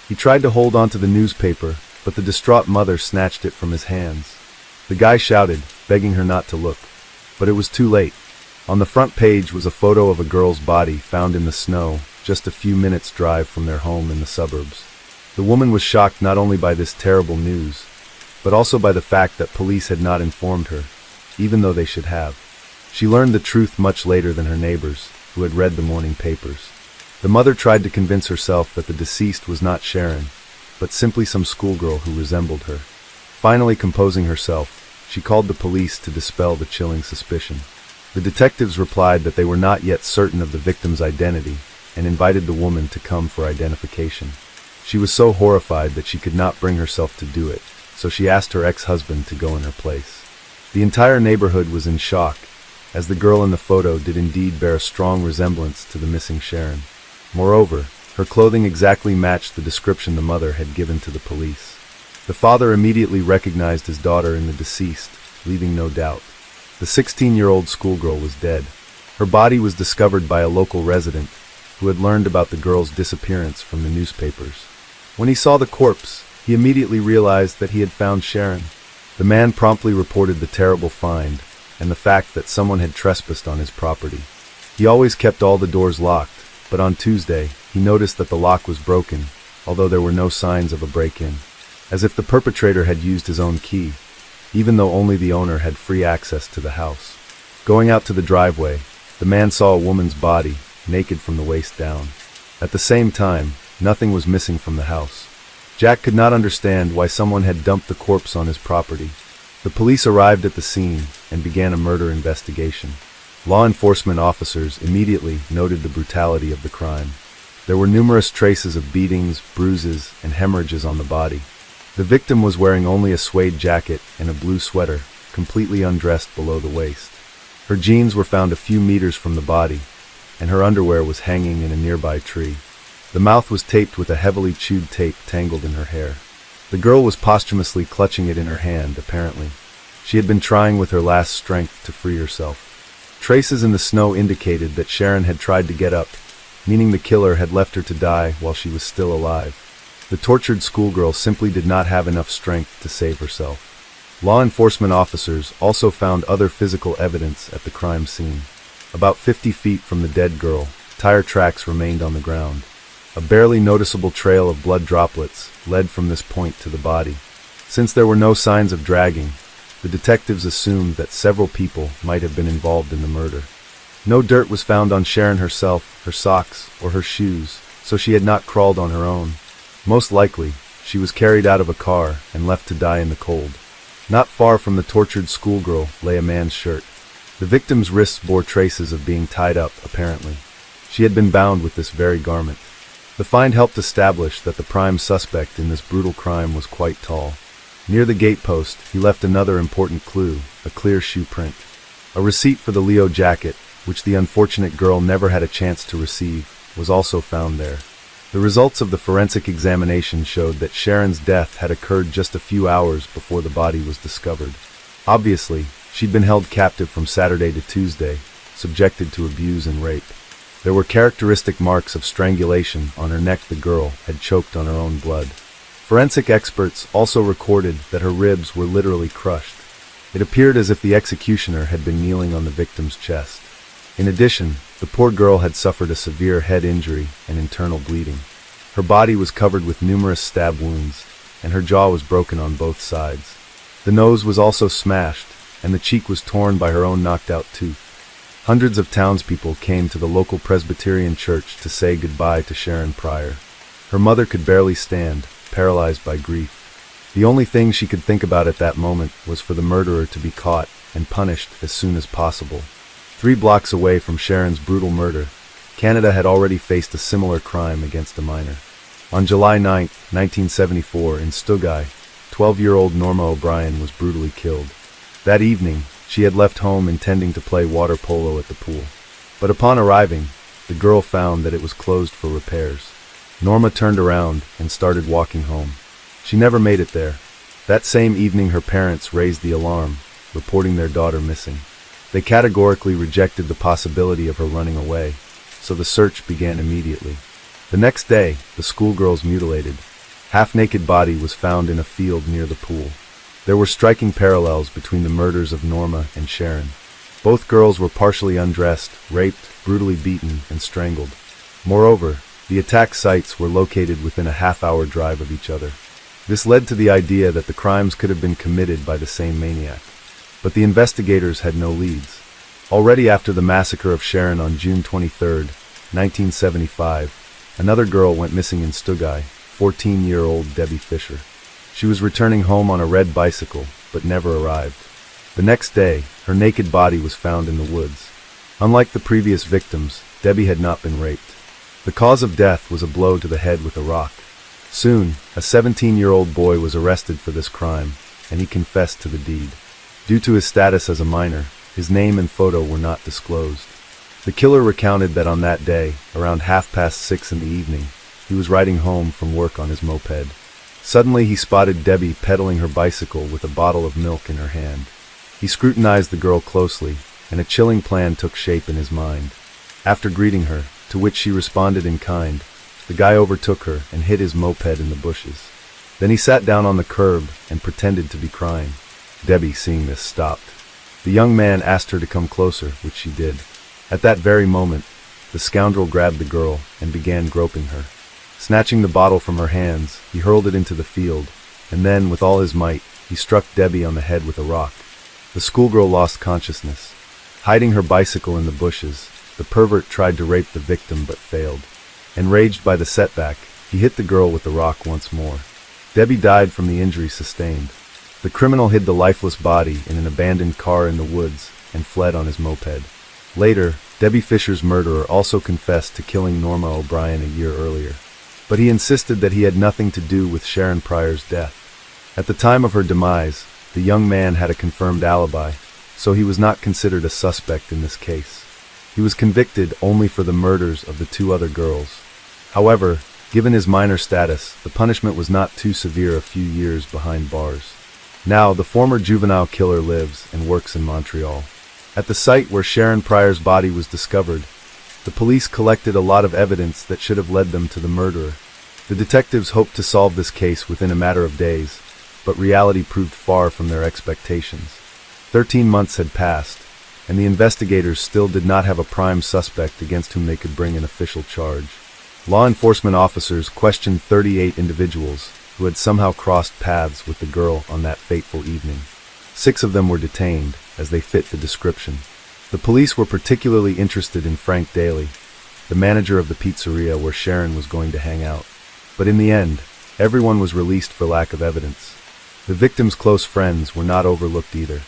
He tried to hold onto the newspaper, but the distraught mother snatched it from his hands. The guy shouted, begging her not to look. But it was too late. On the front page was a photo of a girl's body found in the snow, just a few minutes' drive from their home in the suburbs. The woman was shocked not only by this terrible news, but also by the fact that police had not informed her, even though they should have. She learned the truth much later than her neighbors, who had read the morning papers. The mother tried to convince herself that the deceased was not Sharon, but simply some schoolgirl who resembled her. Finally composing herself, she called the police to dispel the chilling suspicion. The detectives replied that they were not yet certain of the victim's identity and invited the woman to come for identification. She was so horrified that she could not bring herself to do it, so she asked her ex-husband to go in her place. The entire neighborhood was in shock, as the girl in the photo did indeed bear a strong resemblance to the missing Sharon. Moreover, her clothing exactly matched the description the mother had given to the police. The father immediately recognized his daughter in the deceased, leaving no doubt. The 16-year-old schoolgirl was dead. Her body was discovered by a local resident who had learned about the girl's disappearance from the newspapers. When he saw the corpse, he immediately realized that he had found Sharon. The man promptly reported the terrible find and the fact that someone had trespassed on his property. He always kept all the doors locked, but on Tuesday, he noticed that the lock was broken, although there were no signs of a break-in, as if the perpetrator had used his own key, even though only the owner had free access to the house. Going out to the driveway, the man saw a woman's body, naked from the waist down. At the same time, nothing was missing from the house. Jack could not understand why someone had dumped the corpse on his property. The police arrived at the scene and began a murder investigation. Law enforcement officers immediately noted the brutality of the crime. There were numerous traces of beatings, bruises, and hemorrhages on the body. The victim was wearing only a suede jacket and a blue sweater, completely undressed below the waist. Her jeans were found a few meters from the body, and her underwear was hanging in a nearby tree. The mouth was taped with a heavily chewed tape tangled in her hair. The girl was posthumously clutching it in her hand, apparently. She had been trying with her last strength to free herself. Traces in the snow indicated that Sharon had tried to get up, meaning the killer had left her to die while she was still alive. The tortured schoolgirl simply did not have enough strength to save herself. Law enforcement officers also found other physical evidence at the crime scene. About 50 feet from the dead girl, tire tracks remained on the ground. A barely noticeable trail of blood droplets led from this point to the body. Since there were no signs of dragging, the detectives assumed that several people might have been involved in the murder. No dirt was found on Sharon herself, her socks, or her shoes, so she had not crawled on her own. Most likely, she was carried out of a car and left to die in the cold. Not far from the tortured schoolgirl lay a man's shirt. The victim's wrists bore traces of being tied up, apparently. She had been bound with this very garment. The find helped establish that the prime suspect in this brutal crime was quite tall. Near the gatepost, he left another important clue, a clear shoe print. A receipt for the Leo jacket, which the unfortunate girl never had a chance to receive, was also found there. The results of the forensic examination showed that Sharon's death had occurred just a few hours before the body was discovered. Obviously, she'd been held captive from Saturday to Tuesday, subjected to abuse and rape. There were characteristic marks of strangulation on her neck. The girl had choked on her own blood. Forensic experts also recorded that her ribs were literally crushed. It appeared as if the executioner had been kneeling on the victim's chest. In addition, the poor girl had suffered a severe head injury and internal bleeding. Her body was covered with numerous stab wounds, and her jaw was broken on both sides. The nose was also smashed, and the cheek was torn by her own knocked-out tooth. Hundreds of townspeople came to the local Presbyterian church to say goodbye to Sharon Pryor. Her mother could barely stand, paralyzed by grief. The only thing she could think about at that moment was for the murderer to be caught and punished as soon as possible. 3 blocks away from Sharon's brutal murder, Canada had already faced a similar crime against a minor. On July 9, 1974, in Stugai, 12-year-old Norma O'Brien was brutally killed. That evening, she had left home intending to play water polo at the pool. But upon arriving, the girl found that it was closed for repairs. Norma turned around and started walking home. She never made it there. That same evening, her parents raised the alarm, reporting their daughter missing. They categorically rejected the possibility of her running away, so the search began immediately. The next day, the schoolgirl's mutilated, half-naked body was found in a field near the pool. There were striking parallels between the murders of Norma and Sharon. Both girls were partially undressed, raped, brutally beaten, and strangled. Moreover, the attack sites were located within a half-hour drive of each other. This led to the idea that the crimes could have been committed by the same maniac. But the investigators had no leads. Already after the massacre of Sharon on June 23, 1975, another girl went missing in Stugai, 14-year-old Debbie Fisher. She was returning home on a red bicycle, but never arrived. The next day, her naked body was found in the woods. Unlike the previous victims, Debbie had not been raped. The cause of death was a blow to the head with a rock. Soon, a 17-year-old boy was arrested for this crime, and he confessed to the deed. Due to his status as a minor, his name and photo were not disclosed. The killer recounted that on that day, around 6:30 in the evening, he was riding home from work on his moped. Suddenly he spotted Debbie pedaling her bicycle with a bottle of milk in her hand. He scrutinized the girl closely, and a chilling plan took shape in his mind. After greeting her, to which she responded in kind, the guy overtook her and hid his moped in the bushes. Then he sat down on the curb and pretended to be crying. Debbie, seeing this, stopped. The young man asked her to come closer, which she did. At that very moment, the scoundrel grabbed the girl and began groping her. Snatching the bottle from her hands, he hurled it into the field, and then, with all his might, he struck Debbie on the head with a rock. The schoolgirl lost consciousness. Hiding her bicycle in the bushes, the pervert tried to rape the victim but failed. Enraged by the setback, he hit the girl with the rock once more. Debbie died from the injury sustained. The criminal hid the lifeless body in an abandoned car in the woods and fled on his moped. Later, Debbie Fisher's murderer also confessed to killing Norma O'Brien a year earlier, but he insisted that he had nothing to do with Sharon Pryor's death. At the time of her demise, the young man had a confirmed alibi, so he was not considered a suspect in this case. He was convicted only for the murders of the two other girls. However, given his minor status, the punishment was not too severe, a few years behind bars. Now, the former juvenile killer lives and works in Montreal. At the site where Sharon Pryor's body was discovered, the police collected a lot of evidence that should have led them to the murderer. The detectives hoped to solve this case within a matter of days, but reality proved far from their expectations. 13 months had passed, and the investigators still did not have a prime suspect against whom they could bring an official charge. Law enforcement officers questioned 38 individuals who had somehow crossed paths with the girl on that fateful evening. 6 of them were detained, as they fit the description. The police were particularly interested in Frank Daly, the manager of the pizzeria where Sharon was going to hang out. But in the end, everyone was released for lack of evidence. The victim's close friends were not overlooked either.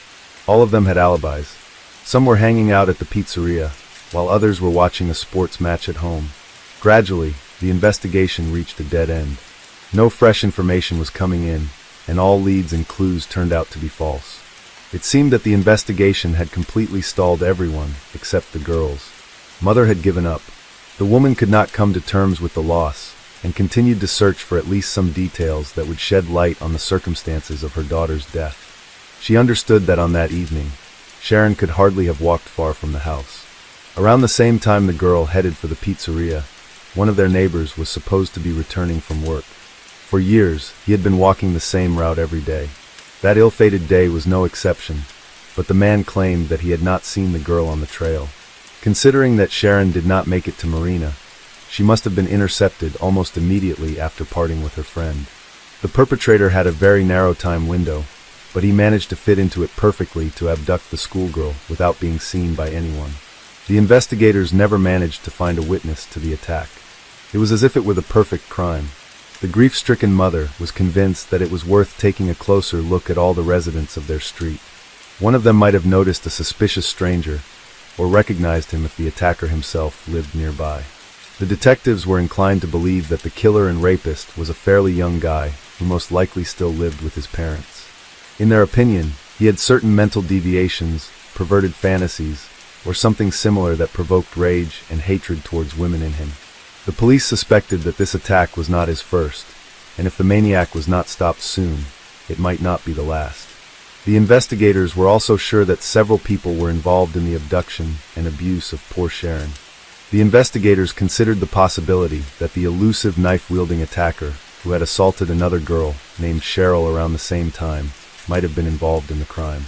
All of them had alibis. Some were hanging out at the pizzeria, while others were watching a sports match at home. Gradually, the investigation reached a dead end. No fresh information was coming in, and all leads and clues turned out to be false. It seemed that the investigation had completely stalled everyone except the girls. Mother had given up. The woman could not come to terms with the loss, and continued to search for at least some details that would shed light on the circumstances of her daughter's death. She understood that on that evening, Sharon could hardly have walked far from the house. Around the same time the girl headed for the pizzeria, one of their neighbors was supposed to be returning from work. For years, he had been walking the same route every day. That ill-fated day was no exception, but the man claimed that he had not seen the girl on the trail. Considering that Sharon did not make it to Marina, she must have been intercepted almost immediately after parting with her friend. The perpetrator had a very narrow time window, but he managed to fit into it perfectly to abduct the schoolgirl without being seen by anyone. The investigators never managed to find a witness to the attack. It was as if it were the perfect crime. The grief-stricken mother was convinced that it was worth taking a closer look at all the residents of their street. One of them might have noticed a suspicious stranger, or recognized him if the attacker himself lived nearby. The detectives were inclined to believe that the killer and rapist was a fairly young guy who most likely still lived with his parents. In their opinion, he had certain mental deviations, perverted fantasies, or something similar that provoked rage and hatred towards women in him. The police suspected that this attack was not his first, and if the maniac was not stopped soon, it might not be the last. The investigators were also sure that several people were involved in the abduction and abuse of poor Sharon. The investigators considered the possibility that the elusive knife-wielding attacker, who had assaulted another girl named Cheryl around the same time, might have been involved in the crime.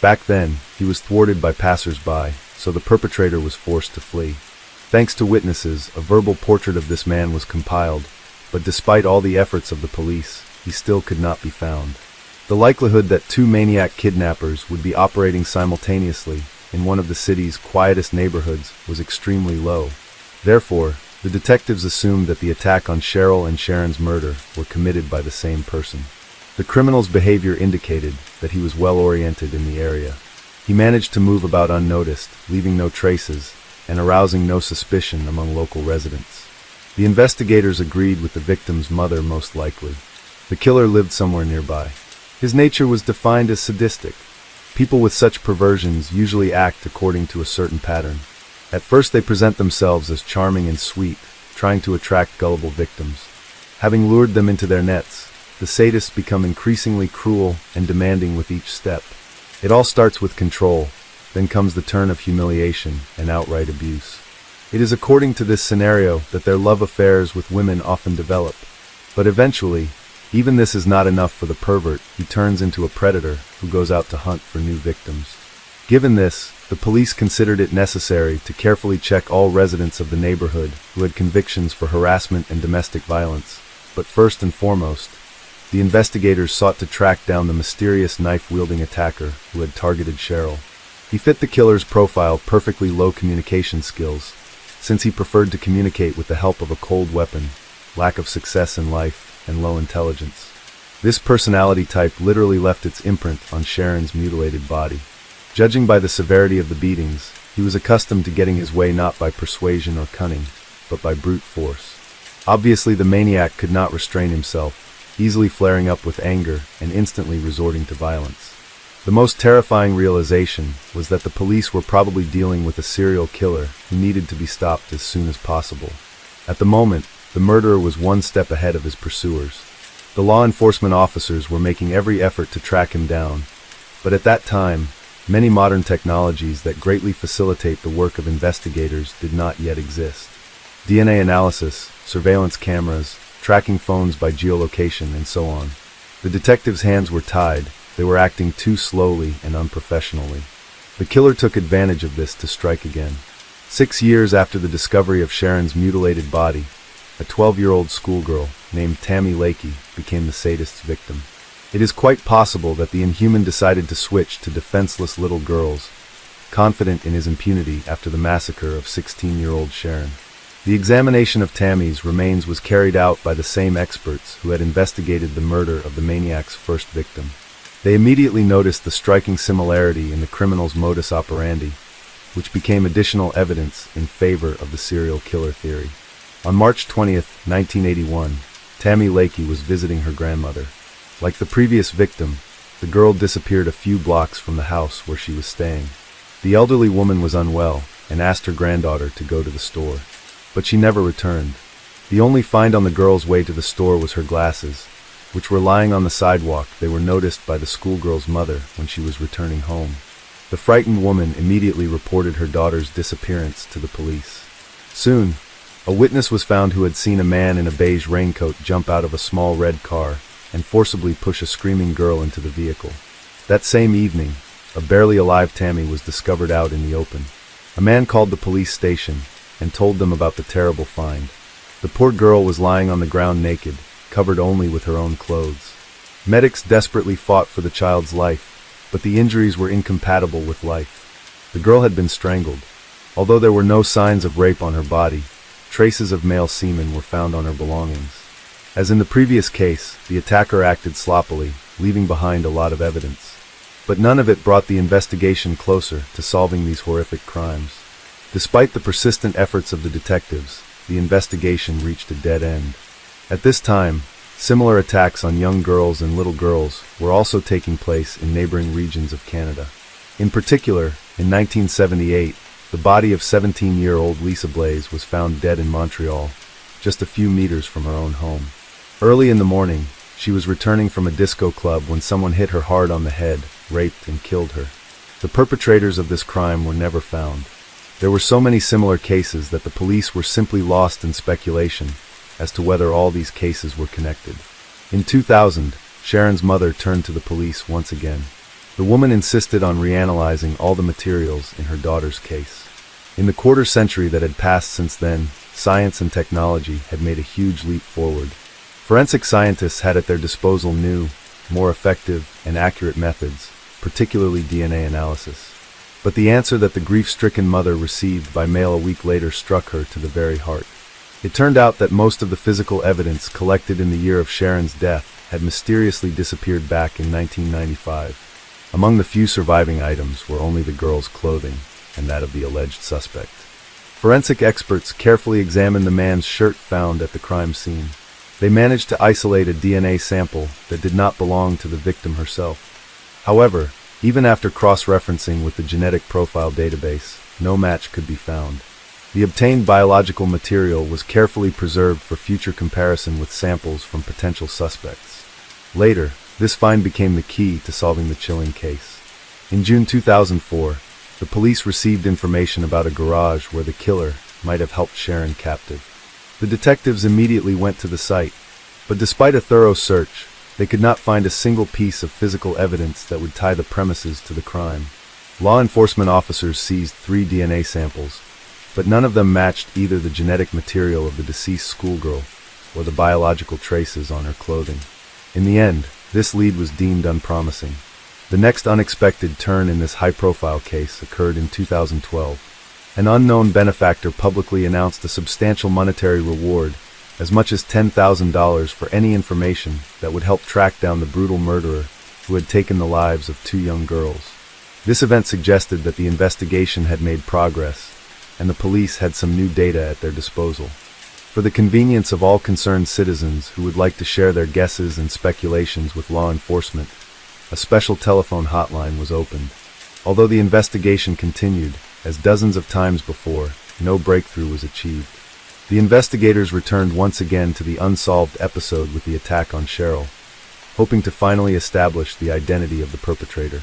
Back then, he was thwarted by passers-by, so the perpetrator was forced to flee. Thanks to witnesses, a verbal portrait of this man was compiled, but despite all the efforts of the police, he still could not be found. The likelihood that 2 maniac kidnappers would be operating simultaneously in one of the city's quietest neighborhoods was extremely low. Therefore, the detectives assumed that the attack on Cheryl and Sharon's murder were committed by the same person. The criminal's behavior indicated that he was well-oriented in the area. He managed to move about unnoticed, leaving no traces, and arousing no suspicion among local residents. The investigators agreed with the victim's mother most likely. The killer lived somewhere nearby. His nature was defined as sadistic. People with such perversions usually act according to a certain pattern. At first they present themselves as charming and sweet, trying to attract gullible victims. Having lured them into their nets, the the sadists become increasingly cruel and demanding with each step. It all starts with control, then comes the turn of humiliation and outright abuse. It is according to this scenario that their love affairs with women often develop. But eventually, even this is not enough for the pervert. He turns into a predator who goes out to hunt for new victims. Given this, the police considered it necessary to carefully check all residents of the neighborhood who had convictions for harassment and domestic violence. But first and foremost, the investigators sought to track down the mysterious knife-wielding attacker who had targeted Cheryl. He fit the killer's profile: perfectly low communication skills, since he preferred to communicate with the help of a cold weapon, lack of success in life, and low intelligence. This personality type literally left its imprint on Sharon's mutilated body. Judging by the severity of the beatings, he was accustomed to getting his way not by persuasion or cunning, but by brute force. Obviously, the maniac could not restrain himself, easily flaring up with anger and instantly resorting to violence. The most terrifying realization was that the police were probably dealing with a serial killer who needed to be stopped as soon as possible. At the moment, the murderer was one step ahead of his pursuers. The law enforcement officers were making every effort to track him down, but at that time, many modern technologies that greatly facilitate the work of investigators did not yet exist. DNA analysis, surveillance cameras, tracking phones by geolocation, and so on. The detectives' hands were tied. They were acting too slowly and unprofessionally. The killer took advantage of this to strike again. 6 years after the discovery of Sharon's mutilated body, a 12-year-old schoolgirl named Tammy Lakey became the sadist's victim. It is quite possible that the inhuman decided to switch to defenseless little girls, confident in his impunity after the massacre of 16-year-old Sharon. The examination of Tammy's remains was carried out by the same experts who had investigated the murder of the maniac's first victim. They immediately noticed the striking similarity in the criminal's modus operandi, which became additional evidence in favor of the serial killer theory. On March 20th, 1981, Tammy Lakey was visiting her grandmother. Like the previous victim, the girl disappeared a few blocks from the house where she was staying. The elderly woman was unwell and asked her granddaughter to go to the store, but she never returned. The only find on the girl's way to the store was her glasses, which were lying on the sidewalk. They were noticed by the schoolgirl's mother when she was returning home. The frightened woman immediately reported her daughter's disappearance to the police. Soon, a witness was found who had seen a man in a beige raincoat jump out of a small red car and forcibly push a screaming girl into the vehicle. That same evening, a barely alive Tammy was discovered out in the open. A man called the police station and told them about the terrible find. The poor girl was lying on the ground naked, covered only with her own clothes. Medics desperately fought for the child's life, but the injuries were incompatible with life. The girl had been strangled. Although there were no signs of rape on her body, traces of male semen were found on her belongings. As in the previous case, the attacker acted sloppily, leaving behind a lot of evidence. But none of it brought the investigation closer to solving these horrific crimes. Despite the persistent efforts of the detectives, the investigation reached a dead end. At this time, similar attacks on young girls and little girls were also taking place in neighboring regions of Canada. In particular, in 1978, the body of 17-year-old Lisa Blaze was found dead in Montreal, just a few meters from her own home. Early in the morning, she was returning from a disco club when someone hit her hard on the head, raped, and killed her. The perpetrators of this crime were never found. There were so many similar cases that the police were simply lost in speculation as to whether all these cases were connected. In 2000, Sharon's mother turned to the police once again. The woman insisted on reanalyzing all the materials in her daughter's case. In the quarter century that had passed since then, science and technology had made a huge leap forward. Forensic scientists had at their disposal new, more effective, and accurate methods, particularly DNA analysis. But the answer that the grief-stricken mother received by mail a week later struck her to the very heart. It turned out that most of the physical evidence collected in the year of Sharon's death had mysteriously disappeared back in 1995. Among the few surviving items were only the girl's clothing and that of the alleged suspect. Forensic experts carefully examined the man's shirt found at the crime scene. They managed to isolate a DNA sample that did not belong to the victim herself. However, even after cross-referencing with the genetic profile database, no match could be found. The obtained biological material was carefully preserved for future comparison with samples from potential suspects. Later, this find became the key to solving the chilling case. In June 2004, the police received information about a garage where the killer might have held Sharon captive. The detectives immediately went to the site, but despite a thorough search, they could not find a single piece of physical evidence that would tie the premises to the crime. Law enforcement officers seized 3 DNA samples, but none of them matched either the genetic material of the deceased schoolgirl or the biological traces on her clothing. In the end, this lead was deemed unpromising. The next unexpected turn in this high-profile case occurred in 2012. An unknown benefactor publicly announced a substantial monetary reward, as much as $10,000 for any information that would help track down the brutal murderer who had taken the lives of 2 young girls. This event suggested that the investigation had made progress, and the police had some new data at their disposal. For the convenience of all concerned citizens who would like to share their guesses and speculations with law enforcement, a special telephone hotline was opened. Although the investigation continued, as dozens of times before, no breakthrough was achieved. The investigators returned once again to the unsolved episode with the attack on Cheryl, hoping to finally establish the identity of the perpetrator.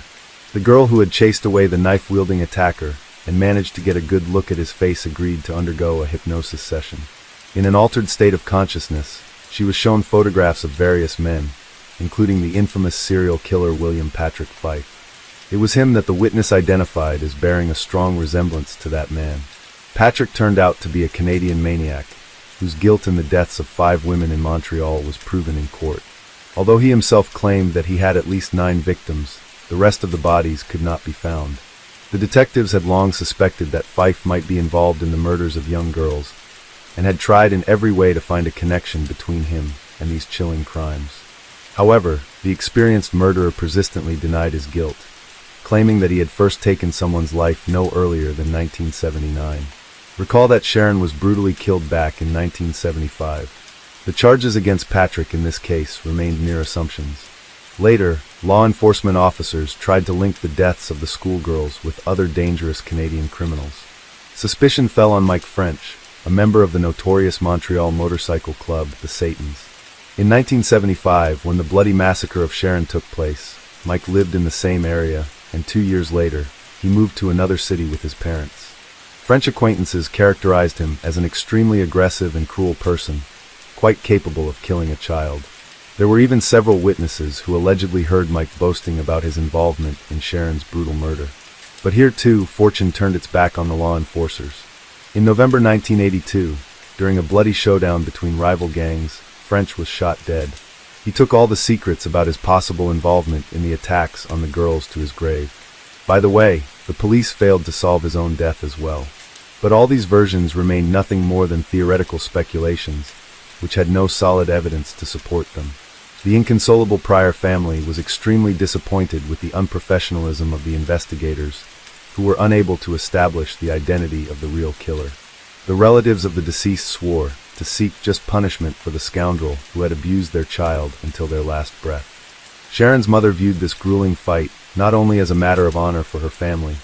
The girl who had chased away the knife-wielding attacker and managed to get a good look at his face agreed to undergo a hypnosis session. In an altered state of consciousness, she was shown photographs of various men, including the infamous serial killer William Patrick Fife. It was him that the witness identified as bearing a strong resemblance to that man. Patrick turned out to be a Canadian maniac, whose guilt in the deaths of 5 women in Montreal was proven in court. Although he himself claimed that he had at least 9 victims, the rest of the bodies could not be found. The detectives had long suspected that Fife might be involved in the murders of young girls, and had tried in every way to find a connection between him and these chilling crimes. However, the experienced murderer persistently denied his guilt, claiming that he had first taken someone's life no earlier than 1979. Recall that Sharon was brutally killed back in 1975. The charges against Patrick in this case remained mere assumptions. Later, law enforcement officers tried to link the deaths of the schoolgirls with other dangerous Canadian criminals. Suspicion fell on Mike French, a member of the notorious Montreal motorcycle club, the Satans. In 1975, when the bloody massacre of Sharon took place, Mike lived in the same area, and 2 years later, he moved to another city with his parents. French acquaintances characterized him as an extremely aggressive and cruel person, quite capable of killing a child. There were even several witnesses who allegedly heard Mike boasting about his involvement in Sharon's brutal murder. But here too, fortune turned its back on the law enforcers. In November 1982, during a bloody showdown between rival gangs, French was shot dead. He took all the secrets about his possible involvement in the attacks on the girls to his grave. By the way, the police failed to solve his own death as well. But all these versions remained nothing more than theoretical speculations, which had no solid evidence to support them. The inconsolable Pryor family was extremely disappointed with the unprofessionalism of the investigators, who were unable to establish the identity of the real killer. The relatives of the deceased swore to seek just punishment for the scoundrel who had abused their child until their last breath. Sharon's mother viewed this grueling fight not only as a matter of honor for her family,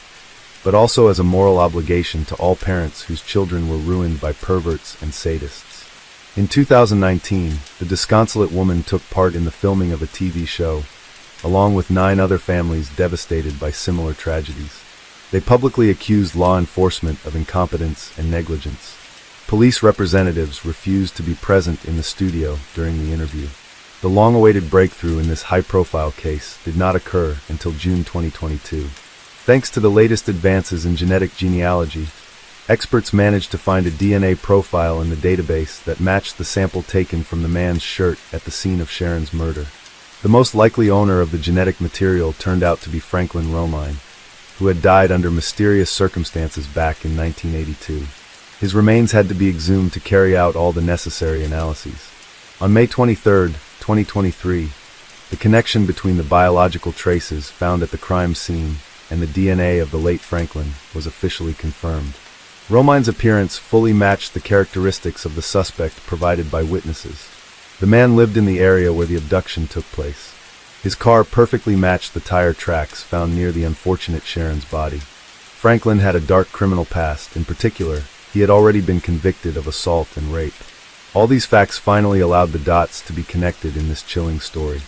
but also as a moral obligation to all parents whose children were ruined by perverts and sadists. In 2019, the disconsolate woman took part in the filming of a TV show, along with 9 other families devastated by similar tragedies. They publicly accused law enforcement of incompetence and negligence. Police representatives refused to be present in the studio during the interview. The long-awaited breakthrough in this high-profile case did not occur until June 2022. Thanks to the latest advances in genetic genealogy, experts managed to find a DNA profile in the database that matched the sample taken from the man's shirt at the scene of Sharon's murder. The most likely owner of the genetic material turned out to be Franklin Romine, who had died under mysterious circumstances back in 1982. His remains had to be exhumed to carry out all the necessary analyses. On May 23, 2023, the connection between the biological traces found at the crime scene and the DNA of the late Franklin was officially confirmed. Romine's appearance fully matched the characteristics of the suspect provided by witnesses. The man lived in the area where the abduction took place. His car perfectly matched the tire tracks found near the unfortunate Sharon's body. Franklin had a dark criminal past. In particular, he had already been convicted of assault and rape. All these facts finally allowed the dots to be connected in this chilling story.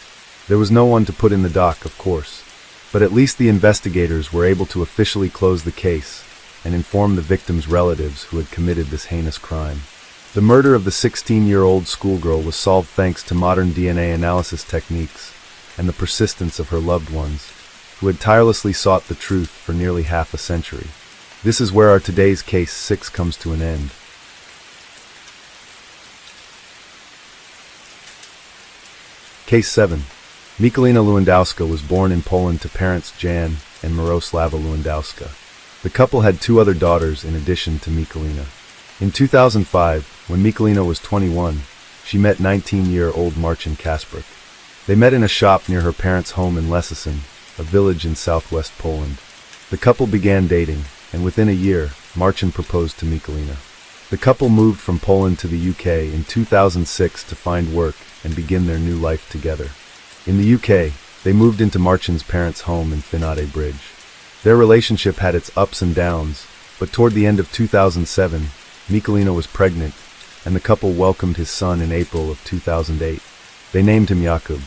There was no one to put in the dock, of course, but at least the investigators were able to officially close the case and inform the victim's relatives who had committed this heinous crime. The murder of the 16-year-old schoolgirl was solved thanks to modern DNA analysis techniques and the persistence of her loved ones, who had tirelessly sought the truth for nearly half a century. This is where our today's Case 6 comes to an end. Case 7. Michalina Lewandowska was born in Poland to parents Jan and Miroslava Lewandowska. The couple had 2 other daughters in addition to Michalina. In 2005, when Michalina was 21, she met 19-year-old Marcin Kasprzyk. They met in a shop near her parents' home in Lesicin, a village in southwest Poland. The couple began dating, and within a year, Marcin proposed to Michalina. The couple moved from Poland to the UK in 2006 to find work and begin their new life together. In the UK, they moved into Marcin's parents' home in Finade Bridge. Their relationship had its ups and downs, but toward the end of 2007, Michalina was pregnant, and the couple welcomed his son in April of 2008. They named him Jakub.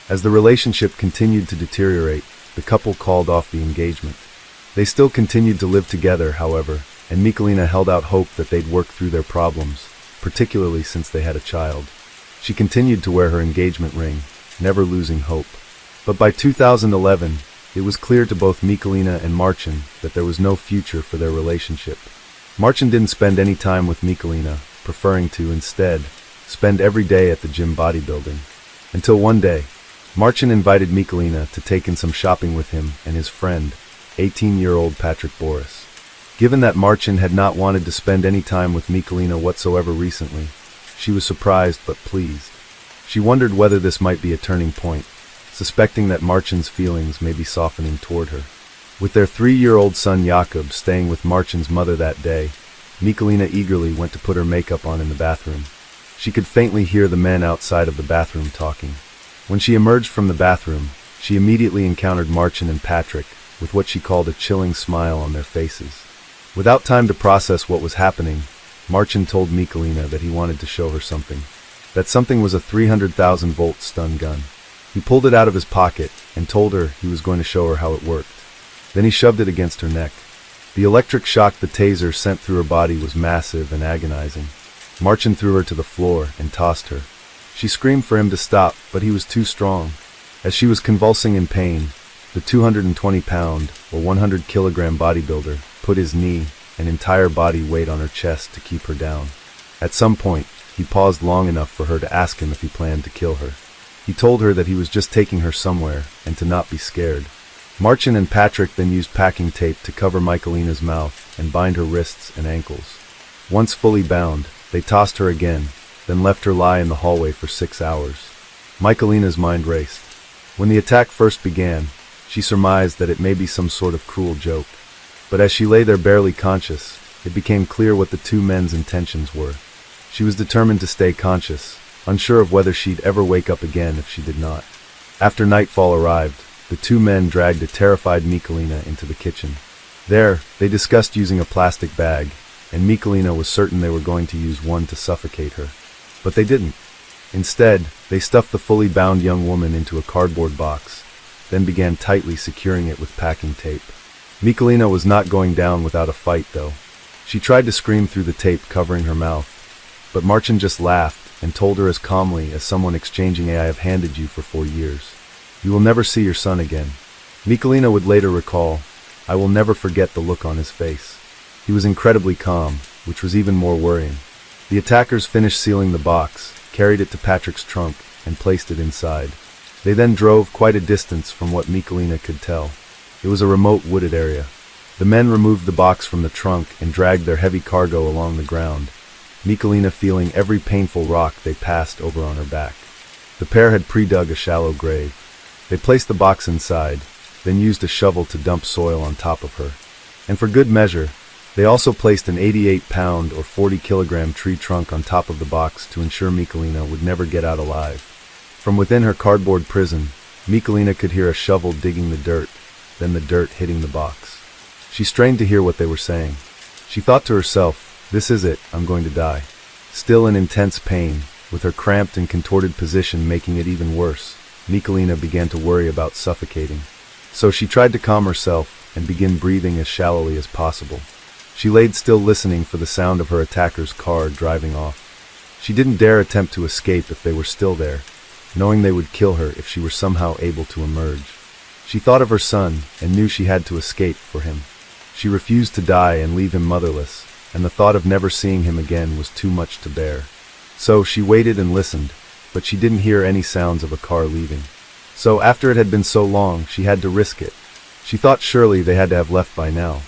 As the relationship continued to deteriorate, the couple called off the engagement. They still continued to live together, however, and Michalina held out hope that they'd work through their problems, particularly since they had a child. She continued to wear her engagement ring, never losing hope. But by 2011, it was clear to both Michalina and Marcin that there was no future for their relationship. Marcin didn't spend any time with Michalina, preferring to, instead, spend every day at the gym bodybuilding. Until one day, Marcin invited Michalina to take in some shopping with him and his friend, 18-year-old Patrick Boris. Given that Marcin had not wanted to spend any time with Michalina whatsoever recently, she was surprised but pleased. She wondered whether this might be a turning point, suspecting that Marcin's feelings may be softening toward her. With their 3-year-old son Jakub staying with Marcin's mother that day, Michalina eagerly went to put her makeup on in the bathroom. She could faintly hear the men outside of the bathroom talking. When she emerged from the bathroom, she immediately encountered Marcin and Patrick, with what she called a chilling smile on their faces. Without time to process what was happening, Marcin told Michalina that he wanted to show her something. That something was a 300,000-volt stun gun. He pulled it out of his pocket and told her he was going to show her how it worked. Then he shoved it against her neck. The electric shock the taser sent through her body was massive and agonizing. Marcin threw her to the floor and tossed her. She screamed for him to stop, but he was too strong. As she was convulsing in pain, the 220-pound or 100-kilogram bodybuilder put his knee and entire body weight on her chest to keep her down. At some point, he paused long enough for her to ask him if he planned to kill her. He told her that he was just taking her somewhere and to not be scared. Marcin and Patrick then used packing tape to cover Michalina's mouth and bind her wrists and ankles. Once fully bound, they tossed her again, then left her lie in the hallway for 6 hours. Michalina's mind raced. When the attack first began, she surmised that it may be some sort of cruel joke. But as she lay there barely conscious, it became clear what the 2 men's intentions were. She was determined to stay conscious, unsure of whether she'd ever wake up again if she did not. After nightfall arrived, the 2 men dragged a terrified Michalina into the kitchen. There, they discussed using a plastic bag, and Michalina was certain they were going to use one to suffocate her. But they didn't. Instead, they stuffed the fully bound young woman into a cardboard box, then began tightly securing it with packing tape. Michalina was not going down without a fight, though. She tried to scream through the tape covering her mouth, but Marcin just laughed and told her as calmly as someone exchanging "I have handed you for 4 years. You will never see your son again." Michalina would later recall, "I will never forget the look on his face." He was incredibly calm, which was even more worrying. The attackers finished sealing the box, carried it to Patrick's trunk, and placed it inside. They then drove quite a distance from what Michalina could tell. It was a remote wooded area. The men removed the box from the trunk and dragged their heavy cargo along the ground, Michalina feeling every painful rock they passed over on her back. The pair had pre-dug a shallow grave. They placed the box inside, then used a shovel to dump soil on top of her. And for good measure, they also placed an 88-pound or 40-kilogram tree trunk on top of the box to ensure Michalina would never get out alive. From within her cardboard prison, Michalina could hear a shovel digging the dirt, then the dirt hitting the box. She strained to hear what they were saying. She thought to herself, "This is it, I'm going to die." Still in intense pain, with her cramped and contorted position making it even worse, Michalina began to worry about suffocating. So she tried to calm herself and begin breathing as shallowly as possible. She laid still, listening for the sound of her attacker's car driving off. She didn't dare attempt to escape if they were still there, knowing they would kill her if she were somehow able to emerge. She thought of her son and knew she had to escape for him. She refused to die and leave him motherless, and the thought of never seeing him again was too much to bear. So she waited and listened, but she didn't hear any sounds of a car leaving. So after it had been so long, she had to risk it. She thought surely they had to have left by now.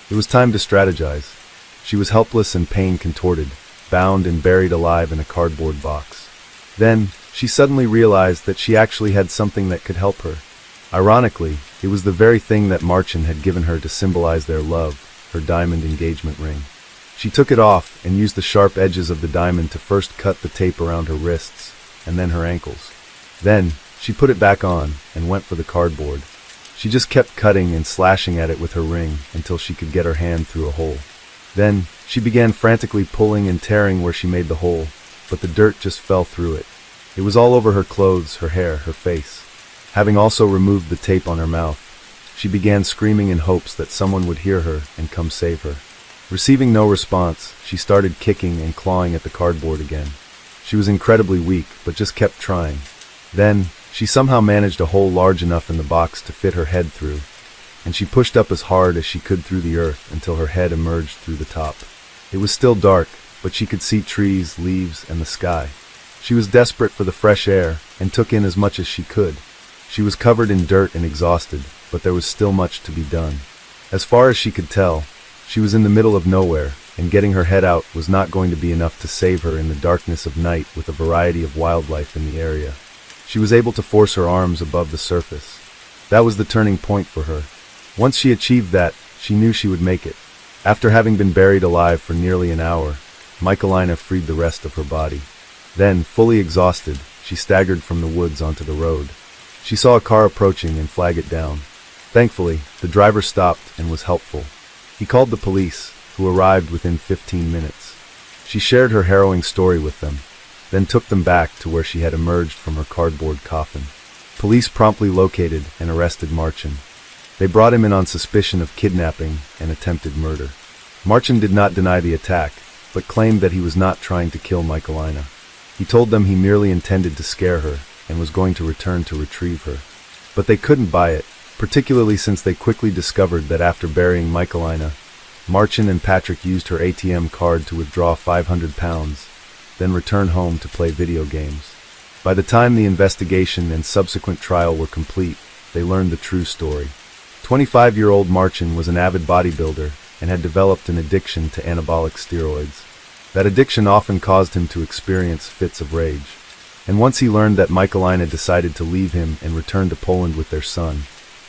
It was time to strategize. She was helpless and pain-contorted, bound and buried alive in a cardboard box. Then, she suddenly realized that she actually had something that could help her. Ironically, it was the very thing that Marcin had given her to symbolize their love, her diamond engagement ring. She took it off and used the sharp edges of the diamond to first cut the tape around her wrists, and then her ankles. Then, she put it back on and went for the cardboard. She just kept cutting and slashing at it with her ring until she could get her hand through a hole. Then, she began frantically pulling and tearing where she made the hole, but the dirt just fell through it. It was all over her clothes, her hair, her face. Having also removed the tape on her mouth, she began screaming in hopes that someone would hear her and come save her. Receiving no response, she started kicking and clawing at the cardboard again. She was incredibly weak, but just kept trying. Then, she somehow managed a hole large enough in the box to fit her head through, and she pushed up as hard as she could through the earth until her head emerged through the top. It was still dark, but she could see trees, leaves, and the sky. She was desperate for the fresh air and took in as much as she could. She was covered in dirt and exhausted, but there was still much to be done. As far as she could tell, she was in the middle of nowhere, and getting her head out was not going to be enough to save her in the darkness of night with a variety of wildlife in the area. She was able to force her arms above the surface. That was the turning point for her. Once she achieved that, she knew she would make it. After having been buried alive for nearly an hour, Michalina freed the rest of her body. Then, fully exhausted, she staggered from the woods onto the road. She saw a car approaching and flagged it down. Thankfully, the driver stopped and was helpful. He called the police, who arrived within 15 minutes. She shared her harrowing story with them, then took them back to where she had emerged from her cardboard coffin. Police promptly located and arrested Marcin. They brought him in on suspicion of kidnapping and attempted murder. Marcin did not deny the attack, but claimed that he was not trying to kill Michalina. He told them he merely intended to scare her and was going to return to retrieve her. But they couldn't buy it, particularly since they quickly discovered that after burying Michalina, Marcin and Patrick used her ATM card to withdraw £500, then return home to play video games. By the time the investigation and subsequent trial were complete, they learned the true story. 25-year-old Marcin was an avid bodybuilder and had developed an addiction to anabolic steroids. That addiction often caused him to experience fits of rage. And once he learned that Michalina decided to leave him and return to Poland with their son,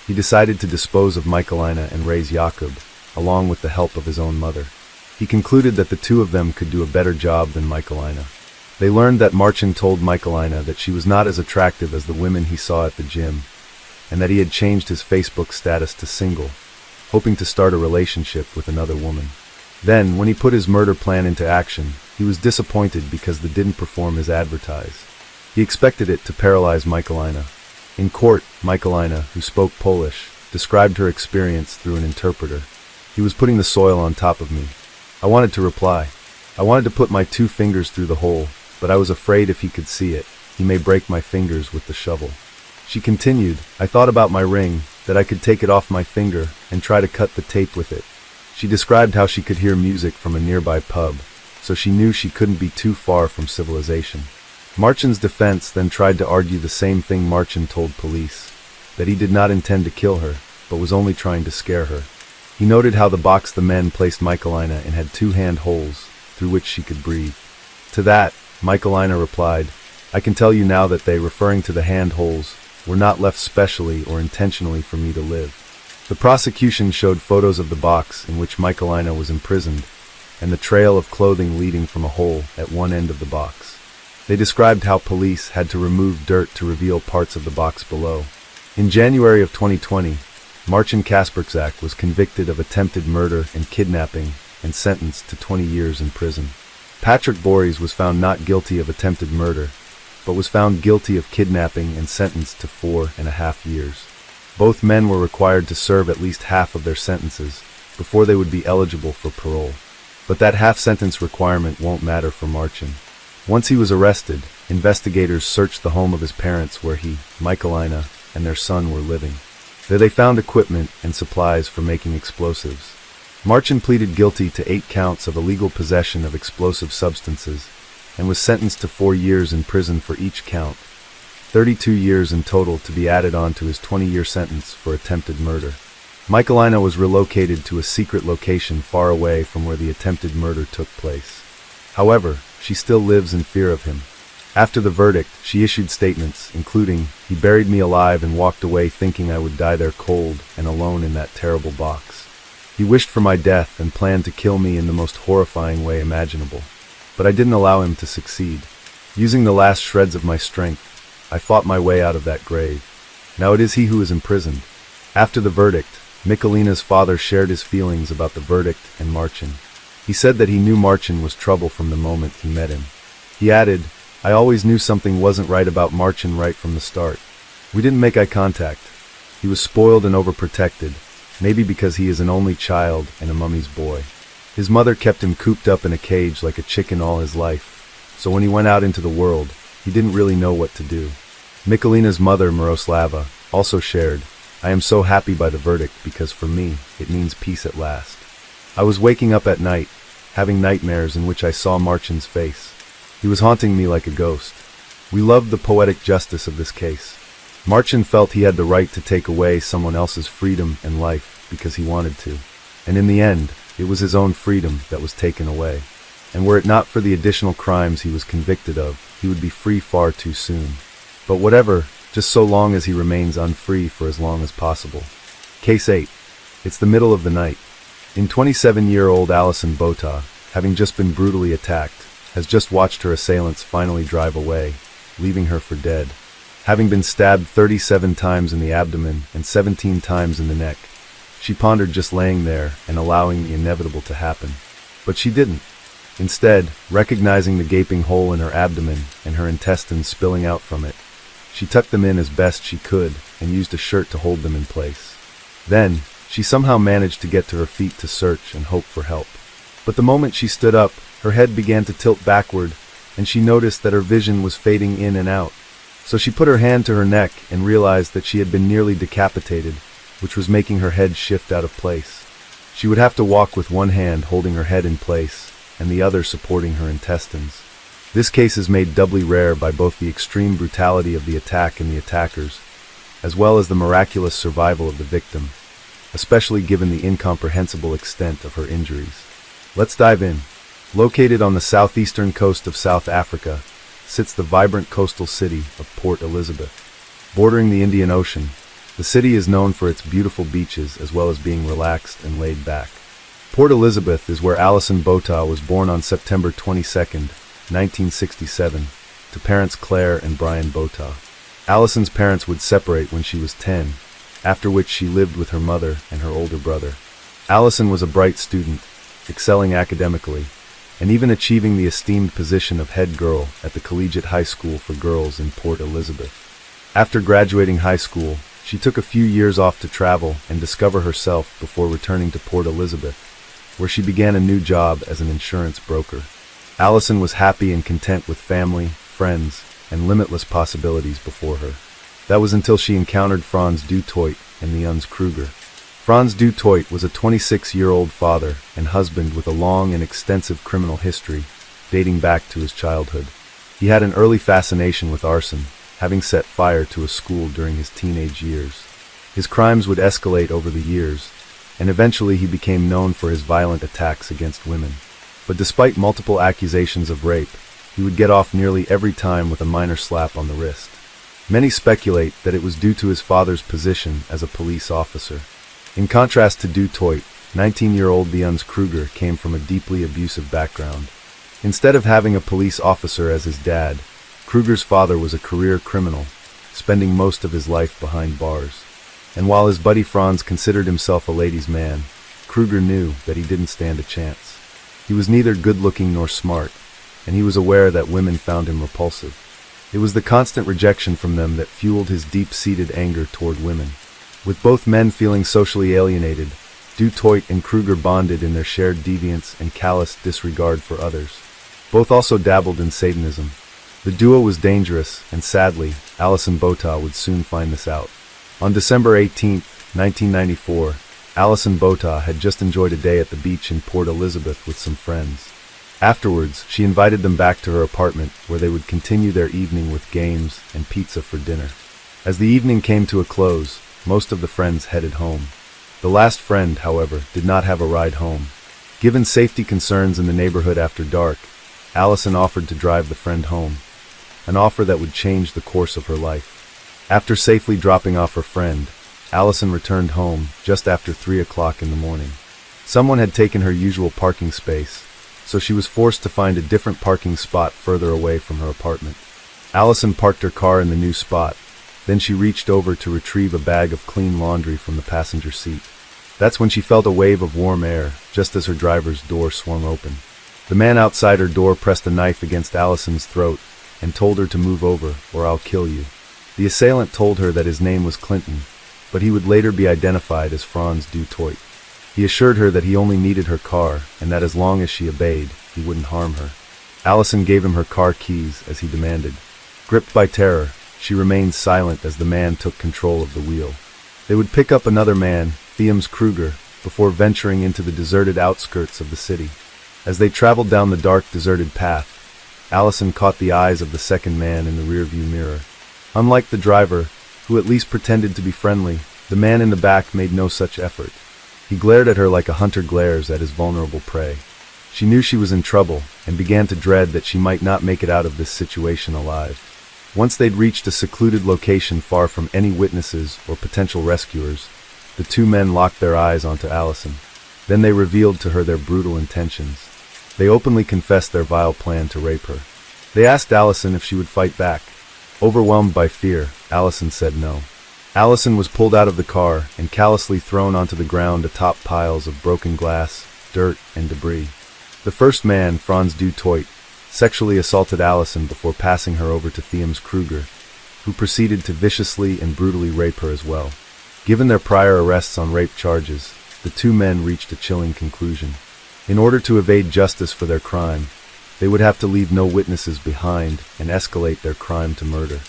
he decided to dispose of Michalina and raise Jakub, along with the help of his own mother. He concluded that the two of them could do a better job than Michalina. They learned that Marcin told Michalina that she was not as attractive as the women he saw at the gym, and that he had changed his Facebook status to single, hoping to start a relationship with another woman. Then, when he put his murder plan into action, he was disappointed because they didn't perform as advertised. He expected it to paralyze Michalina. In court, Michalina, who spoke Polish, described her experience through an interpreter. He was putting the soil on top of me. I wanted to reply. I wanted to put my 2 fingers through the hole, but I was afraid if he could see it, he may break my fingers with the shovel. She continued, I thought about my ring, that I could take it off my finger and try to cut the tape with it. She described how she could hear music from a nearby pub, so she knew she couldn't be too far from civilization. Marcin's defense then tried to argue the same thing Marcin told police, that he did not intend to kill her, but was only trying to scare her. He noted how the box the men placed Michalina in had 2 hand holes, through which she could breathe. To that, Michalina replied, I can tell you now that they, referring to the hand holes, were not left specially or intentionally for me to live. The prosecution showed photos of the box in which Michalina was imprisoned, and the trail of clothing leading from a hole at one end of the box. They described how police had to remove dirt to reveal parts of the box below. In January of 2020, Marcin Kasperczak was convicted of attempted murder and kidnapping and sentenced to 20 years in prison. Patrick Borys was found not guilty of attempted murder, but was found guilty of kidnapping and sentenced to 4.5 years. Both men were required to serve at least half of their sentences before they would be eligible for parole. But that half-sentence requirement won't matter for Marcin. Once he was arrested, investigators searched the home of his parents where he, Michalina, and their son were living. There they found equipment and supplies for making explosives. Marcin pleaded guilty to 8 counts of illegal possession of explosive substances and was sentenced to 4 years in prison for each count, 32 years in total to be added on to his 20-year sentence for attempted murder. Michalina was relocated to a secret location far away from where the attempted murder took place. However, she still lives in fear of him. After the verdict, she issued statements, including, "He buried me alive and walked away thinking I would die there cold and alone in that terrible box. He wished for my death and planned to kill me in the most horrifying way imaginable. But I didn't allow him to succeed. Using the last shreds of my strength, I fought my way out of that grave. Now it is he who is imprisoned." After the verdict, Michalina's father shared his feelings about the verdict and Marcin. He said that he knew Marcin was trouble from the moment he met him. He added, "I always knew something wasn't right about Marcin right from the start. We didn't make eye contact. He was spoiled and overprotected, maybe because he is an only child and a mummy's boy. His mother kept him cooped up in a cage like a chicken all his life, so when he went out into the world, he didn't really know what to do." Michalina's mother, Miroslava, also shared, "I am so happy by the verdict because for me, it means peace at last. I was waking up at night, having nightmares in which I saw Marcin's face. He was haunting me like a ghost." We loved the poetic justice of this case. Marcin felt he had the right to take away someone else's freedom and life because he wanted to. And in the end, it was his own freedom that was taken away. And were it not for the additional crimes he was convicted of, he would be free far too soon. But whatever, just so long as he remains unfree for as long as possible. Case 8. It's the middle of the night. In 27-year-old Alison Bota, having just been brutally attacked, has just watched her assailants finally drive away, leaving her for dead. Having been stabbed 37 times in the abdomen and 17 times in the neck, she pondered just laying there and allowing the inevitable to happen. But she didn't. Instead, recognizing the gaping hole in her abdomen and her intestines spilling out from it, she tucked them in as best she could and used a shirt to hold them in place. Then, she somehow managed to get to her feet to search and hope for help. But the moment she stood up, her head began to tilt backward, and she noticed that her vision was fading in and out. So she put her hand to her neck and realized that she had been nearly decapitated, which was making her head shift out of place. She would have to walk with one hand holding her head in place, and the other supporting her intestines. This case is made doubly rare by both the extreme brutality of the attack and the attackers, as well as the miraculous survival of the victim, especially given the incomprehensible extent of her injuries. Let's dive in. Located on the southeastern coast of South Africa, sits the vibrant coastal city of Port Elizabeth. Bordering the Indian Ocean, the city is known for its beautiful beaches as well as being relaxed and laid back. Port Elizabeth is where Alison Bota was born on September 22, 1967, to parents Claire and Brian Bota. Alison's parents would separate when she was 10, after which she lived with her mother and her older brother. Alison was a bright student, excelling academically, and even achieving the esteemed position of head girl at the Collegiate High School for Girls in Port Elizabeth. After graduating high school, she took a few years off to travel and discover herself before returning to Port Elizabeth, where she began a new job as an insurance broker. Alison was happy and content with family, friends, and limitless possibilities before her. That was until she encountered Franz du Toit and the Uns Kruger. Franz du Toit was a 26-year-old father and husband with a long and extensive criminal history, dating back to his childhood. He had an early fascination with arson, having set fire to a school during his teenage years. His crimes would escalate over the years, and eventually he became known for his violent attacks against women. But despite multiple accusations of rape, he would get off nearly every time with a minor slap on the wrist. Many speculate that it was due to his father's position as a police officer. In contrast to du Toit, 19-year-old the Uns Kruger came from a deeply abusive background. Instead of having a police officer as his dad, Kruger's father was a career criminal, spending most of his life behind bars. And while his buddy Franz considered himself a ladies' man, Kruger knew that he didn't stand a chance. He was neither good-looking nor smart, and he was aware that women found him repulsive. It was the constant rejection from them that fueled his deep-seated anger toward women. With both men feeling socially alienated, Du Toit and Kruger bonded in their shared deviance and callous disregard for others. Both also dabbled in Satanism. The duo was dangerous, and sadly, Alison Botha would soon find this out. On December 18, 1994, Alison Botha had just enjoyed a day at the beach in Port Elizabeth with some friends. Afterwards, she invited them back to her apartment, where they would continue their evening with games and pizza for dinner. As the evening came to a close, most of the friends headed home. The last friend, however, did not have a ride home. Given safety concerns in the neighborhood after dark, Alison offered to drive the friend home, an offer that would change the course of her life. After safely dropping off her friend, Alison returned home just after 3 o'clock in the morning. Someone had taken her usual parking space, so she was forced to find a different parking spot further away from her apartment. Alison parked her car in the new spot, then she reached over to retrieve a bag of clean laundry from the passenger seat. That's when she felt a wave of warm air, just as her driver's door swung open. The man outside her door pressed a knife against Alison's throat and told her to move over, or I'll kill you. The assailant told her that his name was Clinton, but he would later be identified as Franz Du Toit. He assured her that he only needed her car, and that as long as she obeyed, he wouldn't harm her. Alison gave him her car keys, as he demanded. Gripped by terror, she remained silent as the man took control of the wheel. They would pick up another man, Theams Kruger, before venturing into the deserted outskirts of the city. As they traveled down the dark, deserted path, Alison caught the eyes of the second man in the rearview mirror. Unlike the driver, who at least pretended to be friendly, the man in the back made no such effort. He glared at her like a hunter glares at his vulnerable prey. She knew she was in trouble, and began to dread that she might not make it out of this situation alive. Once they'd reached a secluded location far from any witnesses or potential rescuers, the two men locked their eyes onto Alison. Then they revealed to her their brutal intentions. They openly confessed their vile plan to rape her. They asked Alison if she would fight back. Overwhelmed by fear, Alison said no. Alison was pulled out of the car and callously thrown onto the ground atop piles of broken glass, dirt, and debris. The first man, Franz Du Toit, sexually assaulted Alison before passing her over to Theams Kruger, who proceeded to viciously and brutally rape her as well. Given their prior arrests on rape charges, the two men reached a chilling conclusion. In order to evade justice for their crime, they would have to leave no witnesses behind and escalate their crime to murder.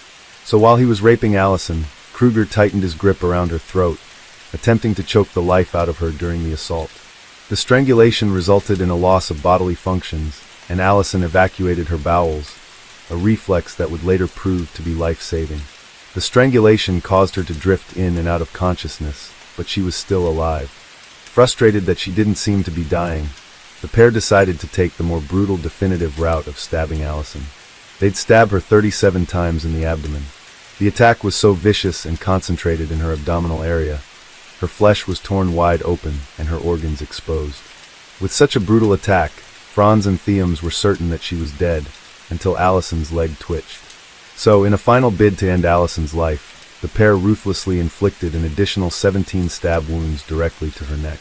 So while he was raping Alison, Kruger tightened his grip around her throat, attempting to choke the life out of her during the assault. The strangulation resulted in a loss of bodily functions, and Alison evacuated her bowels, a reflex that would later prove to be life-saving. The strangulation caused her to drift in and out of consciousness, but she was still alive. Frustrated that she didn't seem to be dying, the pair decided to take the more brutal definitive route of stabbing Alison. They'd stab her 37 times in the abdomen. The attack was so vicious and concentrated in her abdominal area. Her flesh was torn wide open and her organs exposed. With such a brutal attack, Franz and Theams were certain that she was dead until Alison's leg twitched. So, in a final bid to end Alison's life, the pair ruthlessly inflicted an additional 17 stab wounds directly to her neck.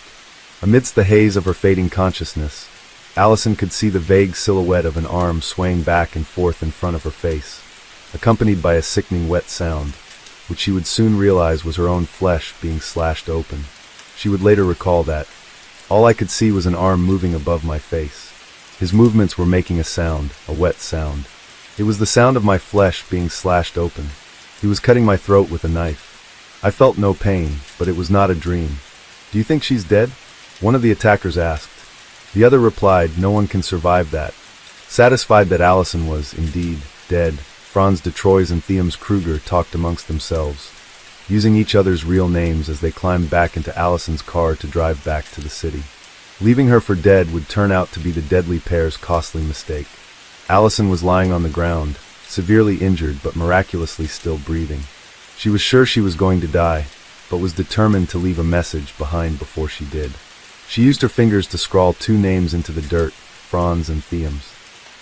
Amidst the haze of her fading consciousness, Alison could see the vague silhouette of an arm swaying back and forth in front of her face, accompanied by a sickening wet sound, which she would soon realize was her own flesh being slashed open. She would later recall that, "All I could see was an arm moving above my face. His movements were making a sound, a wet sound. It was the sound of my flesh being slashed open. He was cutting my throat with a knife. I felt no pain, but it was not a dream. Do you think she's dead?" one of the attackers asked. The other replied, "No one can survive that." Satisfied that Alison was, indeed, dead, Franz de Troyes and Theams Kruger talked amongst themselves, using each other's real names as they climbed back into Alison's car to drive back to the city. Leaving her for dead would turn out to be the deadly pair's costly mistake. Alison was lying on the ground, severely injured but miraculously still breathing. She was sure she was going to die, but was determined to leave a message behind before she did. She used her fingers to scrawl two names into the dirt, Franz and Theams.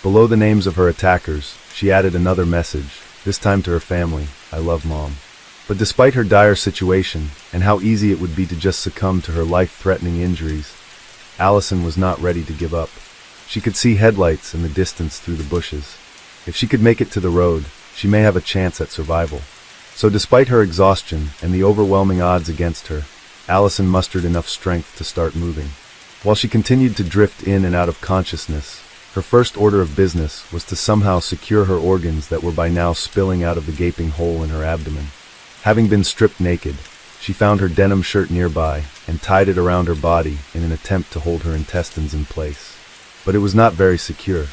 Below the names of her attackers, she added another message, this time to her family, "I love Mom." But despite her dire situation, and how easy it would be to just succumb to her life-threatening injuries, Alison was not ready to give up. She could see headlights in the distance through the bushes. If she could make it to the road, she may have a chance at survival. So despite her exhaustion and the overwhelming odds against her, Allison mustered enough strength to start moving. While she continued to drift in and out of consciousness, her first order of business was to somehow secure her organs that were by now spilling out of the gaping hole in her abdomen. Having been stripped naked, she found her denim shirt nearby and tied it around her body in an attempt to hold her intestines in place. But it was not very secure.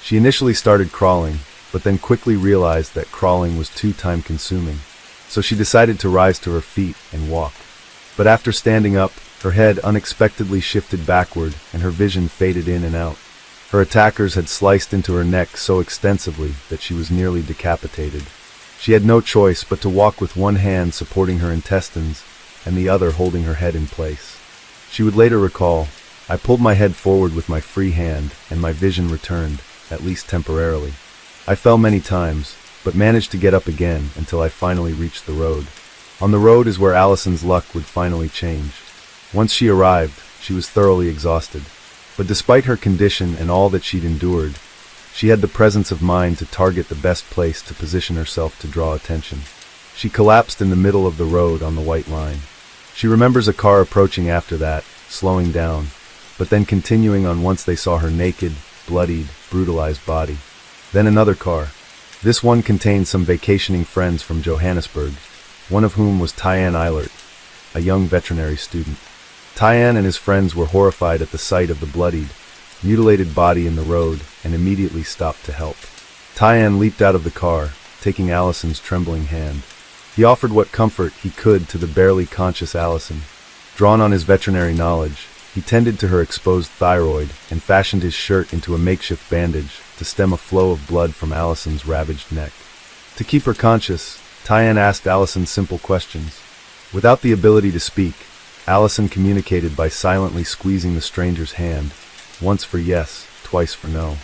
She initially started crawling, but then quickly realized that crawling was too time-consuming, so she decided to rise to her feet and walk. But after standing up, her head unexpectedly shifted backward and her vision faded in and out. Her attackers had sliced into her neck so extensively that she was nearly decapitated. She had no choice but to walk with one hand supporting her intestines and the other holding her head in place. She would later recall, "I pulled my head forward with my free hand and my vision returned, at least temporarily. I fell many times, but managed to get up again until I finally reached the road." On the road is where Allison's luck would finally change. Once she arrived, she was thoroughly exhausted. But despite her condition and all that she'd endured, she had the presence of mind to target the best place to position herself to draw attention. She collapsed in the middle of the road on the white line. She remembers a car approaching after that, slowing down, but then continuing on once they saw her naked, bloodied, brutalized body. Then another car. This one contained some vacationing friends from Johannesburg, one of whom was Tyann Eilert, a young veterinary student. Tyann and his friends were horrified at the sight of the bloodied, mutilated body in the road and immediately stopped to help. Tyann leaped out of the car, taking Allison's trembling hand. He offered what comfort he could to the barely conscious Allison. Drawn on his veterinary knowledge, he tended to her exposed thyroid and fashioned his shirt into a makeshift bandage to stem a flow of blood from Allison's ravaged neck. To keep her conscious, Tyann asked Allison simple questions. Without the ability to speak, Allison communicated by silently squeezing the stranger's hand, once for yes, twice for no.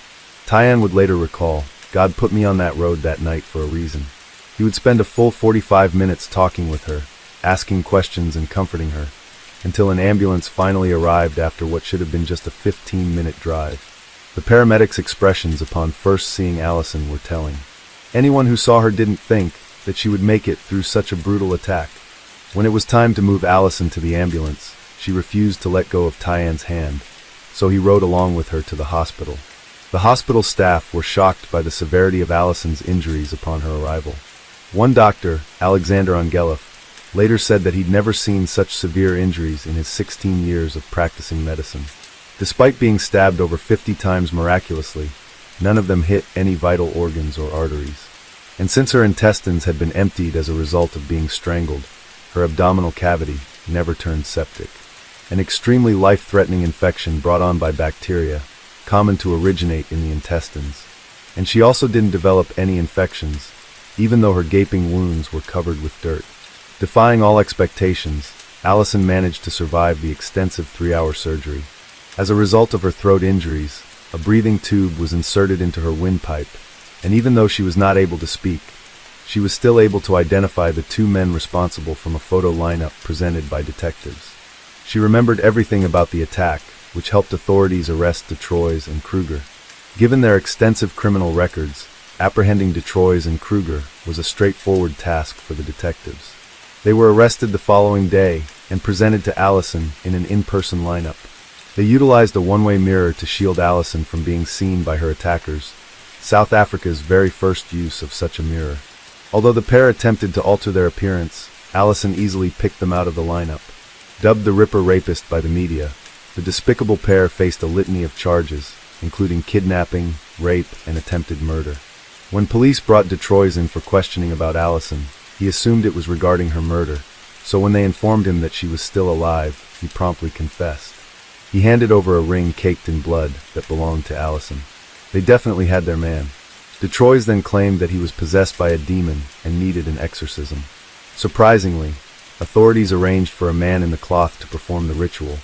Tyann would later recall, "God put me on that road that night for a reason." He would spend a full 45 minutes talking with her, asking questions and comforting her, until an ambulance finally arrived after what should have been just a 15-minute drive. The paramedics' expressions upon first seeing Allison were telling. Anyone who saw her didn't think that she would make it through such a brutal attack. When it was time to move Allison to the ambulance, she refused to let go of Tyann's hand, so he rode along with her to the hospital. The hospital staff were shocked by the severity of Allison's injuries upon her arrival. One doctor, Alexander Angelov, later said that he'd never seen such severe injuries in his 16 years of practicing medicine. Despite being stabbed over 50 times miraculously, none of them hit any vital organs or arteries. And since her intestines had been emptied as a result of being strangled, her abdominal cavity never turned septic. An extremely life-threatening infection brought on by bacteria, common to originate in the intestines. And she also didn't develop any infections, even though her gaping wounds were covered with dirt. Defying all expectations, Allison managed to survive the extensive 3-hour surgery. As a result of her throat injuries, a breathing tube was inserted into her windpipe, and even though she was not able to speak, she was still able to identify the 2 men responsible from a photo lineup presented by detectives. She remembered everything about the attack, which helped authorities arrest Detroys and Kruger. Given their extensive criminal records, apprehending Detroys and Kruger was a straightforward task for the detectives. They were arrested the following day and presented to Allison in an in-person lineup. They utilized a one-way mirror to shield Allison from being seen by her attackers, South Africa's very first use of such a mirror. Although the pair attempted to alter their appearance, Allison easily picked them out of the lineup. Dubbed the Ripper Rapist by the media, the despicable pair faced a litany of charges, including kidnapping, rape, and attempted murder. When police brought Detroys in for questioning about Allison, he assumed it was regarding her murder, so when they informed him that she was still alive, he promptly confessed. He handed over a ring caked in blood that belonged to Allison. They definitely had their man. Detroys then claimed that he was possessed by a demon and needed an exorcism. Surprisingly, authorities arranged for a man in the cloth to perform the ritual,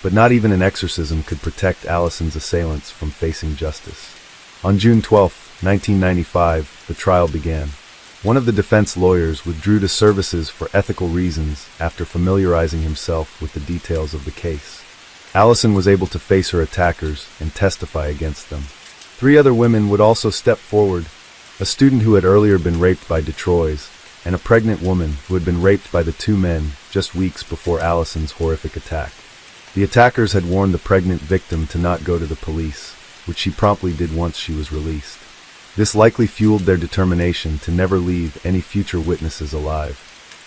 but not even an exorcism could protect Allison's assailants from facing justice. On June 12, 1995, the trial began. One of the defense lawyers withdrew to services for ethical reasons after familiarizing himself with the details of the case. Allison was able to face her attackers and testify against them. 3 other women would also step forward, a student who had earlier been raped by Detroit's, and a pregnant woman who had been raped by the two men just weeks before Allison's horrific attack. The attackers had warned the pregnant victim to not go to the police, which she promptly did once she was released. This likely fueled their determination to never leave any future witnesses alive.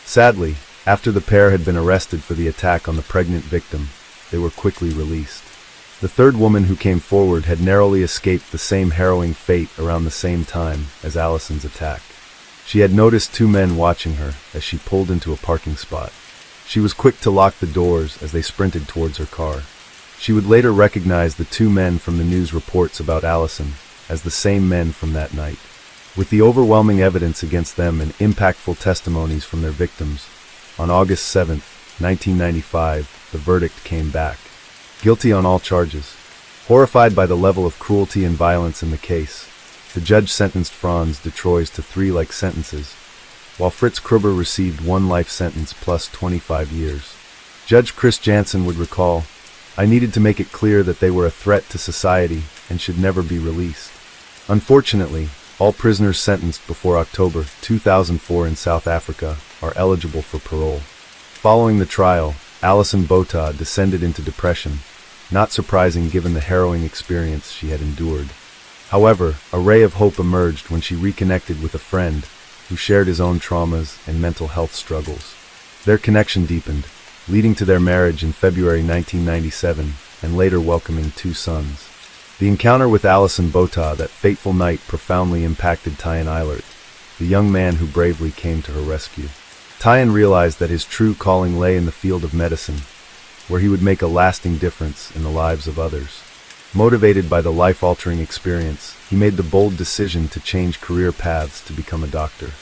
Sadly, after the pair had been arrested for the attack on the pregnant victim, they were quickly released. The third woman who came forward had narrowly escaped the same harrowing fate around the same time as Allison's attack. She had noticed two men watching her as she pulled into a parking spot. She was quick to lock the doors as they sprinted towards her car. She would later recognize the two men from the news reports about Allison as the same men from that night. With the overwhelming evidence against them and impactful testimonies from their victims, on August 7, 1995, the verdict came back. Guilty on all charges. Horrified by the level of cruelty and violence in the case, the judge sentenced Franz Detroit's to 3 life sentences, while Fritz Kruber received 1 life sentence plus 25 years. Judge Chris Jansen would recall, "I needed to make it clear that they were a threat to society and should never be released." Unfortunately, all prisoners sentenced before October 2004 in South Africa are eligible for parole. Following the trial, Allison Botha descended into depression, not surprising given the harrowing experience she had endured. However, a ray of hope emerged when she reconnected with a friend who shared his own traumas and mental health struggles. Their connection deepened, leading to their marriage in February 1997 and later welcoming 2 sons. The encounter with Allison Botha that fateful night profoundly impacted Tyan Eilert, the young man who bravely came to her rescue. Tyan realized that his true calling lay in the field of medicine, where he would make a lasting difference in the lives of others. Motivated by the life-altering experience, he made the bold decision to change career paths to become a doctor.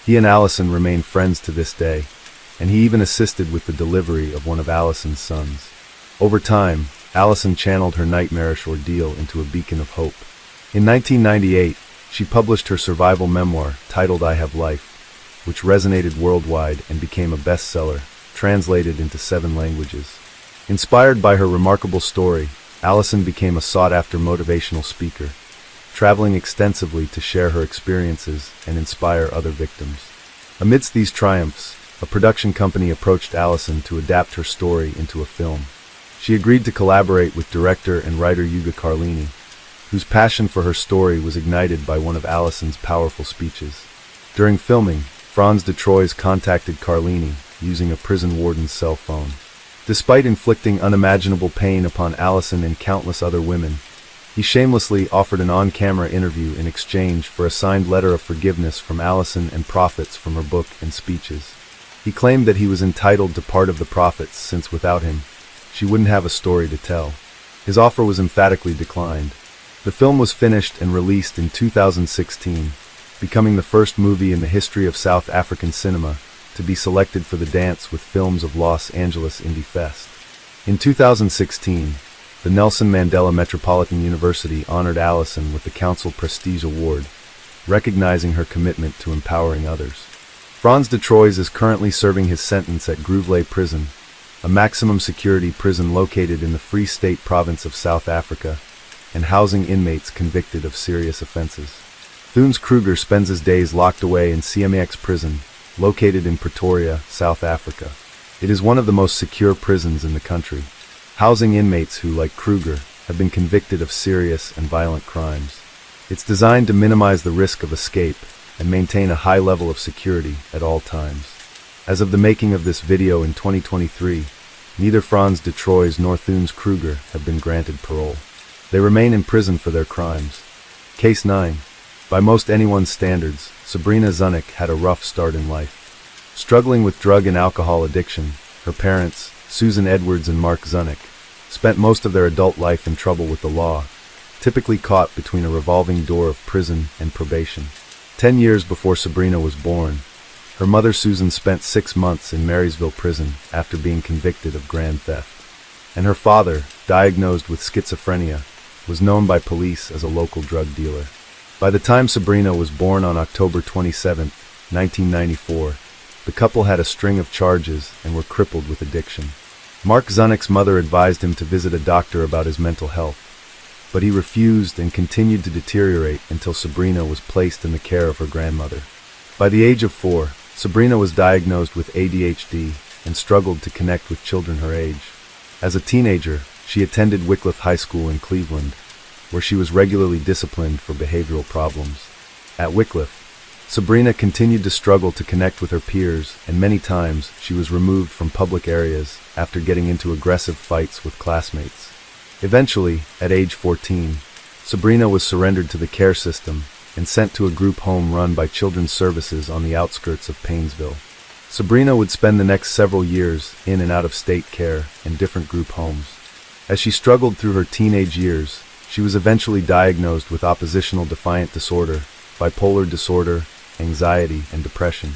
He and Allison remain friends to this day, and he even assisted with the delivery of one of Allison's sons. Over time, Allison channeled her nightmarish ordeal into a beacon of hope. In 1998, she published her survival memoir titled I Have Life, which resonated worldwide and became a bestseller, translated into 7 languages. Inspired by her remarkable story, Allison became a sought-after motivational speaker, traveling extensively to share her experiences and inspire other victims. Amidst these triumphs, a production company approached Allison to adapt her story into a film. She agreed to collaborate with director and writer Yuga Carlini, whose passion for her story was ignited by one of Allison's powerful speeches. During filming, Franz Detroit's contacted Carlini using a prison warden's cell phone. Despite inflicting unimaginable pain upon Allison and countless other women, he shamelessly offered an on-camera interview in exchange for a signed letter of forgiveness from Allison and profits from her book and speeches. He claimed that he was entitled to part of the profits since without him, she wouldn't have a story to tell. His offer was emphatically declined. The film was finished and released in 2016, becoming the first movie in the history of South African cinema to be selected for the Dance with Films of Los Angeles Indie Fest. In 2016, the Nelson Mandela Metropolitan University honored Allison with the Council Prestige Award, recognizing her commitment to empowering others. Franz Detroit is currently serving his sentence at Groovley Prison, a maximum security prison located in the Free State province of South Africa, and housing inmates convicted of serious offenses. Thunes Kruger spends his days locked away in CMAX prison, located in Pretoria, South Africa. It is one of the most secure prisons in the country, housing inmates who, like Kruger, have been convicted of serious and violent crimes. It's designed to minimize the risk of escape and maintain a high level of security at all times. As of the making of this video in 2023, neither Franz Detroit nor Thunes Kruger have been granted parole. They remain in prison for their crimes. Case 9. By most anyone's standards, Sabrina Zunnick had a rough start in life. Struggling with drug and alcohol addiction, her parents, Susan Edwards and Mark Zunnick, spent most of their adult life in trouble with the law, typically caught between a revolving door of prison and probation. 10 years before Sabrina was born, her mother Susan spent 6 months in Marysville prison after being convicted of grand theft. And her father, diagnosed with schizophrenia, was known by police as a local drug dealer. By the time Sabrina was born on October 27, 1994, the couple had a string of charges and were crippled with addiction. Mark Zunnick's mother advised him to visit a doctor about his mental health, but he refused and continued to deteriorate until Sabrina was placed in the care of her grandmother. By the age of 4, Sabrina was diagnosed with ADHD and struggled to connect with children her age. As a teenager, she attended Wycliffe High School in Cleveland, where she was regularly disciplined for behavioral problems. At Wycliffe, Sabrina continued to struggle to connect with her peers, and many times she was removed from public areas after getting into aggressive fights with classmates. Eventually, at age 14, Sabrina was surrendered to the care system and sent to a group home run by Children's Services on the outskirts of Painesville. Sabrina would spend the next several years in and out of state care and different group homes. As she struggled through her teenage years, she was eventually diagnosed with oppositional defiant disorder, bipolar disorder, anxiety, and depression.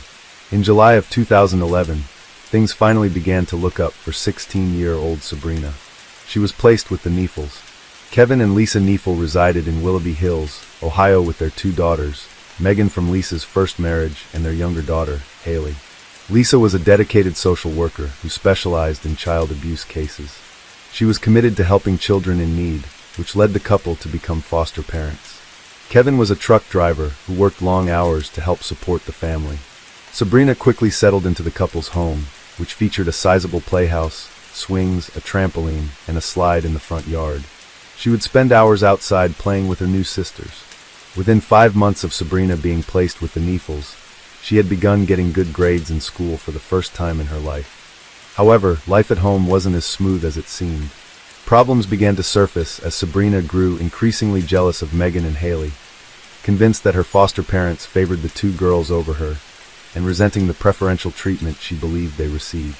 In July of 2011, things finally began to look up for 16-year-old Sabrina. She was placed with the Neefels. Kevin and Lisa Neefel resided in Willoughby Hills, Ohio with their 2 daughters, Megan from Lisa's first marriage and their younger daughter, Haley. Lisa was a dedicated social worker who specialized in child abuse cases. She was committed to helping children in need, which led the couple to become foster parents. Kevin was a truck driver who worked long hours to help support the family. Sabrina quickly settled into the couple's home, which featured a sizable playhouse, swings, a trampoline, and a slide in the front yard. She would spend hours outside playing with her new sisters. Within 5 months of Sabrina being placed with the Neefels, she had begun getting good grades in school for the first time in her life. However, life at home wasn't as smooth as it seemed. Problems began to surface as Sabrina grew increasingly jealous of Megan and Haley, convinced that her foster parents favored the 2 girls over her, and resenting the preferential treatment she believed they received.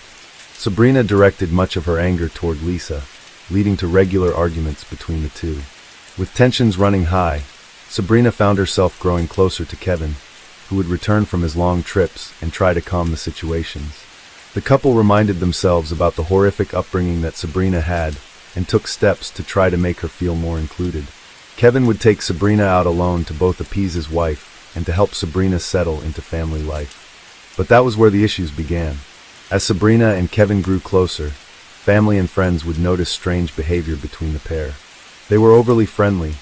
Sabrina directed much of her anger toward Lisa, leading to regular arguments between the two. With tensions running high, Sabrina found herself growing closer to Kevin, who would return from his long trips and try to calm the situations. The couple reminded themselves about the horrific upbringing that Sabrina had and took steps to try to make her feel more included. Kevin would take Sabrina out alone to both appease his wife and to help Sabrina settle into family life. But that was where the issues began. As Sabrina and Kevin grew closer, family and friends would notice strange behavior between the pair. They were overly friendly,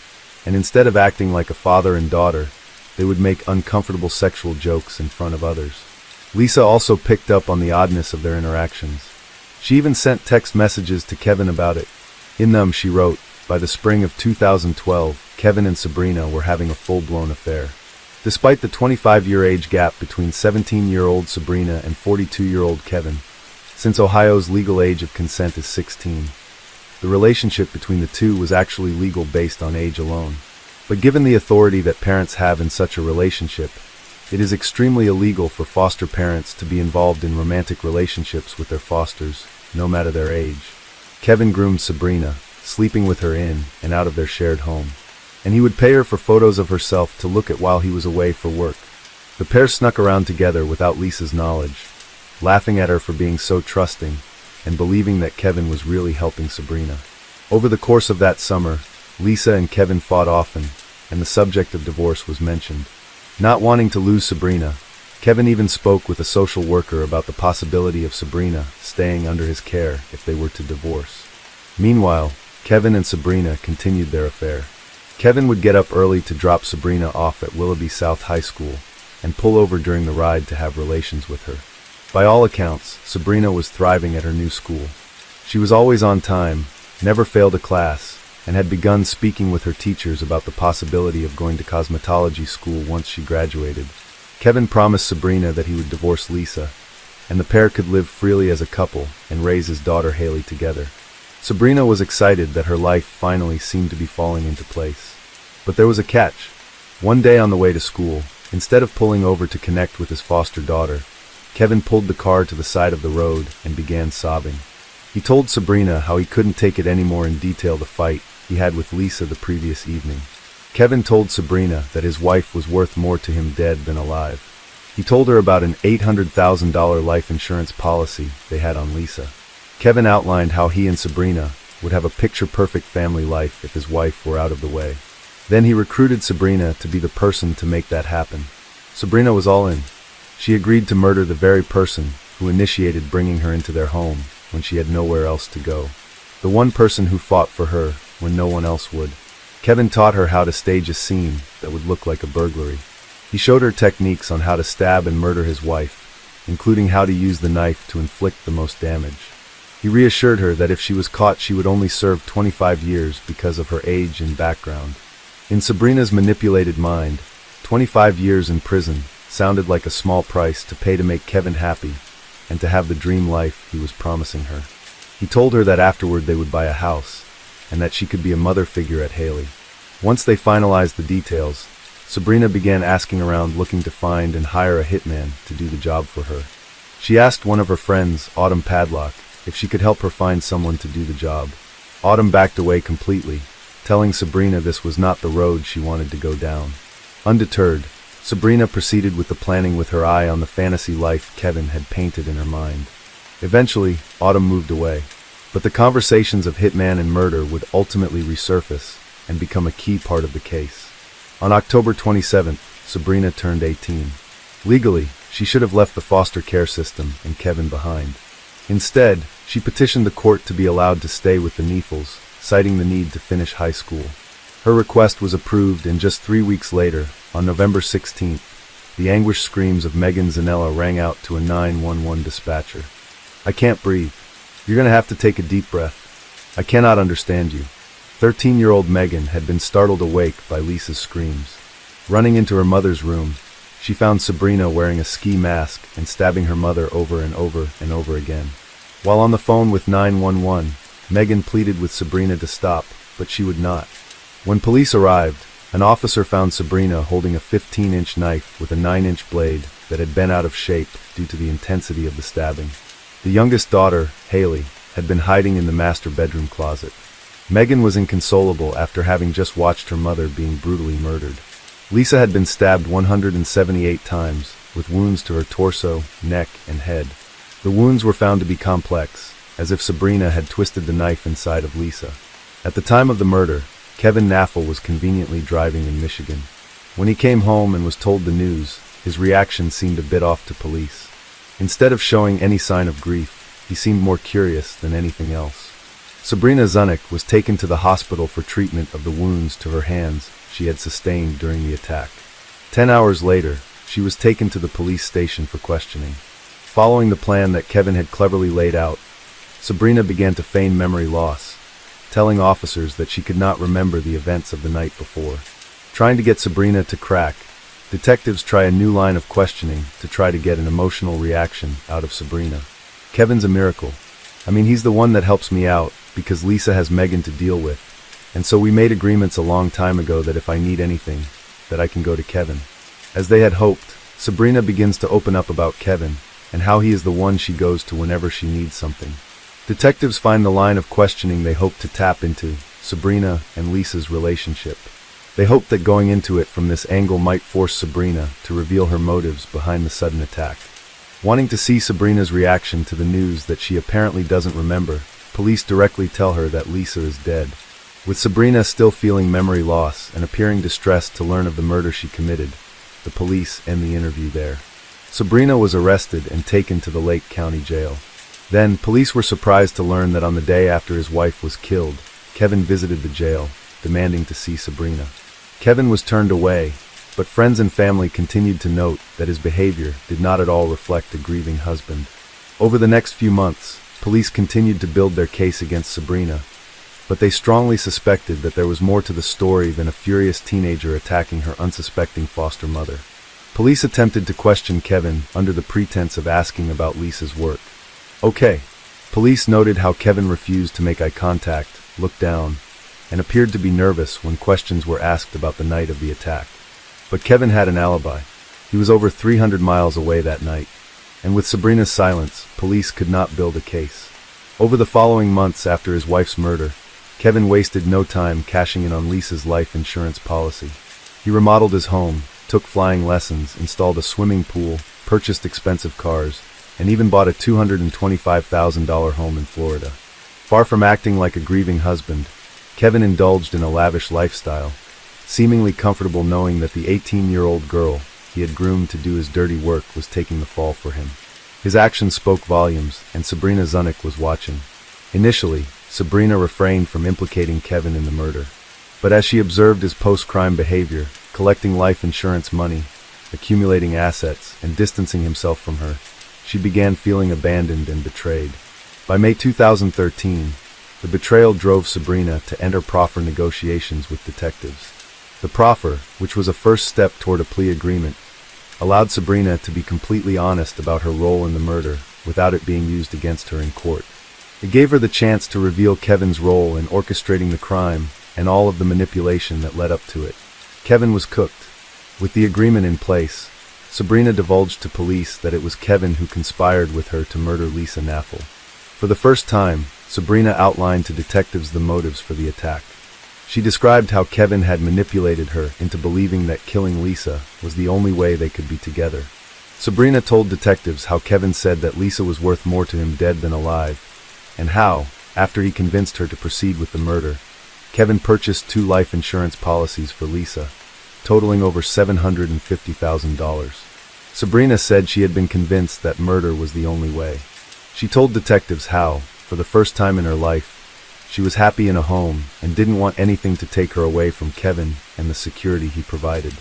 and instead of acting like a father and daughter, they would make uncomfortable sexual jokes in front of others. Lisa also picked up on the oddness of their interactions. She even sent text messages to Kevin about it. In them, she wrote, "By the spring of 2012, Kevin and Sabrina were having a full-blown affair." Despite the 25-year age gap between 17-year-old Sabrina and 42-year-old Kevin, since Ohio's legal age of consent is 16, the relationship between the two was actually legal based on age alone. But given the authority that parents have in such a relationship, it is extremely illegal for foster parents to be involved in romantic relationships with their fosters, no matter their age. Kevin groomed Sabrina, sleeping with her in and out of their shared home, and he would pay her for photos of herself to look at while he was away for work. The pair snuck around together without Lisa's knowledge, laughing at her for being so trusting and believing that Kevin was really helping Sabrina. Over the course of that summer, Lisa and Kevin fought often, and the subject of divorce was mentioned. Not wanting to lose Sabrina, Kevin even spoke with a social worker about the possibility of Sabrina staying under his care if they were to divorce. Meanwhile, Kevin and Sabrina continued their affair. Kevin would get up early to drop Sabrina off at Willoughby South High School and pull over during the ride to have relations with her. By all accounts, Sabrina was thriving at her new school. She was always on time, never failed a class, and had begun speaking with her teachers about the possibility of going to cosmetology school once she graduated. Kevin promised Sabrina that he would divorce Lisa, and the pair could live freely as a couple and raise his daughter Haley together. Sabrina was excited that her life finally seemed to be falling into place. But there was a catch. One day on the way to school, instead of pulling over to connect with his foster daughter, Kevin pulled the car to the side of the road and began sobbing. He told Sabrina how he couldn't take it anymore in detail the fight he had with Lisa the previous evening. Kevin told Sabrina that his wife was worth more to him dead than alive. He told her about an $800,000 life insurance policy they had on Lisa. Kevin outlined how he and Sabrina would have a picture-perfect family life if his wife were out of the way. Then he recruited Sabrina to be the person to make that happen. Sabrina was all in. She agreed to murder the very person who initiated bringing her into their home when she had nowhere else to go. The one person who fought for her when no one else would. Kevin taught her how to stage a scene that would look like a burglary. He showed her techniques on how to stab and murder his wife, including how to use the knife to inflict the most damage. He reassured her that if she was caught, she would only serve 25 years because of her age and background. In Sabrina's manipulated mind, 25 years in prison sounded like a small price to pay to make Kevin happy and to have the dream life he was promising her. He told her that afterward they would buy a house and that she could be a mother figure at Haley. Once they finalized the details, Sabrina began asking around looking to find and hire a hitman to do the job for her. She asked one of her friends, Autumn Padlock, if she could help her find someone to do the job. Autumn backed away completely, telling Sabrina this was not the road she wanted to go down. Undeterred, Sabrina proceeded with the planning with her eye on the fantasy life Kevin had painted in her mind. Eventually, Autumn moved away, but the conversations of hitman and murder would ultimately resurface and become a key part of the case. On October 27th, Sabrina turned 18. Legally, she should have left the foster care system and Kevin behind. Instead, she petitioned the court to be allowed to stay with the Neefels, citing the need to finish high school. Her request was approved, and just 3 weeks later, on November 16th, the anguished screams of Megan Zanella rang out to a 911 dispatcher. "I can't breathe. You're going to have to take a deep breath. I cannot understand you." 13-year-old Megan had been startled awake by Lisa's screams. Running into her mother's room, she found Sabrina wearing a ski mask and stabbing her mother over and over and over again. While on the phone with 911, Megan pleaded with Sabrina to stop, but she would not. When police arrived, an officer found Sabrina holding a 15-inch knife with a 9-inch blade that had been out of shape due to the intensity of the stabbing. The youngest daughter, Haley, had been hiding in the master bedroom closet. Megan was inconsolable after having just watched her mother being brutally murdered. Lisa had been stabbed 178 times, with wounds to her torso, neck, and head. The wounds were found to be complex, as if Sabrina had twisted the knife inside of Lisa. At the time of the murder, Kevin Naffel was conveniently driving in Michigan. When he came home and was told the news, his reaction seemed a bit off to police. Instead of showing any sign of grief, he seemed more curious than anything else. Sabrina Zunick was taken to the hospital for treatment of the wounds to her hands she had sustained during the attack. 10 hours later, she was taken to the police station for questioning. Following the plan that Kevin had cleverly laid out, Sabrina began to feign memory loss, telling officers that she could not remember the events of the night before. Trying to get Sabrina to crack, detectives try a new line of questioning to try to get an emotional reaction out of Sabrina. "Kevin's a miracle. I mean, he's the one that helps me out because Lisa has Megan to deal with. And so we made agreements a long time ago that if I need anything, that I can go to Kevin." As they had hoped, Sabrina begins to open up about Kevin and how he is the one she goes to whenever she needs something. Detectives find the line of questioning they hope to tap into, Sabrina and Lisa's relationship. They hoped that going into it from this angle might force Sabrina to reveal her motives behind the sudden attack. Wanting to see Sabrina's reaction to the news that she apparently doesn't remember, police directly tell her that Lisa is dead. With Sabrina still feeling memory loss and appearing distressed to learn of the murder she committed, the police end the interview there. Sabrina was arrested and taken to the Lake County Jail. Then, police were surprised to learn that on the day after his wife was killed, Kevin visited the jail, demanding to see Sabrina. Kevin was turned away, but friends and family continued to note that his behavior did not at all reflect a grieving husband. Over the next few months, police continued to build their case against Sabrina, but they strongly suspected that there was more to the story than a furious teenager attacking her unsuspecting foster mother. Police attempted to question Kevin under the pretense of asking about Lisa's work. "Okay." Police noted how Kevin refused to make eye contact, looked down, and appeared to be nervous when questions were asked about the night of the attack. But Kevin had an alibi. He was over 300 miles away that night, and with Sabrina's silence, police could not build a case. Over the following months after his wife's murder, Kevin wasted no time cashing in on Lisa's life insurance policy. He remodeled his home, took flying lessons, installed a swimming pool, purchased expensive cars, and even bought a $225,000 home in Florida. Far from acting like a grieving husband, Kevin indulged in a lavish lifestyle, seemingly comfortable knowing that the 18-year-old girl he had groomed to do his dirty work was taking the fall for him. His actions spoke volumes, and Sabrina Zunick was watching. Initially, Sabrina refrained from implicating Kevin in the murder. But as she observed his post-crime behavior, collecting life insurance money, accumulating assets, and distancing himself from her, she began feeling abandoned and betrayed. By May 2013, the betrayal drove Sabrina to enter proffer negotiations with detectives. The proffer, which was a first step toward a plea agreement, allowed Sabrina to be completely honest about her role in the murder without it being used against her in court. It gave her the chance to reveal Kevin's role in orchestrating the crime and all of the manipulation that led up to it. Kevin was cooked. With the agreement in place, Sabrina divulged to police that it was Kevin who conspired with her to murder Lisa Naffel. For the first time, Sabrina outlined to detectives the motives for the attack. She described how Kevin had manipulated her into believing that killing Lisa was the only way they could be together. Sabrina told detectives how Kevin said that Lisa was worth more to him dead than alive, and how, after he convinced her to proceed with the murder, Kevin purchased 2 life insurance policies for Lisa, totaling over $750,000. Sabrina said she had been convinced that murder was the only way. She told detectives how, for the first time in her life, she was happy in a home and didn't want anything to take her away from Kevin and the security he provided.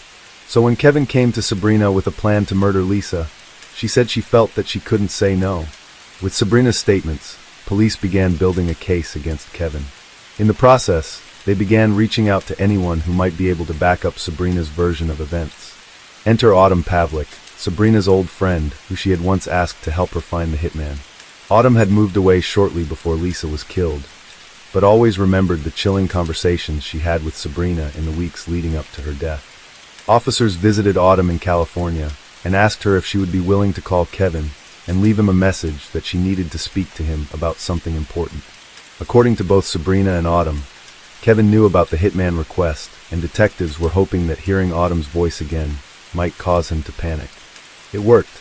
So when Kevin came to Sabrina with a plan to murder Lisa, she said she felt that she couldn't say no. With Sabrina's statements, police began building a case against Kevin. In the process, they began reaching out to anyone who might be able to back up Sabrina's version of events. Enter Autumn Pavlik, Sabrina's old friend, who she had once asked to help her find the hitman. Autumn had moved away shortly before Lisa was killed, but always remembered the chilling conversations she had with Sabrina in the weeks leading up to her death. Officers visited Autumn in California and asked her if she would be willing to call Kevin and leave him a message that she needed to speak to him about something important. According to both Sabrina and Autumn, Kevin knew about the hitman request, and detectives were hoping that hearing Autumn's voice again might cause him to panic. It worked.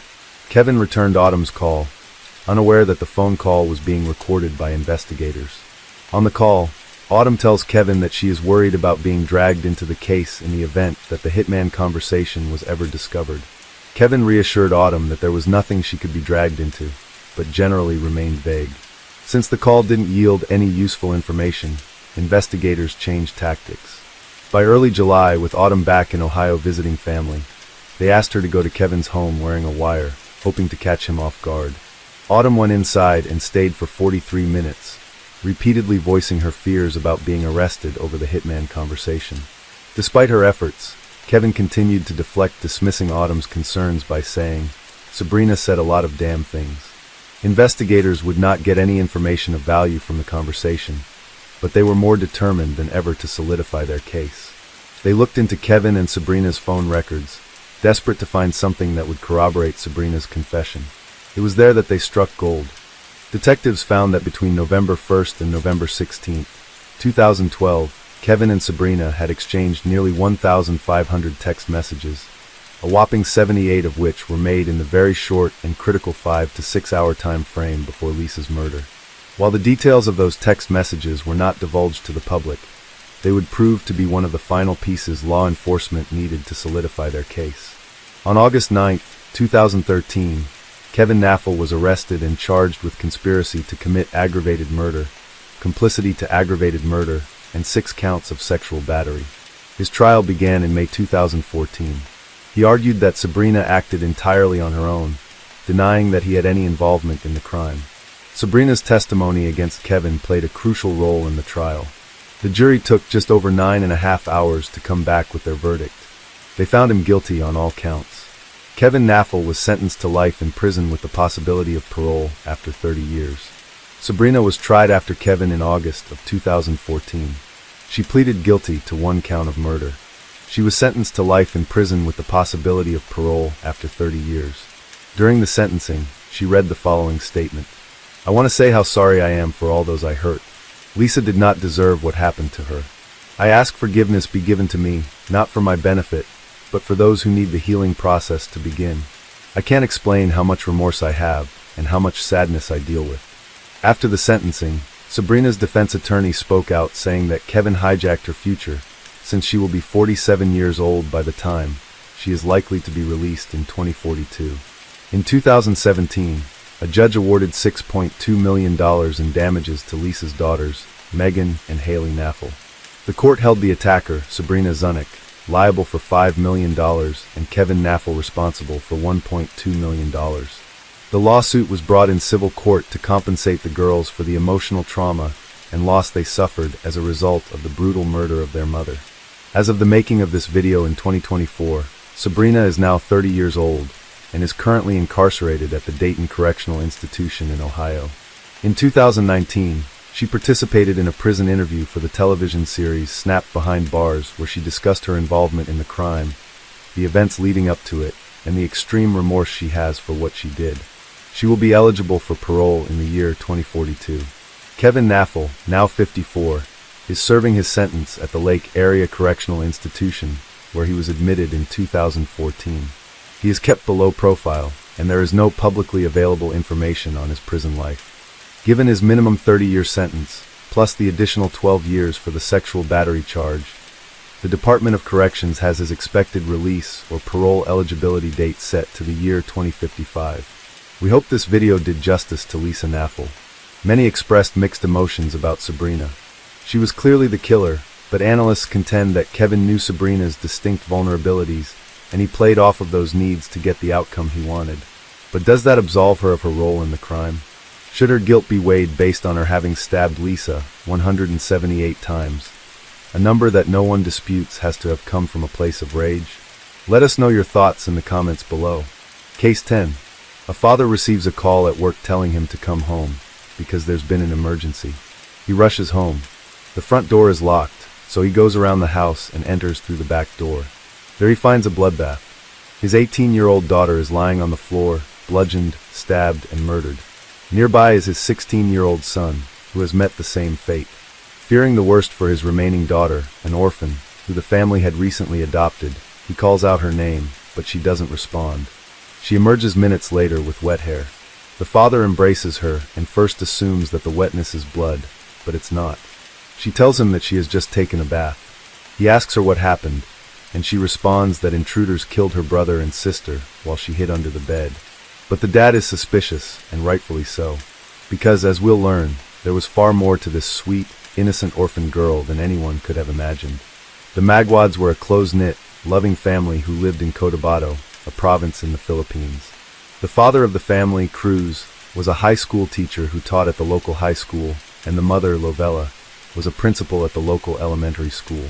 Kevin returned Autumn's call, unaware that the phone call was being recorded by investigators. On the call, Autumn tells Kevin that she is worried about being dragged into the case in the event that the hitman conversation was ever discovered. Kevin reassured Autumn that there was nothing she could be dragged into, but generally remained vague. Since the call didn't yield any useful information, investigators changed tactics. By early July, with Autumn back in Ohio visiting family, they asked her to go to Kevin's home wearing a wire, hoping to catch him off guard. Autumn went inside and stayed for 43 minutes, repeatedly voicing her fears about being arrested over the hitman conversation. Despite her efforts, Kevin continued to deflect, dismissing Autumn's concerns by saying, "Sabrina said a lot of damn things." Investigators would not get any information of value from the conversation, but they were more determined than ever to solidify their case. They looked into Kevin and Sabrina's phone records, desperate to find something that would corroborate Sabrina's confession. It was there that they struck gold. Detectives found that between November 1st and November 16th, 2012, Kevin and Sabrina had exchanged nearly 1,500 text messages, a whopping 78 of which were made in the very short and critical 5 to 6 hour time frame before Lisa's murder. While the details of those text messages were not divulged to the public, they would prove to be one of the final pieces law enforcement needed to solidify their case. On August 9, 2013, Kevin Naffel was arrested and charged with conspiracy to commit aggravated murder, complicity to aggravated murder, and 6 counts of sexual battery. His trial began in May 2014. He argued that Sabrina acted entirely on her own, denying that he had any involvement in the crime. Sabrina's testimony against Kevin played a crucial role in the trial. The jury took just over 9.5 hours to come back with their verdict. They found him guilty on all counts. Kevin Naffel was sentenced to life in prison with the possibility of parole after 30 years. Sabrina was tried after Kevin in August of 2014. She pleaded guilty to 1 count of murder. She was sentenced to life in prison with the possibility of parole after 30 years. During the sentencing, she read the following statement: "I want to say how sorry I am for all those I hurt. Lisa did not deserve what happened to her. I ask forgiveness be given to me, not for my benefit, but for those who need the healing process to begin. I can't explain how much remorse I have and how much sadness I deal with." After the sentencing, Sabrina's defense attorney spoke out, saying that Kevin hijacked her future, since she will be 47 years old by the time she is likely to be released in 2042. In 2017, a judge awarded $6.2 million in damages to Lisa's daughters, Megan and Haley Naffel. The court held the attacker, Sabrina Zunick, liable for $5 million and Kevin Naffel responsible for $1.2 million. The lawsuit was brought in civil court to compensate the girls for the emotional trauma and loss they suffered as a result of the brutal murder of their mother. As of the making of this video in 2024, Sabrina is now 30 years old and is currently incarcerated at the Dayton Correctional Institution in Ohio. In 2019, she participated in a prison interview for the television series Snapped Behind Bars, where she discussed her involvement in the crime, the events leading up to it, and the extreme remorse she has for what she did. She will be eligible for parole in the year 2042. Kevin Naffel, now 54, is serving his sentence at the Lake Area Correctional Institution, where he was admitted in 2014. He is kept below profile, and there is no publicly available information on his prison life. Given his minimum 30-year sentence, plus the additional 12 years for the sexual battery charge, the Department of Corrections has his expected release or parole eligibility date set to the year 2055. We hope this video did justice to Lisa Naffel. Many expressed mixed emotions about Sabrina. She was clearly the killer, but analysts contend that Kevin knew Sabrina's distinct vulnerabilities, and he played off of those needs to get the outcome he wanted. But does that absolve her of her role in the crime? Should her guilt be weighed based on her having stabbed Lisa 178 times, a number that no one disputes has to have come from a place of rage? Let us know your thoughts in the comments below. Case 10. A father receives a call at work telling him to come home because there's been an emergency. He rushes home. The front door is locked, so he goes around the house and enters through the back door. There he finds a bloodbath. His 18-year-old daughter is lying on the floor, bludgeoned, stabbed, and murdered. Nearby is his 16-year-old son, who has met the same fate. Fearing the worst for his remaining daughter, an orphan, who the family had recently adopted, he calls out her name, but she doesn't respond. She emerges minutes later with wet hair. The father embraces her and first assumes that the wetness is blood, but it's not. She tells him that she has just taken a bath. He asks her what happened, and she responds that intruders killed her brother and sister while she hid under the bed. But the dad is suspicious, and rightfully so, because, as we'll learn, there was far more to this sweet, innocent orphan girl than anyone could have imagined. The Magwads were a close-knit, loving family who lived in Cotabato, a province in the Philippines. The father of the family, Cruz, was a high school teacher who taught at the local high school, and the mother, Lovella, was a principal at the local elementary school.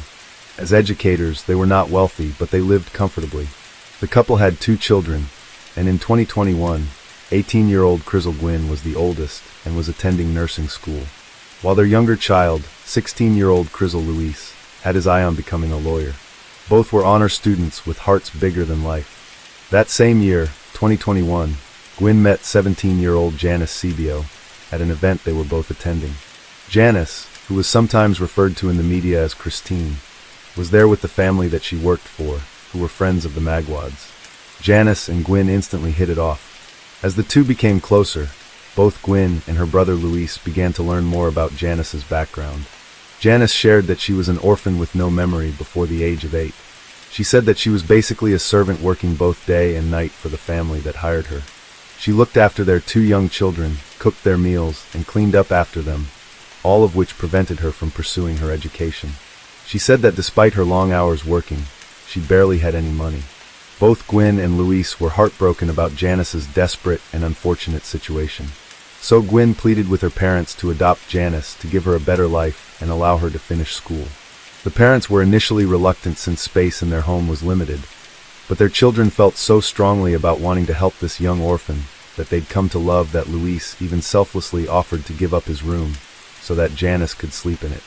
As educators, they were not wealthy, but they lived comfortably. The couple had 2 children, and in 2021, 18-year-old Crizzle Gwynn was the oldest and was attending nursing school, while their younger child, 16-year-old Crizzle Luis, had his eye on becoming a lawyer. Both were honor students with hearts bigger than life. That same year, 2021, Gwynn met 17-year-old Janice Sebio at an event they were both attending. Janice, who was sometimes referred to in the media as Christine, was there with the family that she worked for, who were friends of the Magwads. Janice and Gwynn instantly hit it off. As the two became closer, both Gwynn and her brother Luis began to learn more about Janice's background. Janice shared that she was an orphan with no memory before the age of 8. She said that she was basically a servant working both day and night for the family that hired her. She looked after their 2 young children, cooked their meals, and cleaned up after them, all of which prevented her from pursuing her education. She said that despite her long hours working, she barely had any money. Both Gwynn and Luis were heartbroken about Janice's desperate and unfortunate situation. So Gwynn pleaded with her parents to adopt Janice to give her a better life and allow her to finish school. The parents were initially reluctant since space in their home was limited, but their children felt so strongly about wanting to help this young orphan that they'd come to love that Luis even selflessly offered to give up his room so that Janice could sleep in it.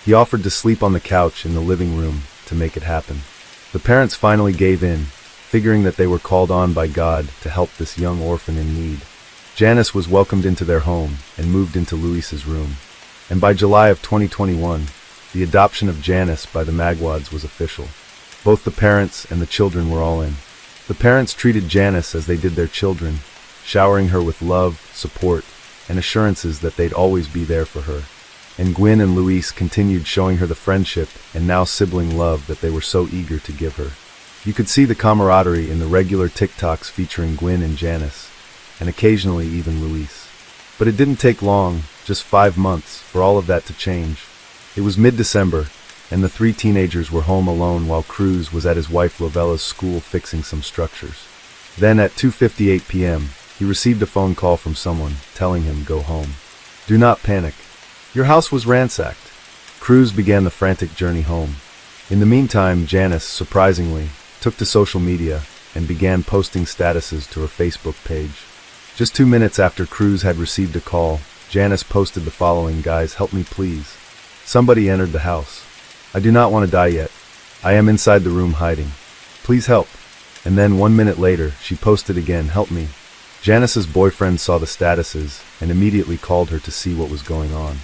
He offered to sleep on the couch in the living room to make it happen. The parents finally gave in, figuring that they were called on by God to help this young orphan in need. Janice was welcomed into their home and moved into Luis's room. And by July of 2021, the adoption of Janice by the Magwads was official. Both the parents and the children were all in. The parents treated Janice as they did their children, showering her with love, support, and assurances that they'd always be there for her. And Gwynn and Luis continued showing her the friendship and now sibling love that they were so eager to give her. You could see the camaraderie in the regular TikToks featuring Gwynn and Janice, and occasionally even Luis. But it didn't take long, just 5 months, for all of that to change. It was mid-December, and the three teenagers were home alone while Cruz was at his wife Lovella's school fixing some structures. Then at 2:58 p.m., he received a phone call from someone telling him go home. Do not panic. Your house was ransacked. Cruz began the frantic journey home. In the meantime, Janice, surprisingly, took to social media and began posting statuses to her Facebook page. Just 2 minutes after Cruz had received a call, Janice posted the following: "Guys, help me please. Somebody entered the house. I do not want to die yet. I am inside the room hiding. Please help." And then 1 minute later, she posted again, "Help me." Janice's boyfriend saw the statuses and immediately called her to see what was going on.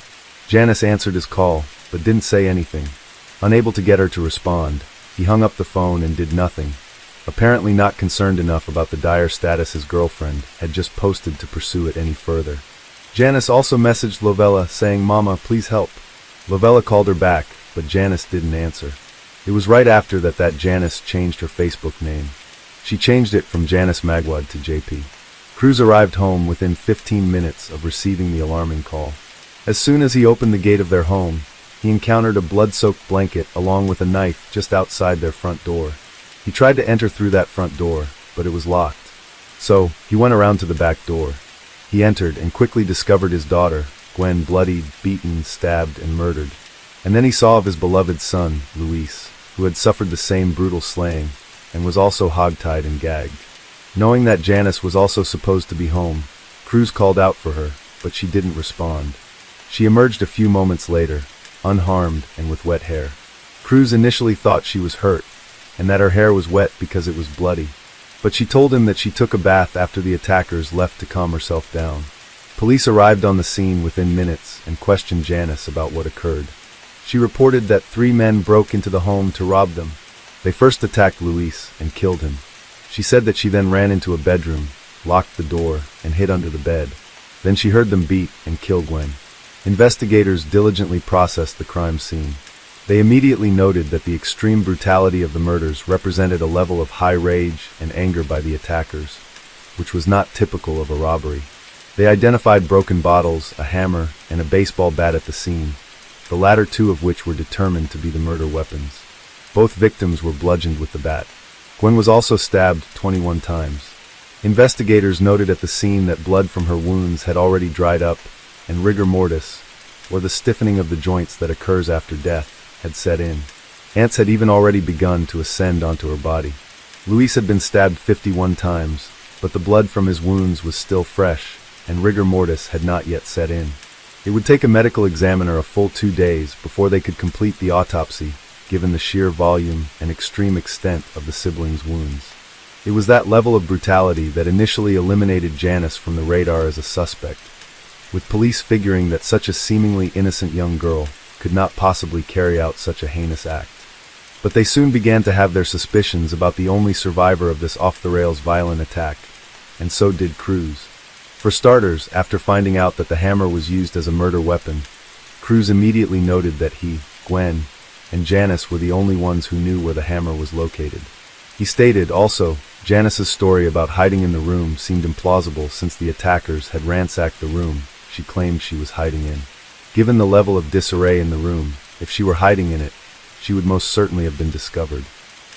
Janice answered his call, but didn't say anything. Unable to get her to respond, he hung up the phone and did nothing, apparently not concerned enough about the dire status his girlfriend had just posted to pursue it any further. Janice also messaged Lovella saying, "Mama, please help." Lovella called her back, but Janice didn't answer. It was right after that Janice changed her Facebook name. She changed it from Janice Magwad to JP. Cruz arrived home within 15 minutes of receiving the alarming call. As soon as he opened the gate of their home, he encountered a blood-soaked blanket along with a knife just outside their front door. He tried to enter through that front door, but it was locked. So, he went around to the back door. He entered and quickly discovered his daughter, Gwen, bloodied, beaten, stabbed, and murdered. And then he saw of his beloved son, Luis, who had suffered the same brutal slaying, and was also hogtied and gagged. Knowing that Janice was also supposed to be home, Cruz called out for her, but she didn't respond. She emerged a few moments later, unharmed and with wet hair. Cruz initially thought she was hurt, and that her hair was wet because it was bloody, but she told him that she took a bath after the attackers left to calm herself down. Police arrived on the scene within minutes and questioned Janice about what occurred. She reported that 3 men broke into the home to rob them. They first attacked Luis and killed him. She said that she then ran into a bedroom, locked the door, and hid under the bed. Then she heard them beat and kill Gwen. Investigators diligently processed the crime scene. They immediately noted that the extreme brutality of the murders represented a level of high rage and anger by the attackers, which was not typical of a robbery. They identified broken bottles, a hammer, and a baseball bat at the scene, the latter 2 of which were determined to be the murder weapons. Both victims were bludgeoned with the bat. Gwen was also stabbed 21 times. Investigators noted at the scene that blood from her wounds had already dried up, and rigor mortis, or the stiffening of the joints that occurs after death, had set in. Ants had even already begun to ascend onto her body. Luis had been stabbed 51 times, but the blood from his wounds was still fresh, and rigor mortis had not yet set in. It would take a medical examiner a full 2 days before they could complete the autopsy, given the sheer volume and extreme extent of the siblings' wounds. It was that level of brutality that initially eliminated Janice from the radar as a suspect, with police figuring that such a seemingly innocent young girl could not possibly carry out such a heinous act. But they soon began to have their suspicions about the only survivor of this off-the-rails violent attack, and so did Cruz. For starters, after finding out that the hammer was used as a murder weapon, Cruz immediately noted that he, Gwen, and Janice were the only ones who knew where the hammer was located. He stated, also, Janice's story about hiding in the room seemed implausible since the attackers had ransacked the room she claimed she was hiding in. Given the level of disarray in the room, if she were hiding in it, she would most certainly have been discovered.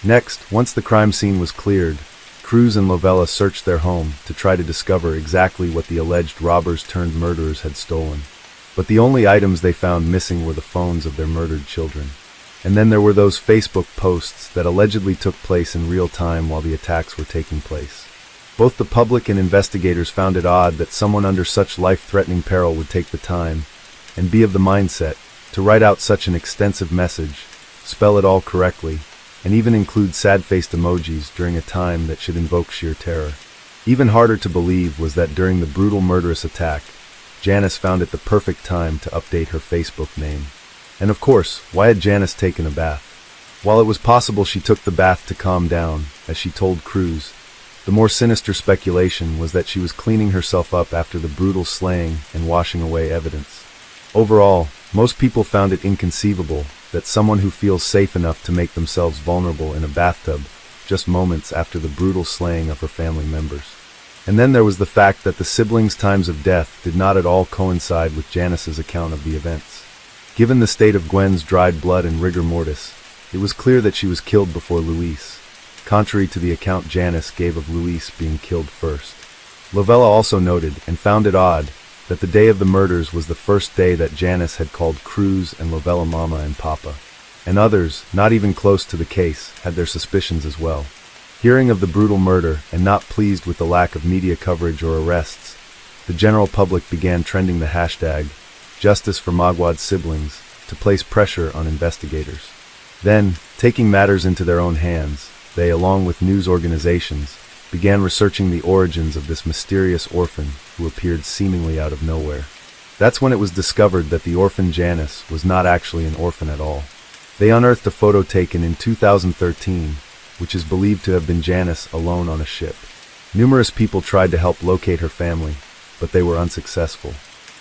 Next, once the crime scene was cleared, Cruz and Lovella searched their home to try to discover exactly what the alleged robbers-turned-murderers had stolen. But the only items they found missing were the phones of their murdered children. And then there were those Facebook posts that allegedly took place in real time while the attacks were taking place. Both the public and investigators found it odd that someone under such life-threatening peril would take the time and be of the mindset to write out such an extensive message, spell it all correctly, and even include sad-faced emojis during a time that should invoke sheer terror. Even harder to believe was that during the brutal murderous attack, Janice found it the perfect time to update her Facebook name. And of course, why had Janice taken a bath? While it was possible she took the bath to calm down, as she told Cruz, the more sinister speculation was that she was cleaning herself up after the brutal slaying and washing away evidence. Overall, most people found it inconceivable that someone who feels safe enough to make themselves vulnerable in a bathtub just moments after the brutal slaying of her family members. And then there was the fact that the siblings' times of death did not at all coincide with Janice's account of the events. Given the state of Gwen's dried blood and rigor mortis, it was clear that she was killed before Luis, contrary to the account Janice gave of Luis being killed first. Lovella also noted, and found it odd, that the day of the murders was the first day that Janice had called Cruz and Lovella Mama and Papa. And others, not even close to the case, had their suspicions as well. Hearing of the brutal murder, and not pleased with the lack of media coverage or arrests, the general public began trending the hashtag, Justice for Magwad's siblings, to place pressure on investigators. Then, taking matters into their own hands, they, along with news organizations, began researching the origins of this mysterious orphan who appeared seemingly out of nowhere. That's when it was discovered that the orphan Janice was not actually an orphan at all. They unearthed a photo taken in 2013, which is believed to have been Janice alone on a ship. Numerous people tried to help locate her family, but they were unsuccessful.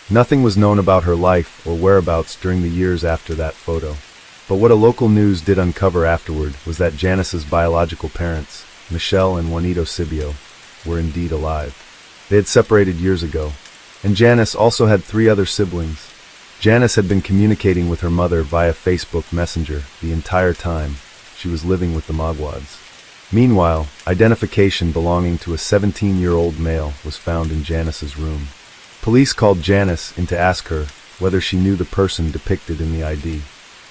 Nothing was known about her life or whereabouts during the years after that photo. But what a local news did uncover afterward was that Janice's biological parents, Michelle and Juanito Sibio, were indeed alive. They had separated years ago, and Janice also had 3 other siblings. Janice had been communicating with her mother via Facebook Messenger the entire time she was living with the Magwads. Meanwhile, identification belonging to a 17-year-old male was found in Janice's room. Police called Janice in to ask her whether she knew the person depicted in the ID.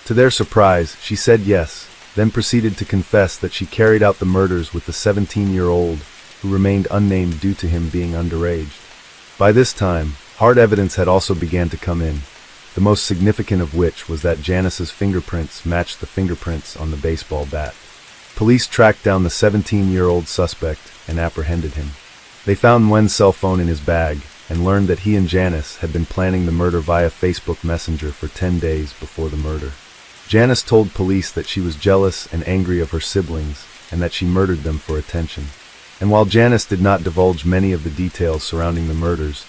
To their surprise, she said yes, then proceeded to confess that she carried out the murders with the 17-year-old, who remained unnamed due to him being underage. By this time, hard evidence had also begun to come in, the most significant of which was that Janice's fingerprints matched the fingerprints on the baseball bat. Police tracked down the 17-year-old suspect and apprehended him. They found Nguyen's cell phone in his bag and learned that he and Janice had been planning the murder via Facebook Messenger for 10 days before the murder. Janice told police that she was jealous and angry of her siblings and that she murdered them for attention. And while Janice did not divulge many of the details surrounding the murders,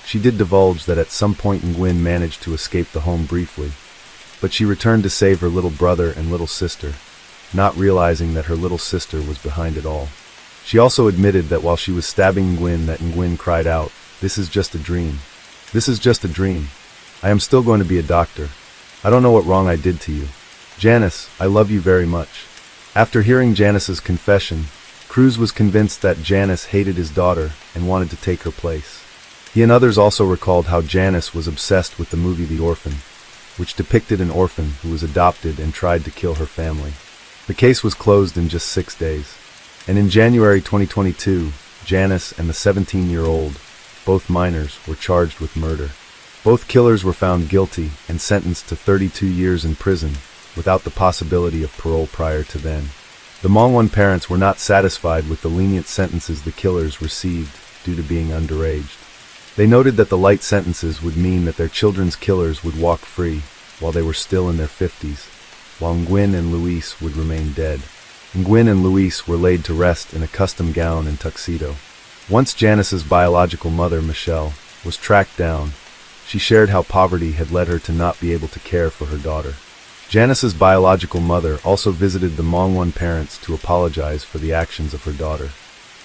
she did divulge that at some point Nguyen managed to escape the home briefly, but she returned to save her little brother and little sister, not realizing that her little sister was behind it all. She also admitted that while she was stabbing Nguyen that Nguyen cried out, "This is just a dream. This is just a dream. I am still going to be a doctor. I don't know what wrong I did to you. Janice, I love you very much." After hearing Janice's confession, Cruz was convinced that Janice hated his daughter and wanted to take her place. He and others also recalled how Janice was obsessed with the movie The Orphan, which depicted an orphan who was adopted and tried to kill her family. The case was closed in just 6 days. And in January 2022, Janice and the 17-year-old, both minors, were charged with murder. Both killers were found guilty and sentenced to 32 years in prison, without the possibility of parole prior to then. The Mongwan parents were not satisfied with the lenient sentences the killers received due to being underage. They noted that the light sentences would mean that their children's killers would walk free while they were still in their 50s, while Nguyen and Luis would remain dead. Nguyen and Luis were laid to rest in a custom gown and tuxedo. Once Janice's biological mother, Michelle, was tracked down, she shared how poverty had led her to not be able to care for her daughter. Janice's biological mother also visited the Mongwan parents to apologize for the actions of her daughter.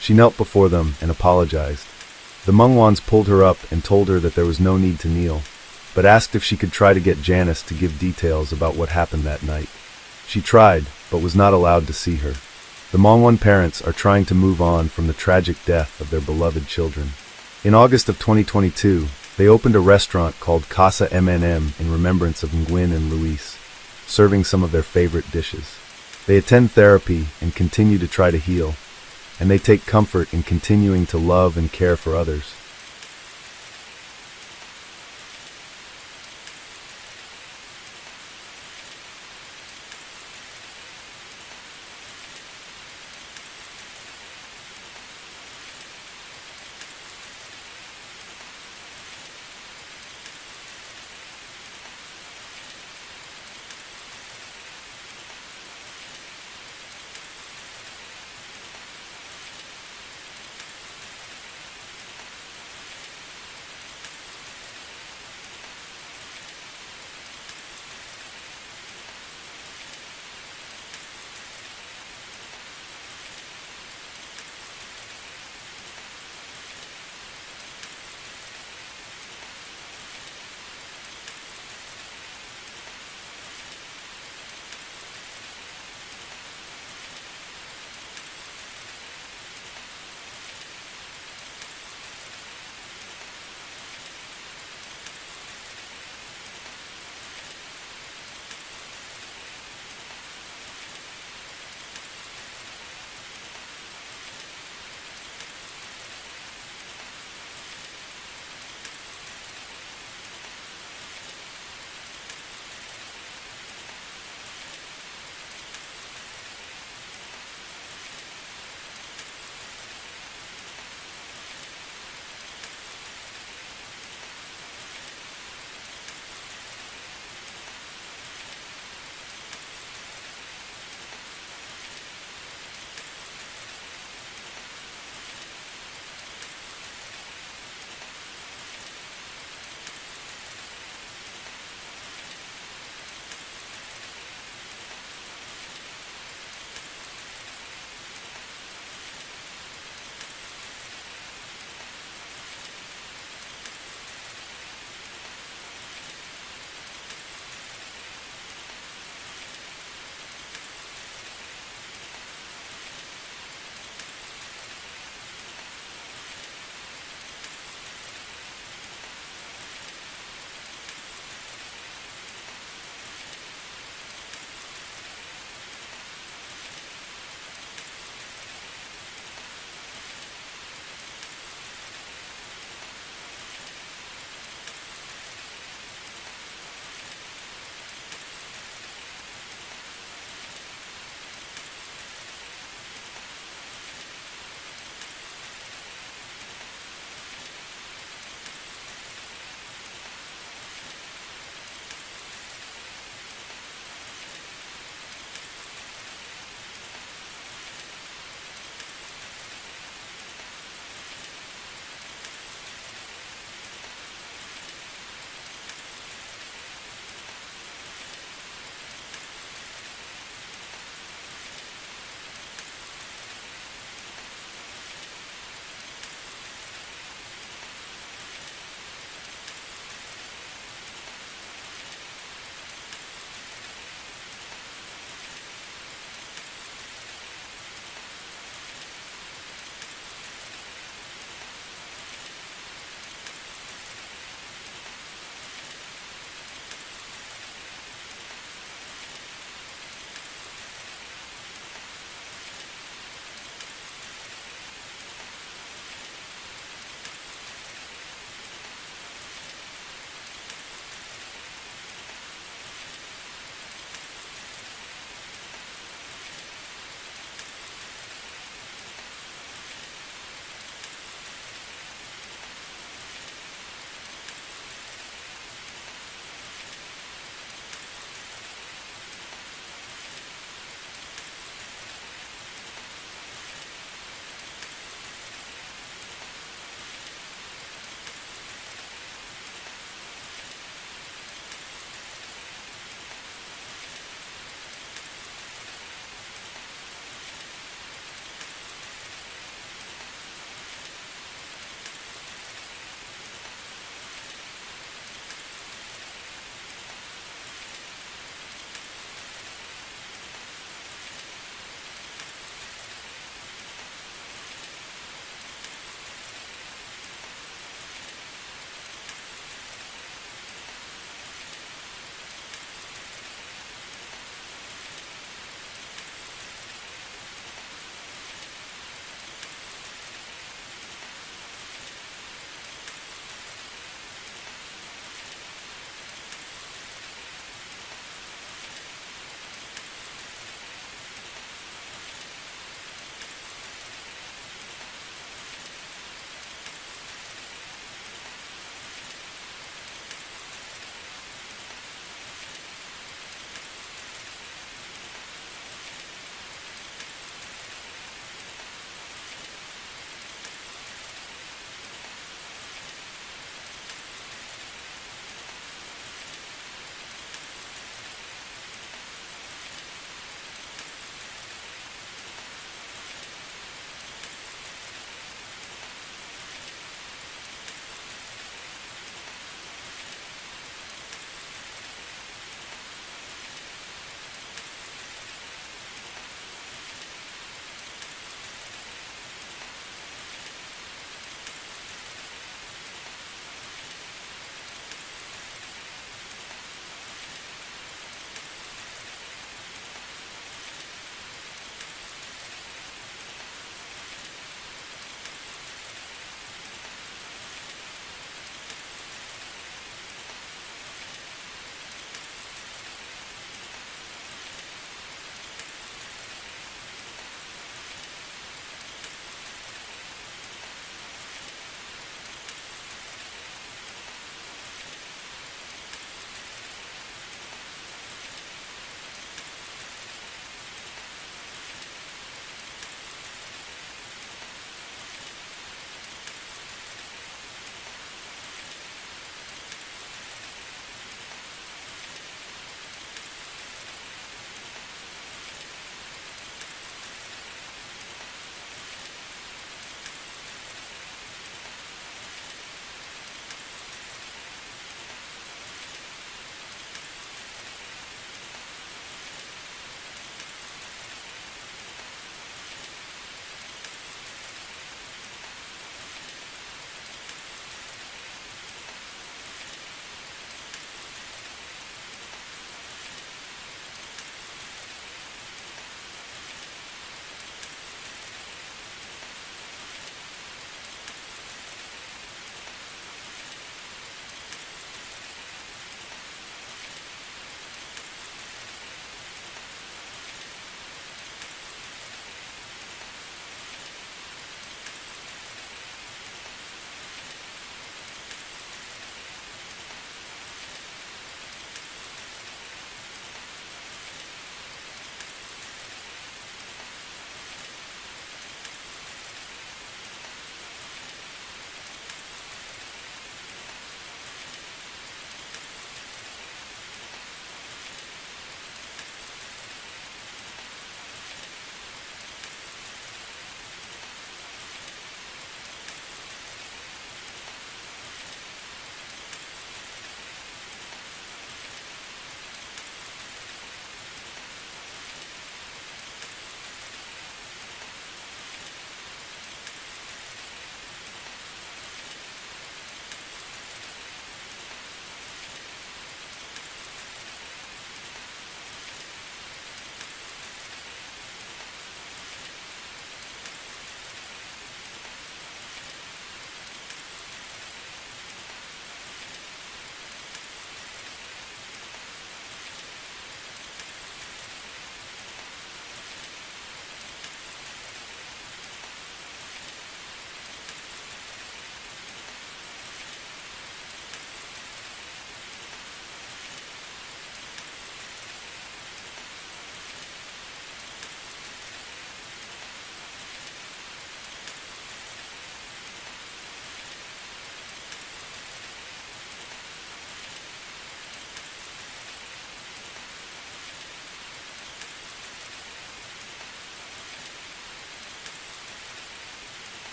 She knelt before them and apologized. The Mongwans pulled her up and told her that there was no need to kneel, but asked if she could try to get Janice to give details about what happened that night. She tried, but was not allowed to see her. The Mongwan parents are trying to move on from the tragic death of their beloved children. In August of 2022, they opened a restaurant called Casa M&M in remembrance of Nguyen and Luis, serving some of their favorite dishes. They attend therapy and continue to try to heal, and they take comfort in continuing to love and care for others.